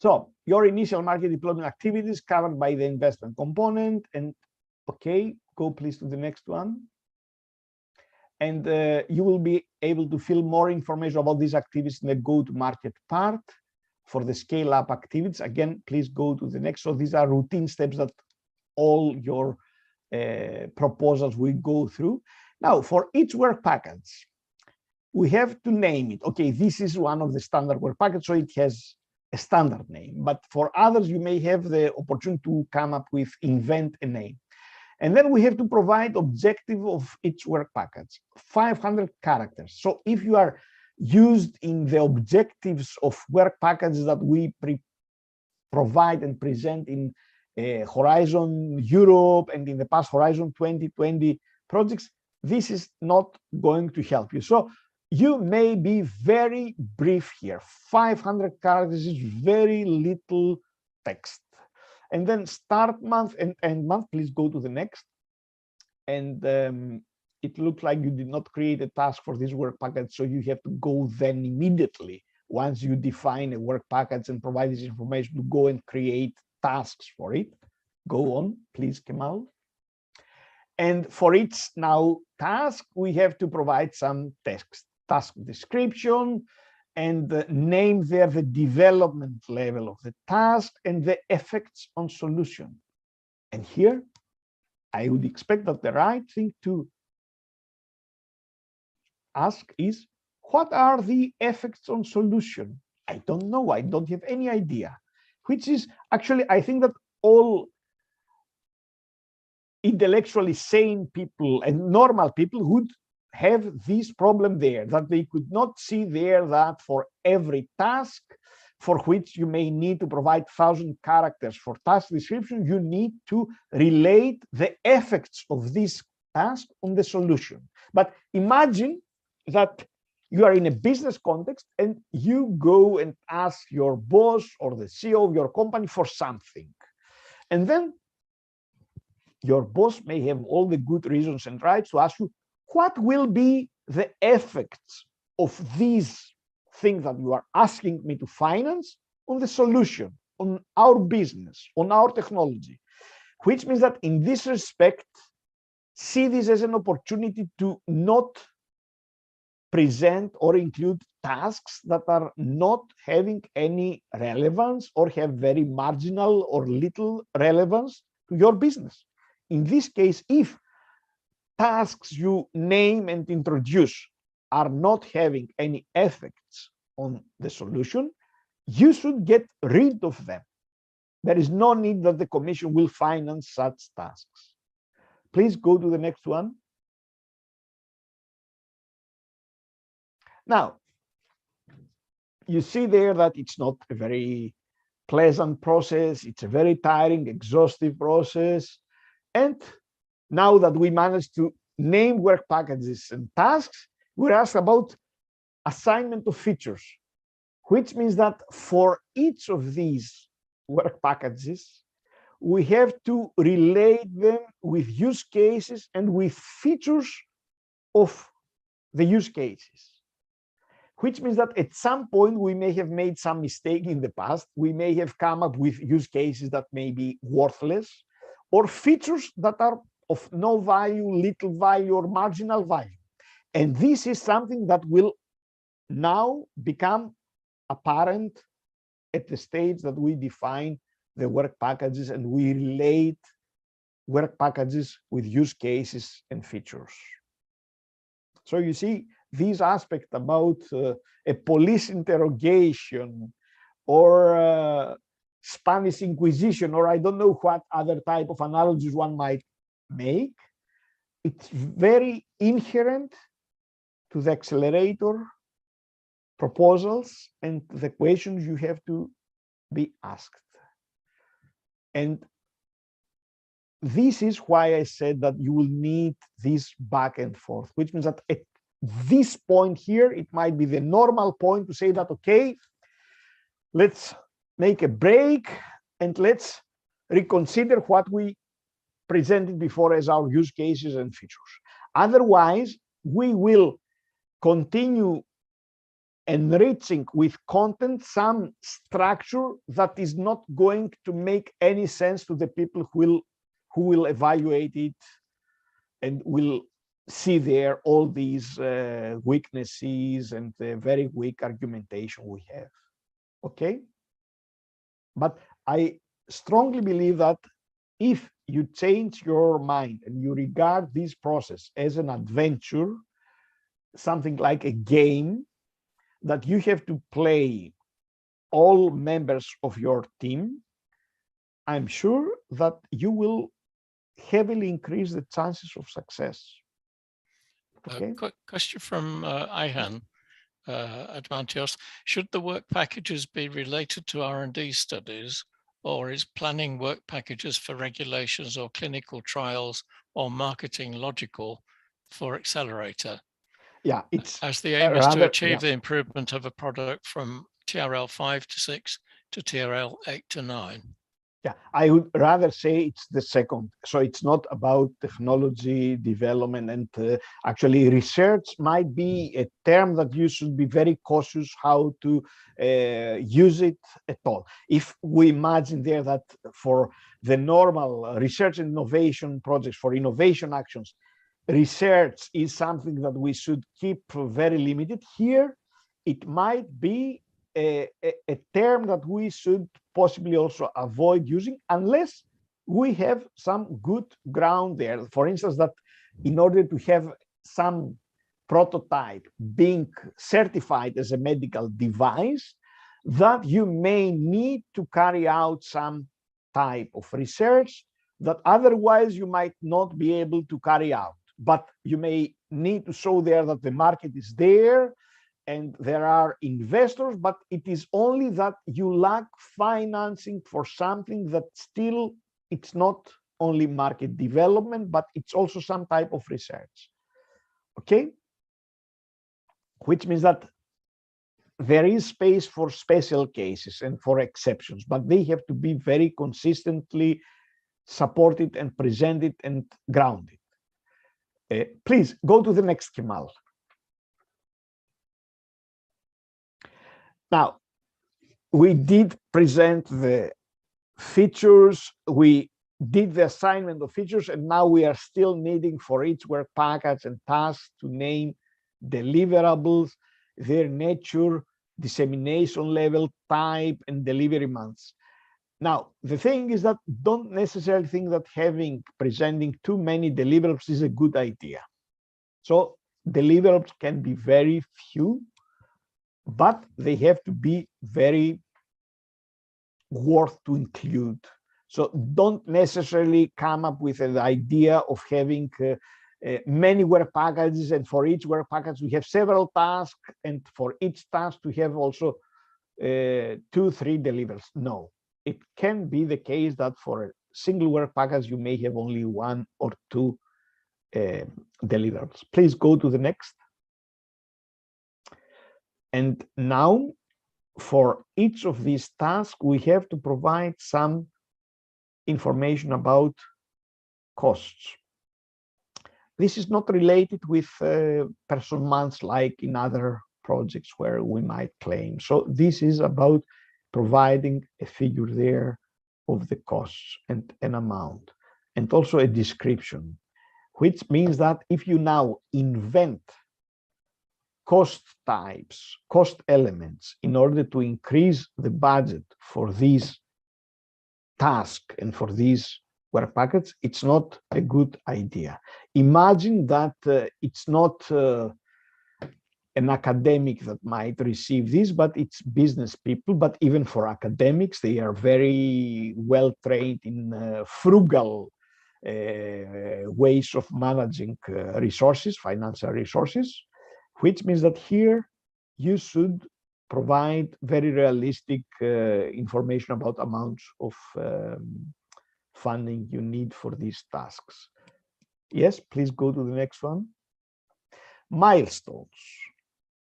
Speaker 5: So your initial market deployment activities covered by the investment component, and okay, go please to the next one. And you will be able to fill more information about these activities in the go-to-market part for the scale-up activities. Again, please go to the next. So these are routine steps that all your proposals will go through. Now, for each work package, we have to name it. Okay, this is one of the standard work packages, so it has a standard name. But for others, you may have the opportunity to come up with, invent a name. And then we have to provide objective of each work package, 500 characters. So if you are used in the objectives of work packages that we provide and present in Horizon Europe and in the past Horizon 2020 projects, this is not going to help you. So you may be very brief here. 500 characters is very little text. And then start month and end month, please go to the next. And it looks like you did not create a task for this work package, so you have to go then immediately, once you define a work package and provide this information, to go and create tasks for it. Go on, please, Kemal. And for each now task, we have to provide some text, task description, and name there the development level of the task and the effects on solution. And here, I would expect that the right thing to ask is, what are the effects on solution? I don't know. I don't have any idea. Which is actually, I think that all intellectually sane people and normal people would have this problem there, that they could not see there that for every task for which you may need to provide 1,000 characters for task description, you need to relate the effects of this task on the solution. But imagine that you are in a business context and you go and ask your boss or the CEO of your company for something. And then your boss may have all the good reasons and rights to ask you, what will be the effects of these things that you are asking me to finance on the solution, on our business, on our technology? Which means that in this respect, see this as an opportunity to not present or include tasks that are not having any relevance or have very marginal or little relevance to your business. In this case, if tasks you name and introduce are not having any effects on the solution, you should get rid of them. There is no need that the Commission will finance such tasks. Please go to the next one. Now, you see there that it's not a very pleasant process. It's a very tiring, exhaustive process. And now that we managed to name work packages and tasks, we're asked about assignment of features, which means that for each of these work packages, we have to relate them with use cases and with features of the use cases. Which means that at some point we may have made some mistake in the past. We may have come up with use cases that may be worthless, or features that are of no value, little value, or marginal value. And this is something that will now become apparent at the stage that we define the work packages and we relate work packages with use cases and features. So you see, these aspects about a police interrogation or Spanish Inquisition, or I don't know what other type of analogies one might make, it's very inherent to the accelerator proposals and the questions you have to be asked. And this is why I said that you will need this back and forth, which means that at this point here, it might be the normal point to say that, okay, let's make a break and let's reconsider what we presented before as our use cases and features. Otherwise, we will continue enriching with content some structure that is not going to make any sense to the people who will evaluate it and will see there all these weaknesses and the very weak argumentation we have. Okay? But I strongly believe that if you change your mind and you regard this process as an adventure, something like a game that you have to play all members of your team, I'm sure that you will heavily increase the chances of success. Okay.
Speaker 4: Quick question from Ayhan Advantios. Should the work packages be related to R&D studies, or is planning work packages for regulations or clinical trials or marketing logical for Accelerator?
Speaker 5: Yeah, it's
Speaker 4: as the aim is to achieve the improvement of a product from TRL 5 to 6 to TRL 8 to 9.
Speaker 5: Yeah, I would rather say it's the second. So it's not about technology development, and actually research might be a term that you should be very cautious how to use it at all. If we imagine there that for the normal research and innovation projects, for innovation actions, research is something that we should keep very limited. Here, it might be a term that we should possibly also avoid using, unless we have some good ground there. For instance, that in order to have some prototype being certified as a medical device, that you may need to carry out some type of research that otherwise you might not be able to carry out. But you may need to show there that the market is there and there are investors, but it is only that you lack financing for something that still, it's not only market development, but it's also some type of research. Okay? Which means that there is space for special cases and for exceptions, but they have to be very consistently supported and presented and grounded. Please go to the next Kemal. Now, we did present the features, we did the assignment of features, and now we are still needing for each work package and task to name deliverables, their nature, dissemination level, type, and delivery months. Now, the thing is that don't necessarily think that presenting too many deliverables is a good idea. So deliverables can be very few, but they have to be very worth to include. So don't necessarily come up with an idea of having many work packages, and for each work package we have several tasks, and for each task to have also 2-3 deliverables. No, it can be the case that for a single work package you may have only 1 or 2 deliverables. Please go to the next. And now for each of these tasks we have to provide some information about costs. This is not related with person months like in other projects where we might claim. So this is about providing a figure there of the costs and an amount, and also a description, which means that if you now invent cost types, cost elements in order to increase the budget for these tasks and for these work packets, it's not a good idea. Imagine that it's not an academic that might receive this, but it's business people. But even for academics, they are very well trained in frugal ways of managing resources, financial resources, which means that here you should provide very realistic information about amounts of funding you need for these tasks. Yes, please go to the next one. Milestones.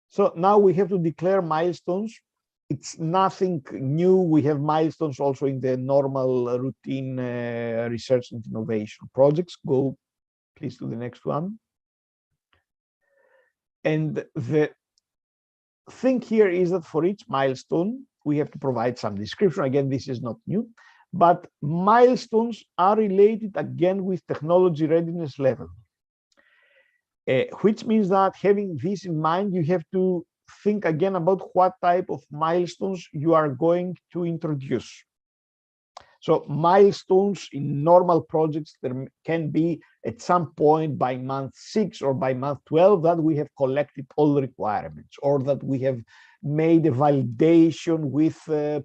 Speaker 5: So now we have to declare milestones. It's nothing new. We have milestones also in the normal routine research and innovation projects. Go please to the next one. And the thing here is that for each milestone, we have to provide some description. Again, this is not new, but milestones are related again with technology readiness level, which means that having this in mind, you have to think again about what type of milestones you are going to introduce. So milestones in normal projects, there can be at some point by month 6 or by month 12 that we have collected all the requirements, or that we have made a validation with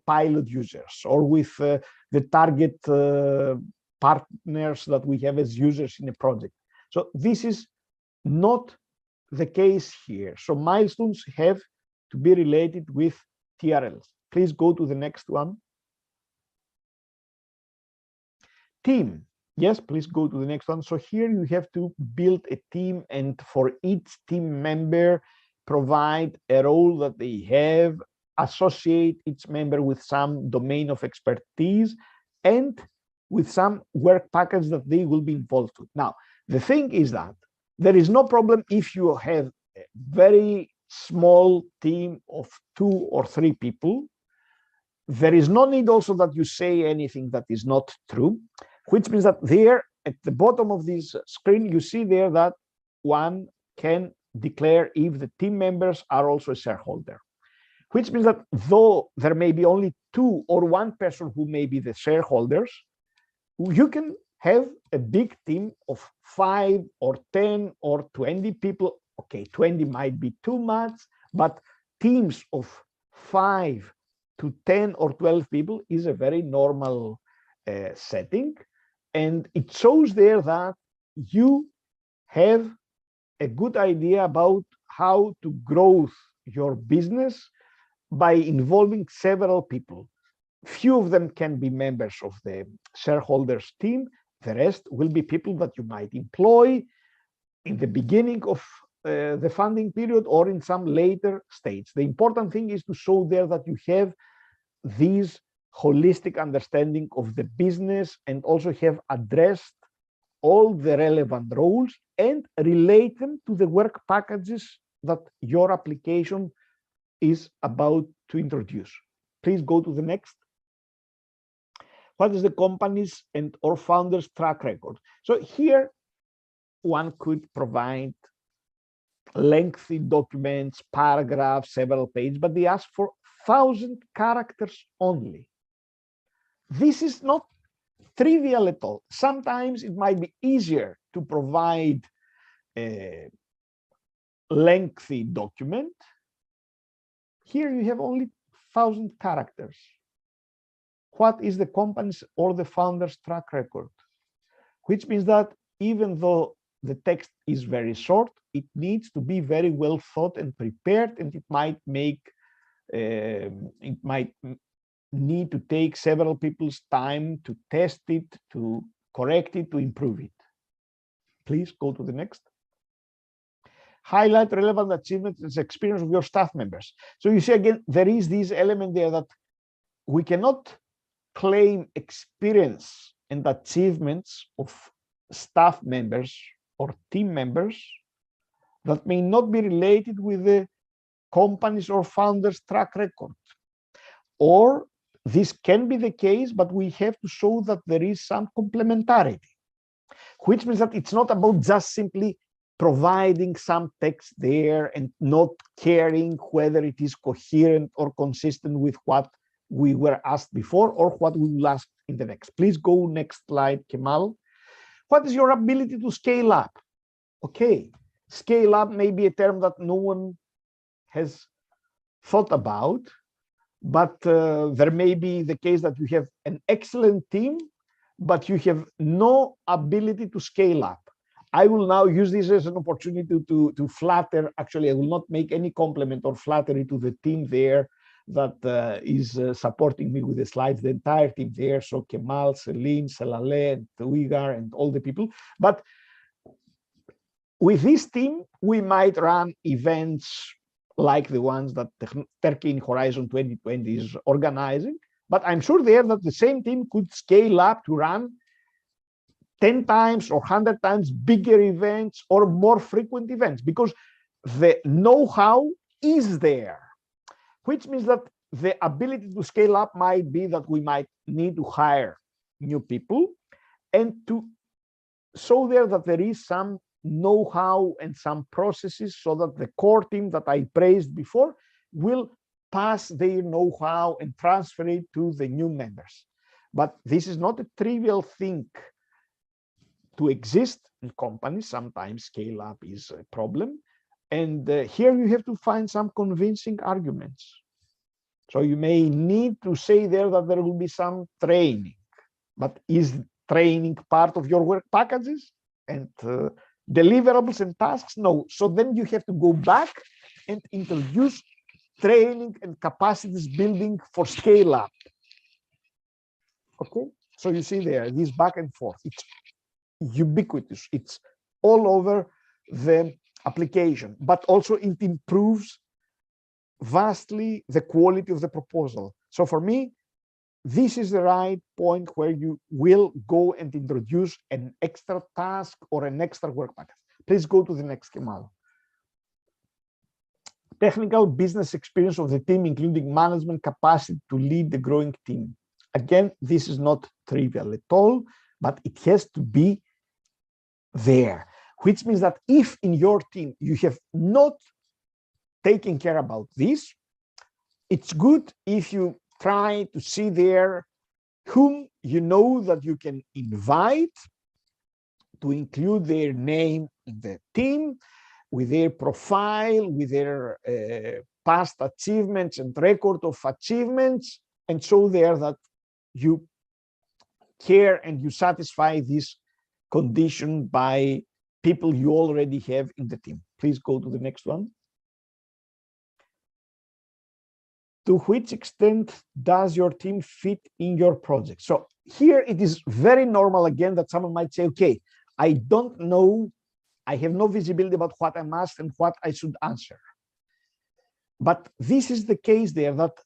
Speaker 5: pilot users, or with the target partners that we have as users in a project. So this is not the case here. So milestones have to be related with TRLs. Please go to the next one. Team. Yes, please go to the next one. So here you have to build a team, and for each team member, provide a role that they have, associate each member with some domain of expertise, and with some work package that they will be involved with. Now, the thing is that there is no problem if you have a very small team of 2 or 3 people. There is no need also that you say anything that is not true, which means that there at the bottom of this screen, you see there that one can declare if the team members are also a shareholder, which means that though there may be only 2 or 1 person who may be the shareholders, you can have a big team of 5 or 10 or 20 people. Okay, 20 might be too much, but teams of 5 to 10 or 12 people is a very normal setting. And it shows there that you have a good idea about how to grow your business by involving several people. Few of them can be members of the shareholders team. The rest will be people that you might employ in the beginning of the funding period or in some later stage. The important thing is to show there that you have this holistic understanding of the business and also have addressed all the relevant roles and relate them to the work packages that your application is about to introduce. Please go to the next. What is the company's and or founder's track record? So here one could provide lengthy documents, paragraphs, several pages, but they ask for 1,000 characters only. This is not trivial at all. Sometimes it might be easier to provide a lengthy document. Here you have only 1,000 characters. What is the company's or the founder's track record? Which means that even though the text is very short, it needs to be very well thought and prepared, and it might need to take several people's time to test it, to correct it, to improve it. Please go to the next. Highlight relevant achievements and experience of your staff members. So you see again, there is this element there that we cannot claim experience and achievements of staff members or team members that may not be related with the company's or founder's track record. Or this can be the case, but we have to show that there is some complementarity, which means that it's not about just simply providing some text there and not caring whether it is coherent or consistent with what we were asked before or what we will ask in the next. Please go next slide, Kemal. What is your ability to scale up? Okay, scale up may be a term that no one has thought about, but there may be the case that you have an excellent team, but you have no ability to scale up. I will now use this as an opportunity to flatter. Actually, I will not make any compliment or flattery to the team there that is supporting me with the slides, the entire team there. So Kemal, Celine, Selale, and Uygar, and all the people. But with this team, we might run events like the ones that Turkey in Horizon 2020 is organizing. But I'm sure there that the same team could scale up to run 10 times or 100 times bigger events or more frequent events, because the know-how is there, which means that the ability to scale up might be that we might need to hire new people and to show there that there is some know-how and some processes so that the core team that I praised before will pass their know-how and transfer it to the new members. But this is not a trivial thing to exist in companies. Sometimes scale up is a problem. And here you have to find some convincing arguments. So you may need to say there that there will be some training, but is training part of your work packages and deliverables and tasks? No. So then you have to go back and introduce training and capacities building for scale up. Okay, so you see there, this back and forth, it's ubiquitous, it's all over the application, but also it improves vastly the quality of the proposal. So for me, this is the right point where you will go and introduce an extra task or an extra work package. Please go to the next Kemal. Technical business experience of the team, including management capacity to lead the growing team. Again, this is not trivial at all, but it has to be there, which means that if in your team you have not taken care about this, it's good if you try to see there whom you know that you can invite to include their name in the team, with their profile, with their past achievements and record of achievements, and show there that you care and you satisfy this condition by people you already have in the team. Please go to the next one. To which extent does your team fit in your project? So here it is very normal again that someone might say, okay, I don't know, I have no visibility about what I'm asked and what I should answer. But this is the case there, that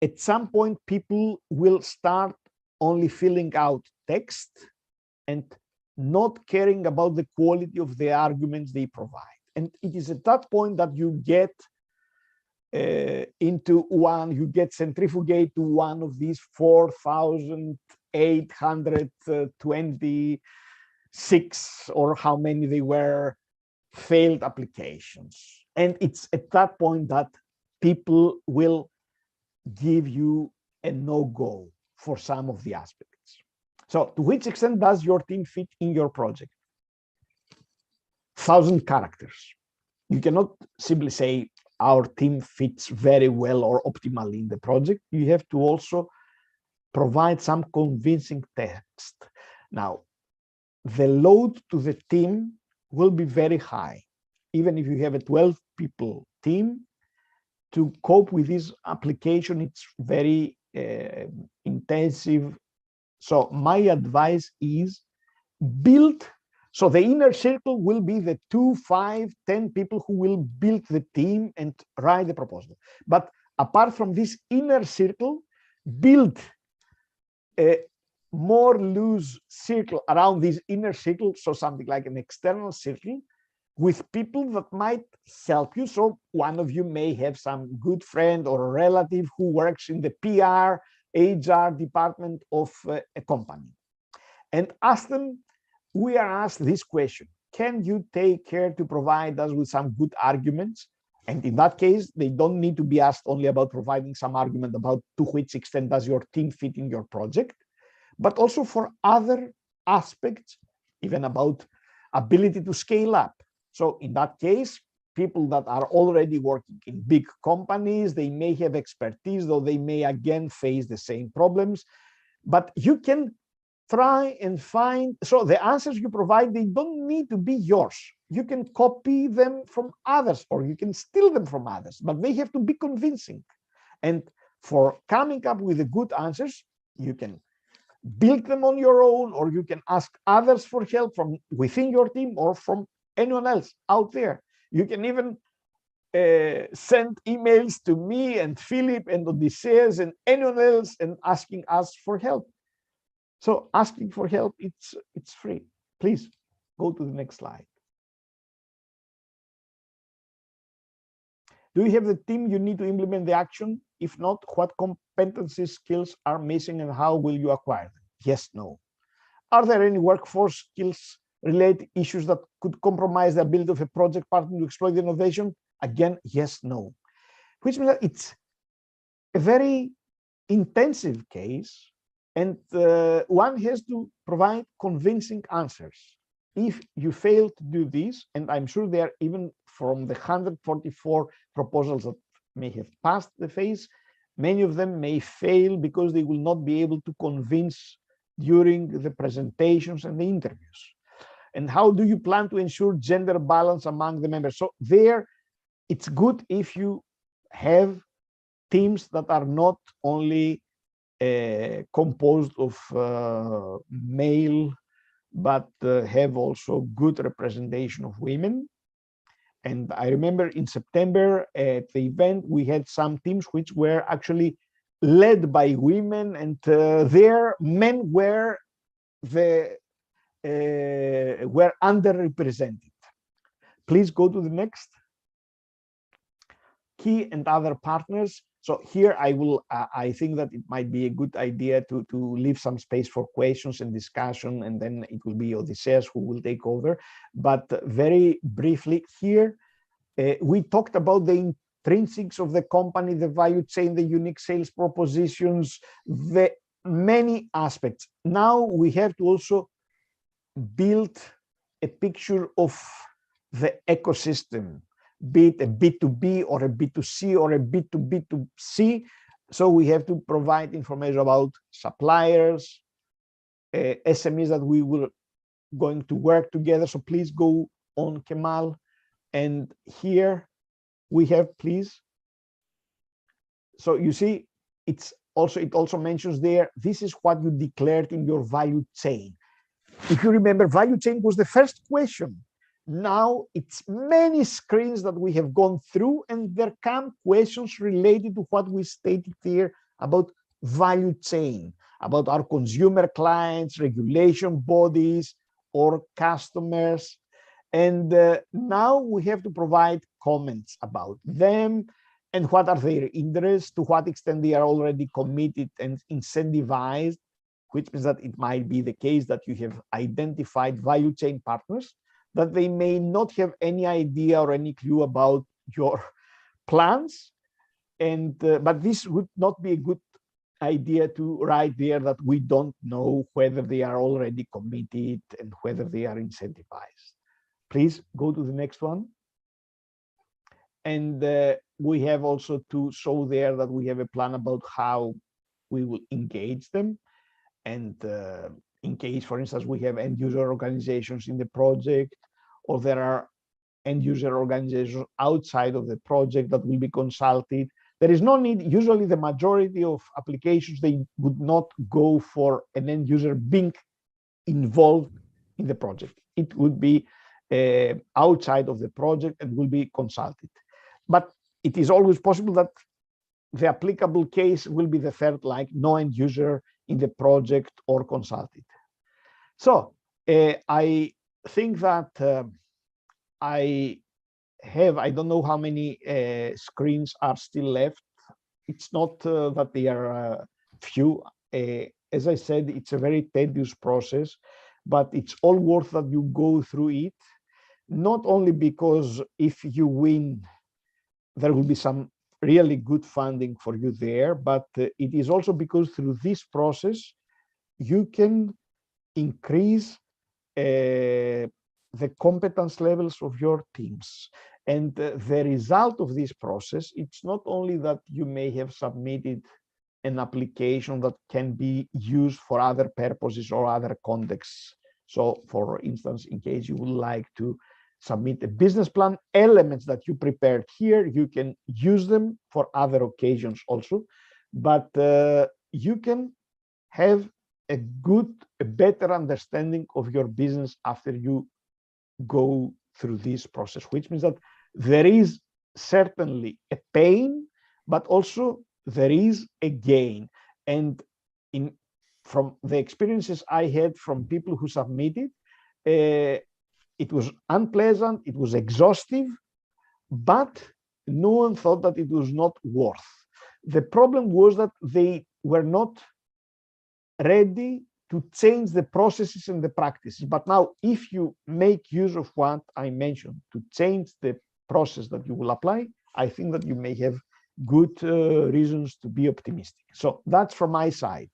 Speaker 5: at some point people will start only filling out text and not caring about the quality of the arguments they provide. And it is at that point that you get you get centrifugate to one of these 4,826 or how many they were failed applications. And it's at that point that people will give you a no-go for some of the aspects. So to which extent does your team fit in your project? 1,000 characters. You cannot simply say our team fits very well or optimally in the project. You have to also provide some convincing text. Now, the load to the team will be very high. Even if you have a 12-people team, to cope with this application, it's very intensive. So my advice is build. So the inner circle will be the 2, 5, 10 people who will build the team and write the proposal. But apart from this inner circle, build a more loose circle around this inner circle. So something like an external circle with people that might help you. So one of you may have some good friend or a relative who works in the PR, HR department of a company, and ask them. We are asked this question: can you take care to provide us with some good arguments? And in that case, they don't need to be asked only about providing some argument about to which extent does your team fit in your project, but also for other aspects, even about ability to scale up. So in that case, people that are already working in big companies, they may have expertise, though they may again face the same problems, but you can try and find, so the answers you provide, they don't need to be yours. You can copy them from others or you can steal them from others, but they have to be convincing. And for coming up with the good answers, you can build them on your own, or you can ask others for help from within your team or from anyone else out there. You can even send emails to me and Philip and Odysseus and anyone else and asking us for help. So asking for help, it's free. Please go to the next slide. Do you have the team you need to implement the action? If not, what competencies, skills are missing and how will you acquire them? Yes, no. Are there any workforce skills related issues that could compromise the ability of a project partner to exploit the innovation? Again, yes, no. Which means that it's a very intensive case. And one has to provide convincing answers. If you fail to do this, and I'm sure there are even from the 144 proposals that may have passed the phase, many of them may fail because they will not be able to convince during the presentations and the interviews. And how do you plan to ensure gender balance among the members? So there, it's good if you have teams that are not only composed of male, but have also good representation of women. And I remember in September at the event, we had some teams which were actually led by women, and their men were underrepresented. Please go to the next. Key and other partners. So here I think that it might be a good idea to leave some space for questions and discussion, and then it will be Odysseus who will take over. But very briefly here, we talked about the intrinsics of the company, the value chain, the unique sales propositions, the many aspects. Now we have to also build a picture of the ecosystem, be it a B2B or a B2C or a B2B2C. So we have to provide information about suppliers, SMEs that we will going to work together. So please go on, Kemal. And here we have, please. So you see, it also mentions there, this is what you declared in your value chain. If you remember, value chain was the first question. Now it's many screens that we have gone through, and there come questions related to what we stated here about value chain, about our consumer clients, regulation bodies, or customers. And now we have to provide comments about them and what are their interests, to what extent they are already committed and incentivized, which means that it might be the case that you have identified value chain partners that they may not have any idea or any clue about your plans. And but this would not be a good idea to write there that we don't know whether they are already committed and whether they are incentivized. Please go to the next one. And we have also to show there that we have a plan about how we will engage them. And in case, for instance, we have end user organizations in the project, or there are end user organizations outside of the project that will be consulted, there is no need. Usually the majority of applications, they would not go for an end user being involved in the project. It would be outside of the project and will be consulted. But it is always possible that the applicable case will be the third, like no end user in the project or consulted. So I think that I don't know how many screens are still left. It's not that they are few. As I said, it's a very tedious process, but it's all worth that you go through it, not only because if you win, there will be some really good funding for you there, but it is also because through this process, you can increase the competence levels of your teams. And the result of this process, it's not only that you may have submitted an application that can be used for other purposes or other contexts. So for instance, in case you would like to submit a business plan, elements that you prepared here, you can use them for other occasions also, but you can have a better understanding of your business after you go through this process, which means that there is certainly a pain, but also there is a gain. And from the experiences I had from people who submitted, it was unpleasant, it was exhaustive, but no one thought that it was not worth. The problem was that they were not ready to change the processes and the practices. But now, if you make use of what I mentioned to change the process that you will apply, I think that you may have good reasons to be optimistic. So that's from my side.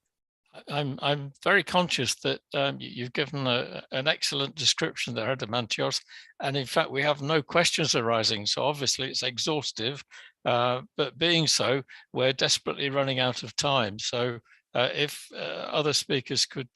Speaker 4: I'm very conscious that you've given an excellent description there, Adamantios, and in fact we have no questions arising, so obviously it's exhaustive, but being so, we're desperately running out of time. So if other speakers could,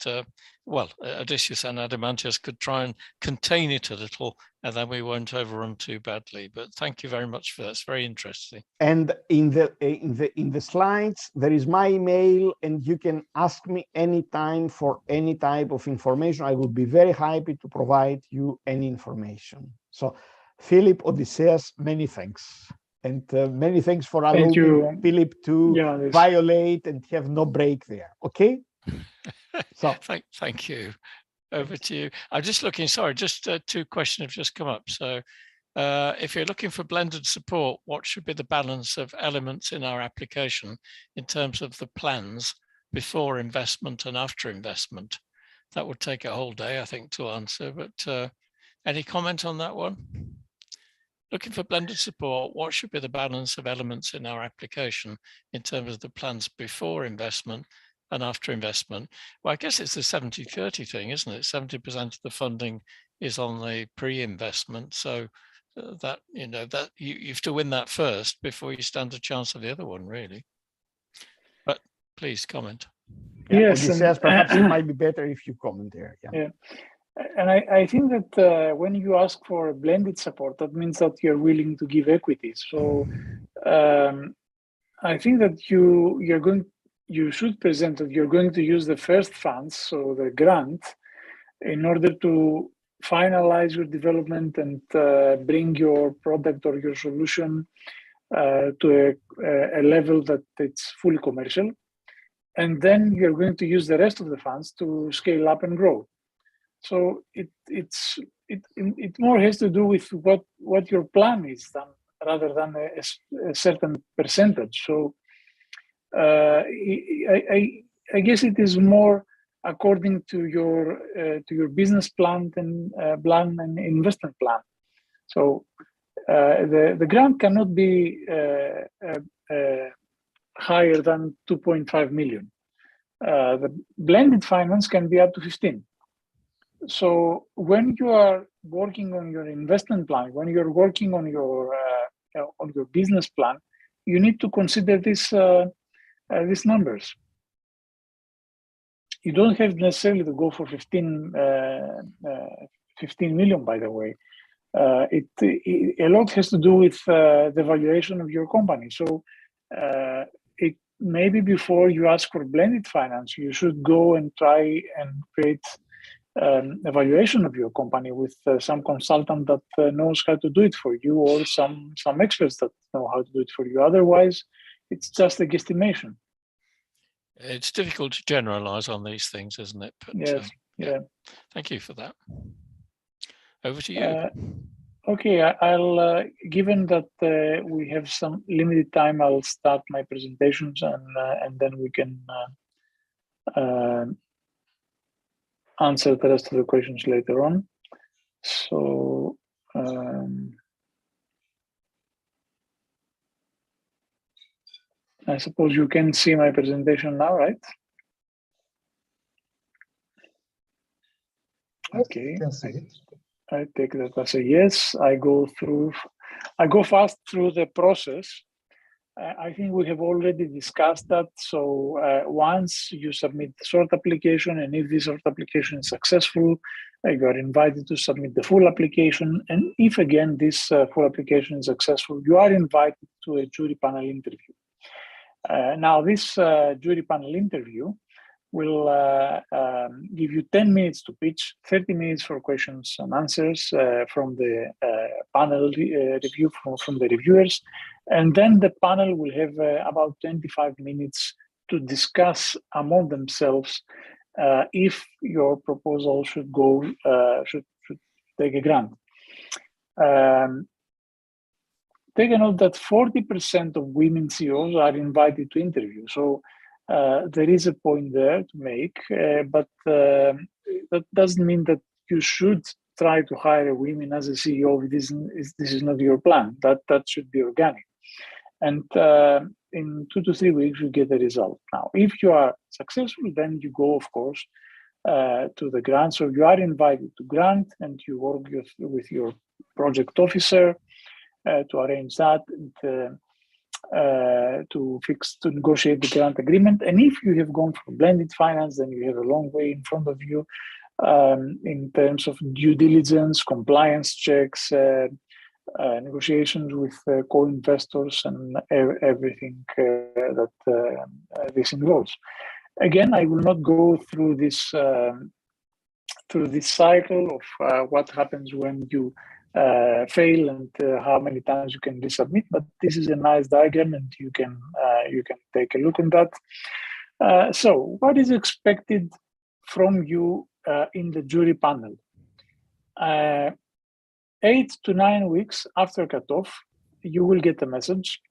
Speaker 4: well, Odysseus and Adamantios could try and contain it a little, and then we won't overrun too badly. But thank you very much for that. It's very interesting.
Speaker 5: And in the slides, there is my email, and you can ask me anytime for any type of information. I will be very happy to provide you any information. So, Philip, Odysseus, many thanks. And many thanks for allowing Philip to violate and have no break there. Okay. So
Speaker 4: thank you. Over to you. I'm just looking. Sorry, just two questions have just come up. So, if you're looking for blended support, what should be the balance of elements in our application in terms of the plans before investment and after investment? That would take a whole day, I think, to answer. But any comment on that one? looking for blended support, what should be the balance of elements in our application in terms of the plans before investment and after investment? Well, I guess it's the 70-30 thing, isn't it? 70% of the funding is on the pre-investment. So that, you know, that you have to win that first before you stand a chance of the other one, really. But please comment.
Speaker 5: Yeah,
Speaker 2: Yes,
Speaker 5: Odysseus, perhaps it might be better if you comment there.
Speaker 2: Yeah. And I think that when you ask for blended support, that means that you're willing to give equity. So I think that you should present that you're going to use the first funds, so the grant, in order to finalize your development and bring your product or your solution to a level that it's fully commercial. And then you're going to use the rest of the funds to scale up and grow. So it more has to do with what your plan is rather than a certain percentage. So I guess it is more according to your business plan and investment plan. So the grant cannot be higher than 2.5 million. The blended finance can be up to 15. So when you are working on your investment plan, when you're working on your business plan, you need to consider these numbers. You don't have necessarily to go for 15 million, by the way. A lot has to do with the valuation of your company. So maybe before you ask for blended finance, you should go and try and create evaluation of your company with some consultant that knows how to do it for you, or some experts that know how to do it for you. Otherwise, it's just a guesstimation.
Speaker 4: It's difficult to generalize on these things, isn't it? But,
Speaker 2: yes. Yeah.
Speaker 4: Thank you for that. Over to you.
Speaker 2: Okay, I'll given that we have some limited time, I'll start my presentations and then we can answer the rest of the questions later on. So I suppose you can see my presentation now, right? Okay.
Speaker 3: I can see it.
Speaker 2: I take that as a yes. I go fast through the process. I think we have already discussed that. So once you submit the short application, and if this short application is successful, you are invited to submit the full application. And if again this full application is successful, you are invited to a jury panel interview. Now this jury panel interview will give you 10 minutes to pitch, 30 minutes for questions and answers from the panel review from the reviewers. And then the panel will have about 25 minutes to discuss among themselves if your proposal should go, should take a grant. Take a note that 40% of women CEOs are invited to interview. So there is a point there to make, but that doesn't mean that you should try to hire a woman as a CEO if this is not your plan. That should be organic. And in 2 to 3 weeks, you get the result. Now, if you are successful, then you go, of course, to the grant. So you are invited to grant, and you work with your project officer to arrange that, and, to negotiate the grant agreement. And if you have gone for blended finance, then you have a long way in front of you in terms of due diligence, compliance checks, negotiations with co-investors, and everything that this involves. Again, I will not go through this cycle of what happens when you fail and how many times you can resubmit, but this is a nice diagram, and you can take a look at that. So what is expected from you in the jury panel? 8 to 9 weeks after cutoff, you will get a message,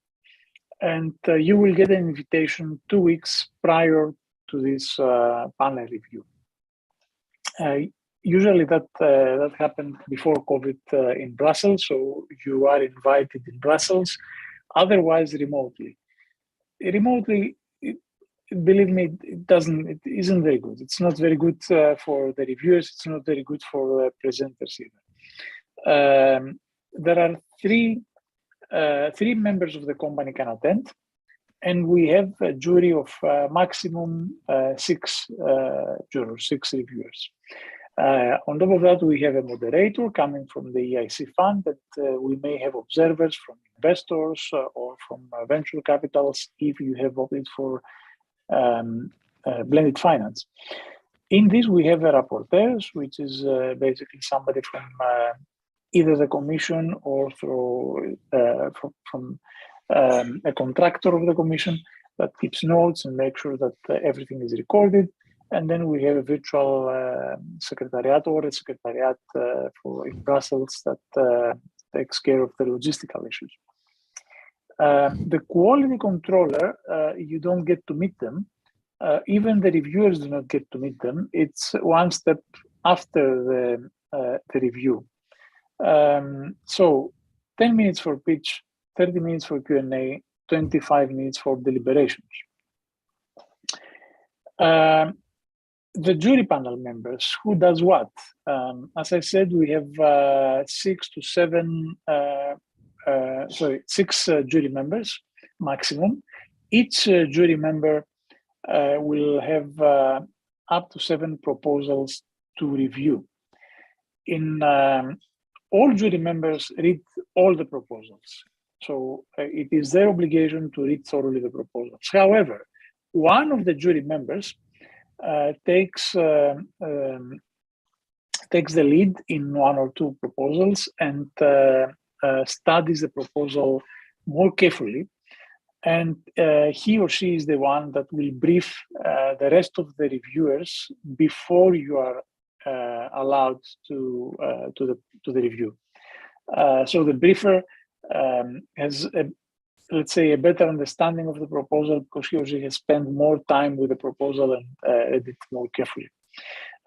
Speaker 2: and you will get an invitation 2 weeks prior to this panel review. usually that happened before COVID in Brussels, so you are invited in Brussels, otherwise remotely. Remotely, believe me, it isn't very good. It's not very good for the reviewers. It's not very good for the presenters either. There are three members of the company can attend, and we have a jury of maximum 6 jurors, 6 reviewers. On top of that, we have a moderator coming from the EIC fund, that we may have observers from investors or from venture capitals if you have opted for blended finance. In this, we have a rapporteur, which is basically somebody from either the commission or through from a contractor of the commission that keeps notes and makes sure that everything is recorded. And then we have a virtual secretariat or a secretariat for in Brussels that takes care of the logistical issues. The quality controller, you don't get to meet them. Even the reviewers do not get to meet them. It's one step after the review. So 10 minutes for pitch, 30 minutes for Q&A, 25 minutes for deliberations. The jury panel members, who does what? As I said, we have 6 jury members maximum. Each jury member will have up to 7 proposals to review. All jury members read all the proposals. So it is their obligation to read thoroughly the proposals. However, one of the jury members takes the lead in 1 or 2 proposals and studies the proposal more carefully. And he or she is the one that will brief the rest of the reviewers before you are allowed to the review. So the briefer has let's say a better understanding of the proposal because he or she has spent more time with the proposal and read it more carefully.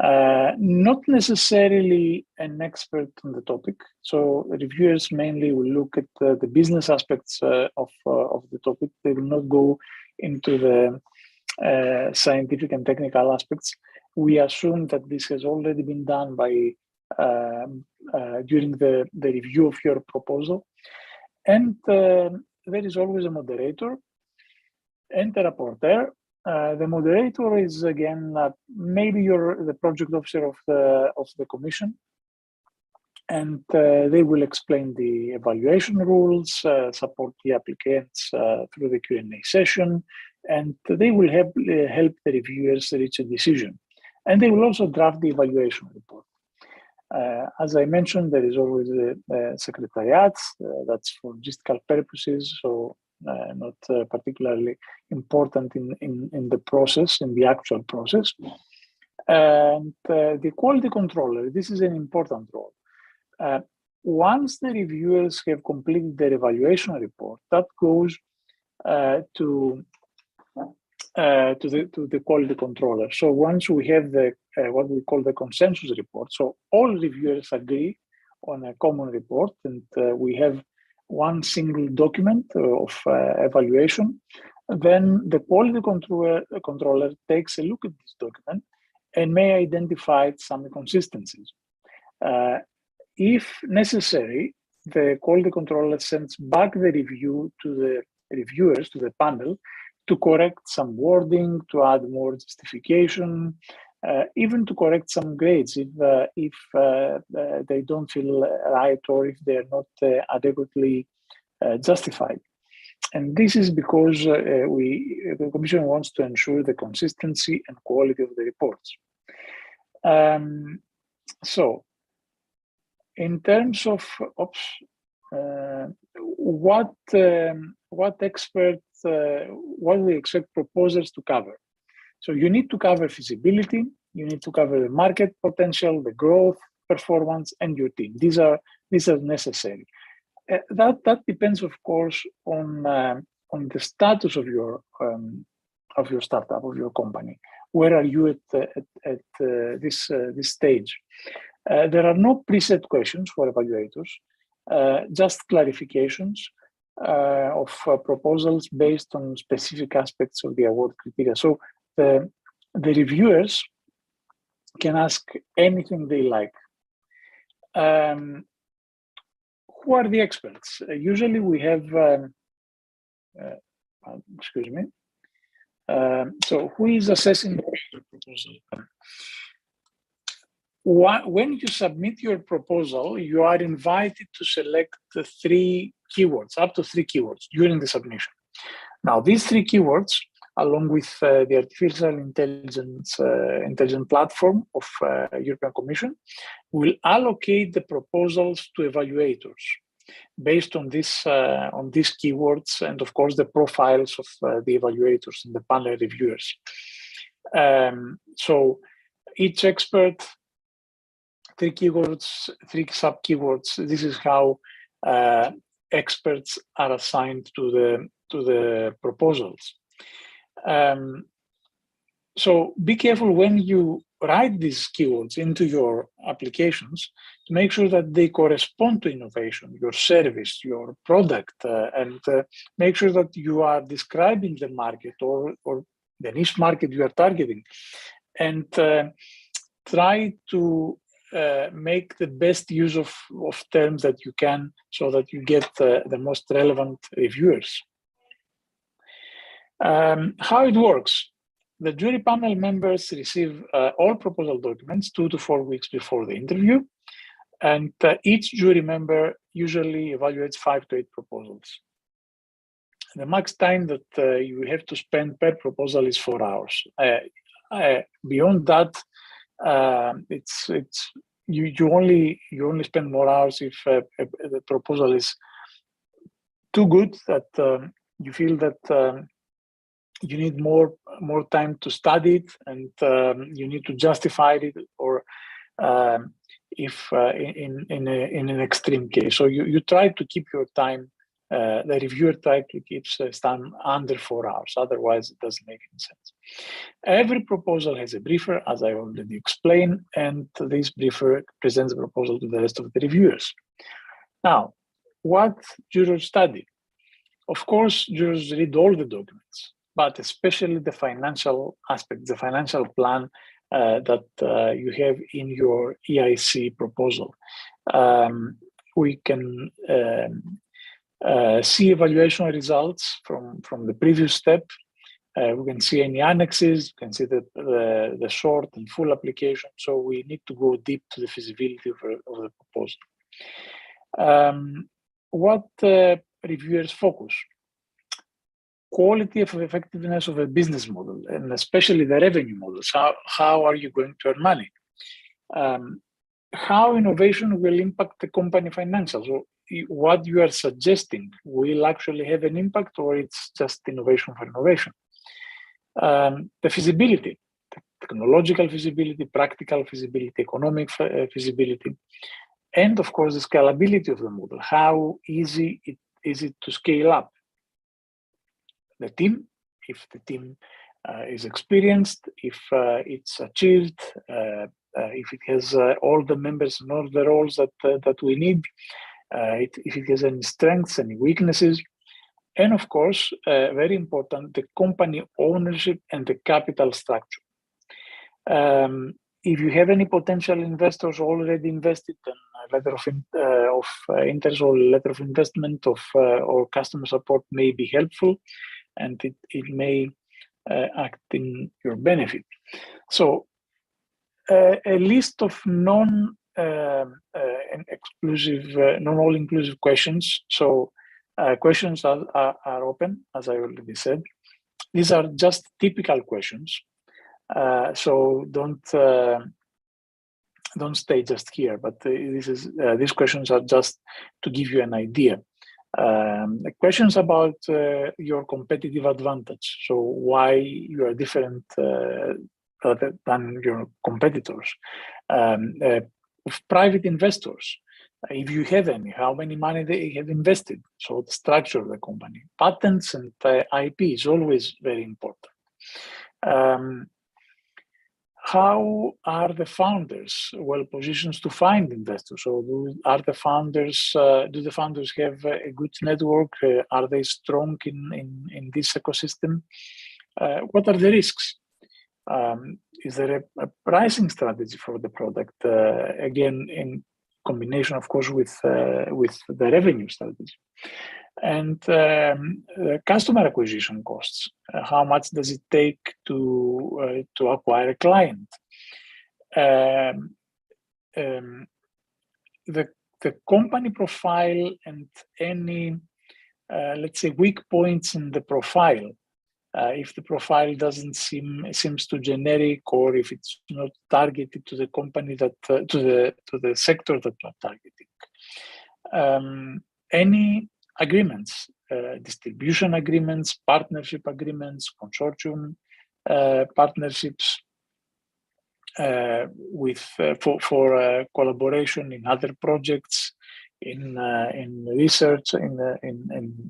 Speaker 2: Not necessarily an expert on the topic. So reviewers mainly will look at the business aspects of the topic. They will not go into the scientific and technical aspects. We assume that this has already been done by during the review of your proposal. And there is always a moderator and a rapporteur. The moderator is again maybe you're the project officer of the commission, and they will explain the evaluation rules, support the applicants through the Q&A session, and they will help the reviewers reach a decision. And they will also draft the evaluation report. As I mentioned, there is always a secretariat that's for logistical purposes, so not particularly important in the process, in the actual process. And the quality controller, this is an important role. Once the reviewers have completed their evaluation report, that goes to the quality controller. So once we have the what we call the consensus report, so all reviewers agree on a common report, and we have one single document of evaluation, then the quality controller takes a look at this document and may identify some inconsistencies. If necessary, the quality controller sends back the review to the reviewers, to the panel, to correct some wording, to add more justification, even to correct some grades if they don't feel right or if they're not adequately justified. And this is because the Commission wants to ensure the consistency and quality of the reports. So, in terms of what we expect proposers to cover. So you need to cover feasibility, you need to cover the market potential, the growth, performance, and your team. These are necessary. That depends, of course, on the status of your startup, of your company. where are you at this stage? There are no preset questions for evaluators, just clarifications of proposals based on specific aspects of the award criteria. So the reviewers can ask anything they like. Who are the experts? Usually we have, excuse me. So who is assessing the proposal? When you submit your proposal, you are invited to select the 3 keywords, up to 3 keywords during the submission. Now, these 3 keywords, along with the artificial intelligence intelligent platform of European Commission, will allocate the proposals to evaluators based on these keywords and, of course, the profiles of the evaluators and the panel reviewers. So each expert, 3 keywords, 3 sub-keywords. This is how experts are assigned to the proposals. So be careful when you write these keywords into your applications to make sure that they correspond to innovation, your service, your product, and make sure that you are describing the market or the niche market you are targeting, and try to make the best use of terms that you can so that you get the most relevant reviewers. How it works. The jury panel members receive all proposal documents 2 to 4 weeks before the interview, and each jury member usually evaluates 5 to 8 proposals. The max time that you have to spend per proposal is 4 hours. Beyond that, you only spend more hours if the proposal is too good that you feel that you need more time to study it, and you need to justify it, or if in an extreme case. So you try to keep your time. The reviewer tries to keep his time under 4 hours. Otherwise, it doesn't make any sense. Every proposal has a briefer, as I already explained, and this briefer presents the proposal to the rest of the reviewers. Now, what jurors study? Of course, jurors read all the documents, but especially the financial aspects, the financial plan that you have in your EIC proposal. We can see evaluation results from the previous step. We can see any annexes, we can see the short and full application. So we need to go deep to the feasibility of the proposal. What reviewers focus? Quality of effectiveness of a business model, and especially the revenue models. How are you going to earn money? How innovation will impact the company financials. So what you are suggesting will actually have an impact, or it's just innovation for innovation. The feasibility, technological feasibility, practical feasibility, economic feasibility, and of course the scalability of the model. How easy is it to scale up? The team, if the team is experienced, if it's achieved, if it has all the members and all the roles that we need, if it has any strengths, any weaknesses, and of course, very important, the company ownership and the capital structure. If you have any potential investors already invested, then a letter of interest or letter of investment or customer support may be helpful, and it may act in your benefit. So a list of non-all-inclusive questions. So questions are open, as I already said. These are just typical questions. So don't stay just here, but these questions are just to give you an idea. Questions about your competitive advantage. So why you are different than your competitors. Of private investors, if you have any, how many money they have invested. So the structure of the company. Patents and IP is always very important. how are the founders well positioned to find investors? So do the founders have a good network? Are they strong in this ecosystem? What are the risks? Is there a pricing strategy for the product? Again, in combination, of course, with the revenue strategy. And customer acquisition costs. How much does it take to acquire a client? The company profile and any, let's say, weak points in the profile. If the profile doesn't seems too generic, or if it's not targeted to the company that to the sector that we're targeting. Any agreements, distribution agreements, partnership agreements, consortium partnerships for collaboration in other projects, in research, in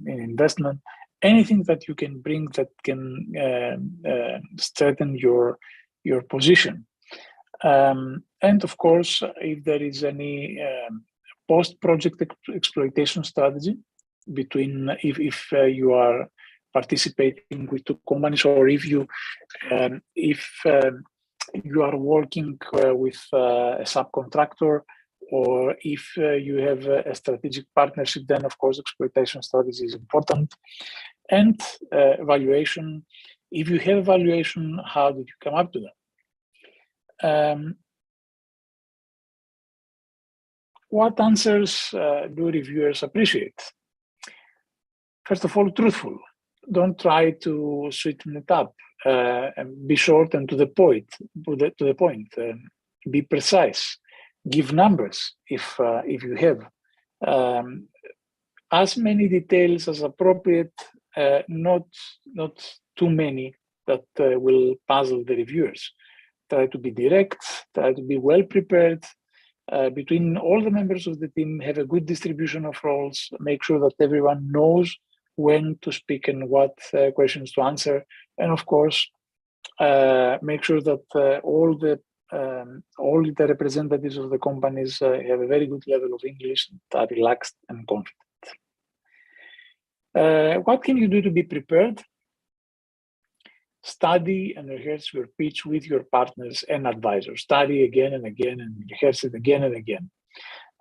Speaker 2: investment, anything that you can bring that can strengthen your position. And of course, if there is any post-project exploitation strategy between if you are participating with two companies, or if you are working with a subcontractor, or if you have a strategic partnership, then of course exploitation strategy is important. And valuation, if you have valuation, how did you come up to that? What answers do reviewers appreciate? First of all, truthful. Don't try to sweeten it up. And be short and to the point. Be precise. Give numbers if you have. As many details as appropriate. Not too many that will puzzle the reviewers. Try to be direct. Try to be well prepared. Between all the members of the team, have a good distribution of roles. Make sure that everyone knows when to speak and what questions to answer, and of course, make sure that all the representatives of the companies have a very good level of English and are relaxed and confident. What can you do to be prepared? Study and rehearse your pitch with your partners and advisors. Study again and again and rehearse it again and again.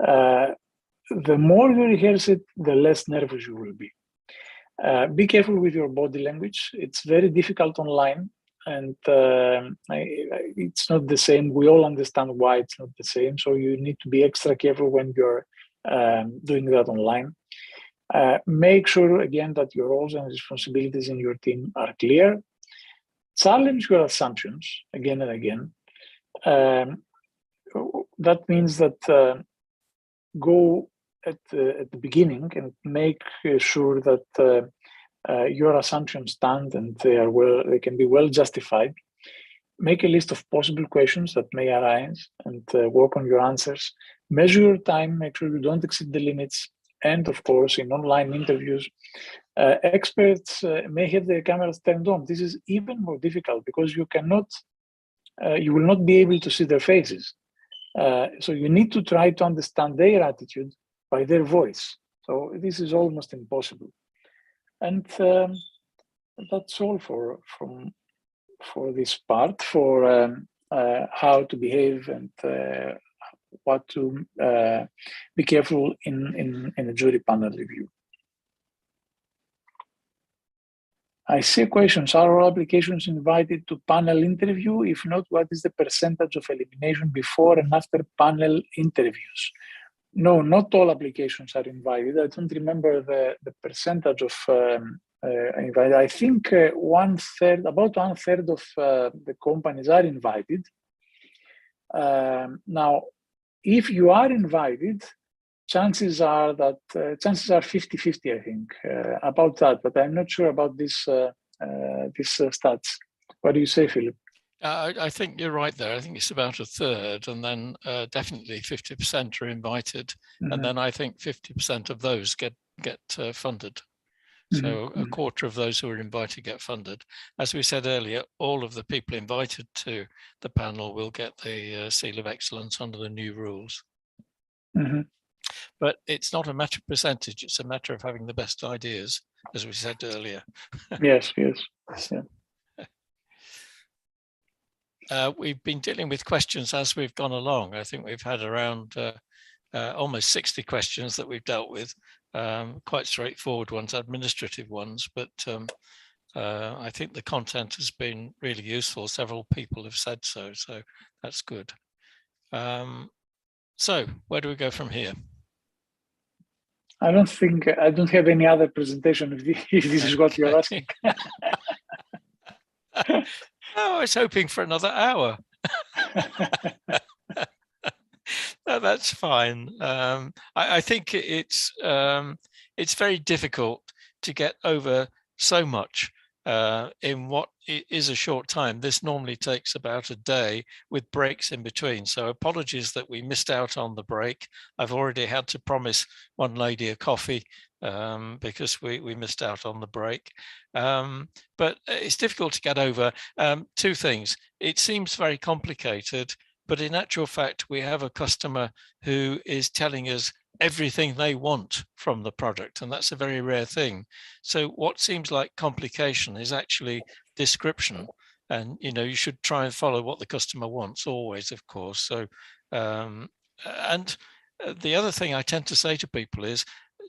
Speaker 2: The more you rehearse it, the less nervous you will be. Be careful with your body language. It's very difficult online, and it's not the same. We all understand why it's not the same. So you need to be extra careful when you're doing that online. Make sure, again, that your roles and responsibilities in your team are clear. Challenge your assumptions again and again. That means that go at the beginning and make sure that your assumptions stand and they can be well justified. Make a list of possible questions that may arise and work on your answers. Measure your time, make sure you don't exceed the limits. And of course, in online interviews, experts may have their cameras turned on. This is even more difficult because you will not be able to see their faces. So you need to try to understand their attitude by their voice. So this is almost impossible. And that's all for this part, for how to behave and what to be careful in a jury panel review. I see questions. Are all applications invited to panel interview? If not, what is the percentage of elimination before and after panel interviews? No, not all applications are invited. I don't remember the percentage of invited. I think about one third of the companies are invited. Now, if you are invited, chances are 50-50, I think, about that, but I'm not sure about this stats. What do you say, Philip?
Speaker 4: I think you're right there. I think it's about a third, and then definitely 50% are invited, and then I think 50% of those get funded. So a quarter of those who are invited get funded. As we said earlier, all of the people invited to the panel will get the Seal of Excellence under the new rules. But it's not a matter of percentage, it's a matter of having the best ideas, as we said earlier.
Speaker 2: Yes.
Speaker 4: We've been dealing with questions as we've gone along. I think we've had around almost 60 questions that we've dealt with, quite straightforward ones, administrative ones, but I think the content has been really useful. Several people have said so that's good. So where do we go from here?
Speaker 2: I don't have any other presentation if this is what you're asking.
Speaker 4: I was hoping for another hour. No, that's fine. I think it's very difficult to get over so much in what is a short time. This normally takes about a day with breaks in between. So apologies that we missed out on the break. I've already had to promise one lady a coffee because we missed out on the break. But it's difficult to get over. Two things. It seems very complicated, but in actual fact, we have a customer who is telling us everything they want from the product, and that's a very rare thing. So what seems like complication is actually description, and you should try and follow what the customer wants always, of course. So and the other thing I tend to say to people is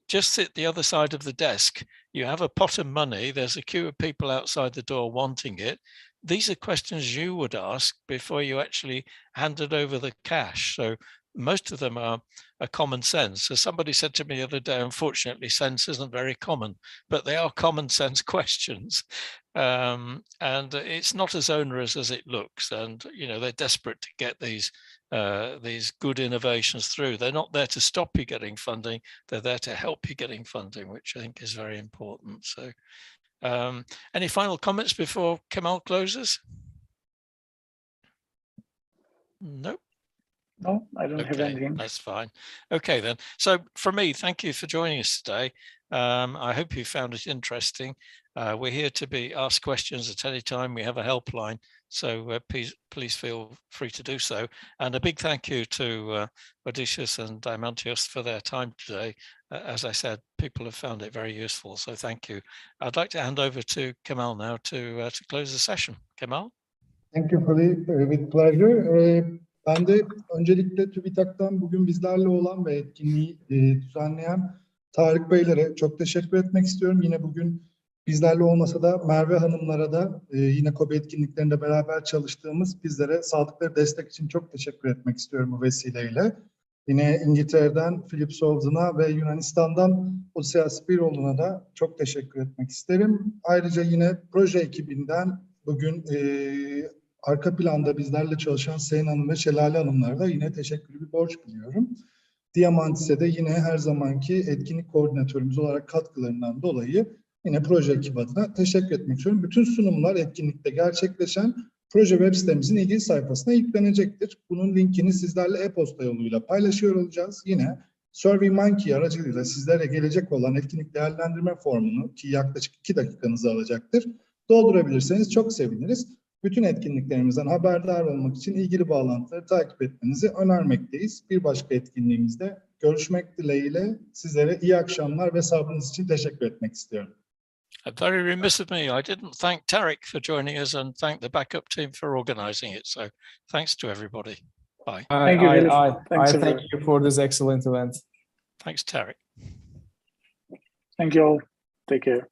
Speaker 4: just sit the other side of the desk. You have a pot of money, there's a queue of people outside the door wanting it. These are questions you would ask before you actually handed over the cash. So most of them are common sense. As somebody said to me the other day, unfortunately, sense isn't very common, but they are common sense questions. And it's not as onerous as it looks. And, they're desperate to get these good innovations through. They're not there to stop you getting funding. They're there to help you getting funding, which I think is very important. So any final comments before Kemal closes? Nope.
Speaker 2: No, I don't have anything.
Speaker 4: That's fine. Okay, then. So for me, thank you for joining us today. I hope you found it interesting. We're here to be asked questions at any time. We have a helpline, so please feel free to do so. And a big thank you to Odysseus and Diamantios for their time today. As I said, people have found it very useful, so thank you. I'd like to hand over to Kemal now to close the session. Kemal?
Speaker 3: Thank you, Philippe. With pleasure. Ben de öncelikle TÜBİTAK'tan bugün bizlerle olan ve etkinliği düzenleyen Tarık Beylere çok teşekkür etmek istiyorum. Yine bugün bizlerle olmasa da Merve Hanımlara da yine KOBİ etkinliklerinde beraber çalıştığımız bizlere sağladıkları destek için çok teşekkür etmek istiyorum bu vesileyle. Yine İngiltere'den Philip Solzun'a ve Yunanistan'dan Odysseus Spiroğlu'na da çok teşekkür etmek isterim. Ayrıca yine proje ekibinden bugün arka planda bizlerle çalışan Sayın Hanım ve Şelale Hanımlara da yine teşekkürlü bir borç biliyorum. Diamantis'e de yine her zamanki etkinlik koordinatörümüz olarak katkılarından dolayı yine proje ekibi adına teşekkür etmek istiyorum. Bütün sunumlar etkinlikte gerçekleşen proje web sitemizin ilgili sayfasına yüklenecektir. Bunun linkini sizlerle e-posta yoluyla paylaşıyor olacağız. Yine SurveyMonkey aracılığıyla sizlere gelecek olan etkinlik değerlendirme formunu, ki yaklaşık 2 dakikanızı alacaktır, doldurabilirseniz çok seviniriz. Bütün etkinliklerimizden haberdar olmak için ilgili bağlantıları takip etmenizi önermekteyiz. Bir başka etkinliğimizde görüşmek dileğiyle sizlere iyi akşamlar ve sabrınız için teşekkür etmek istiyorum.
Speaker 4: Very remiss of me. I didn't thank Tariq for joining us and thank the backup team for organizing it. So thanks to everybody. Bye.
Speaker 2: Thank you,
Speaker 1: I thank you for this excellent event.
Speaker 4: Thanks, Tariq.
Speaker 2: Thank you all. Take care.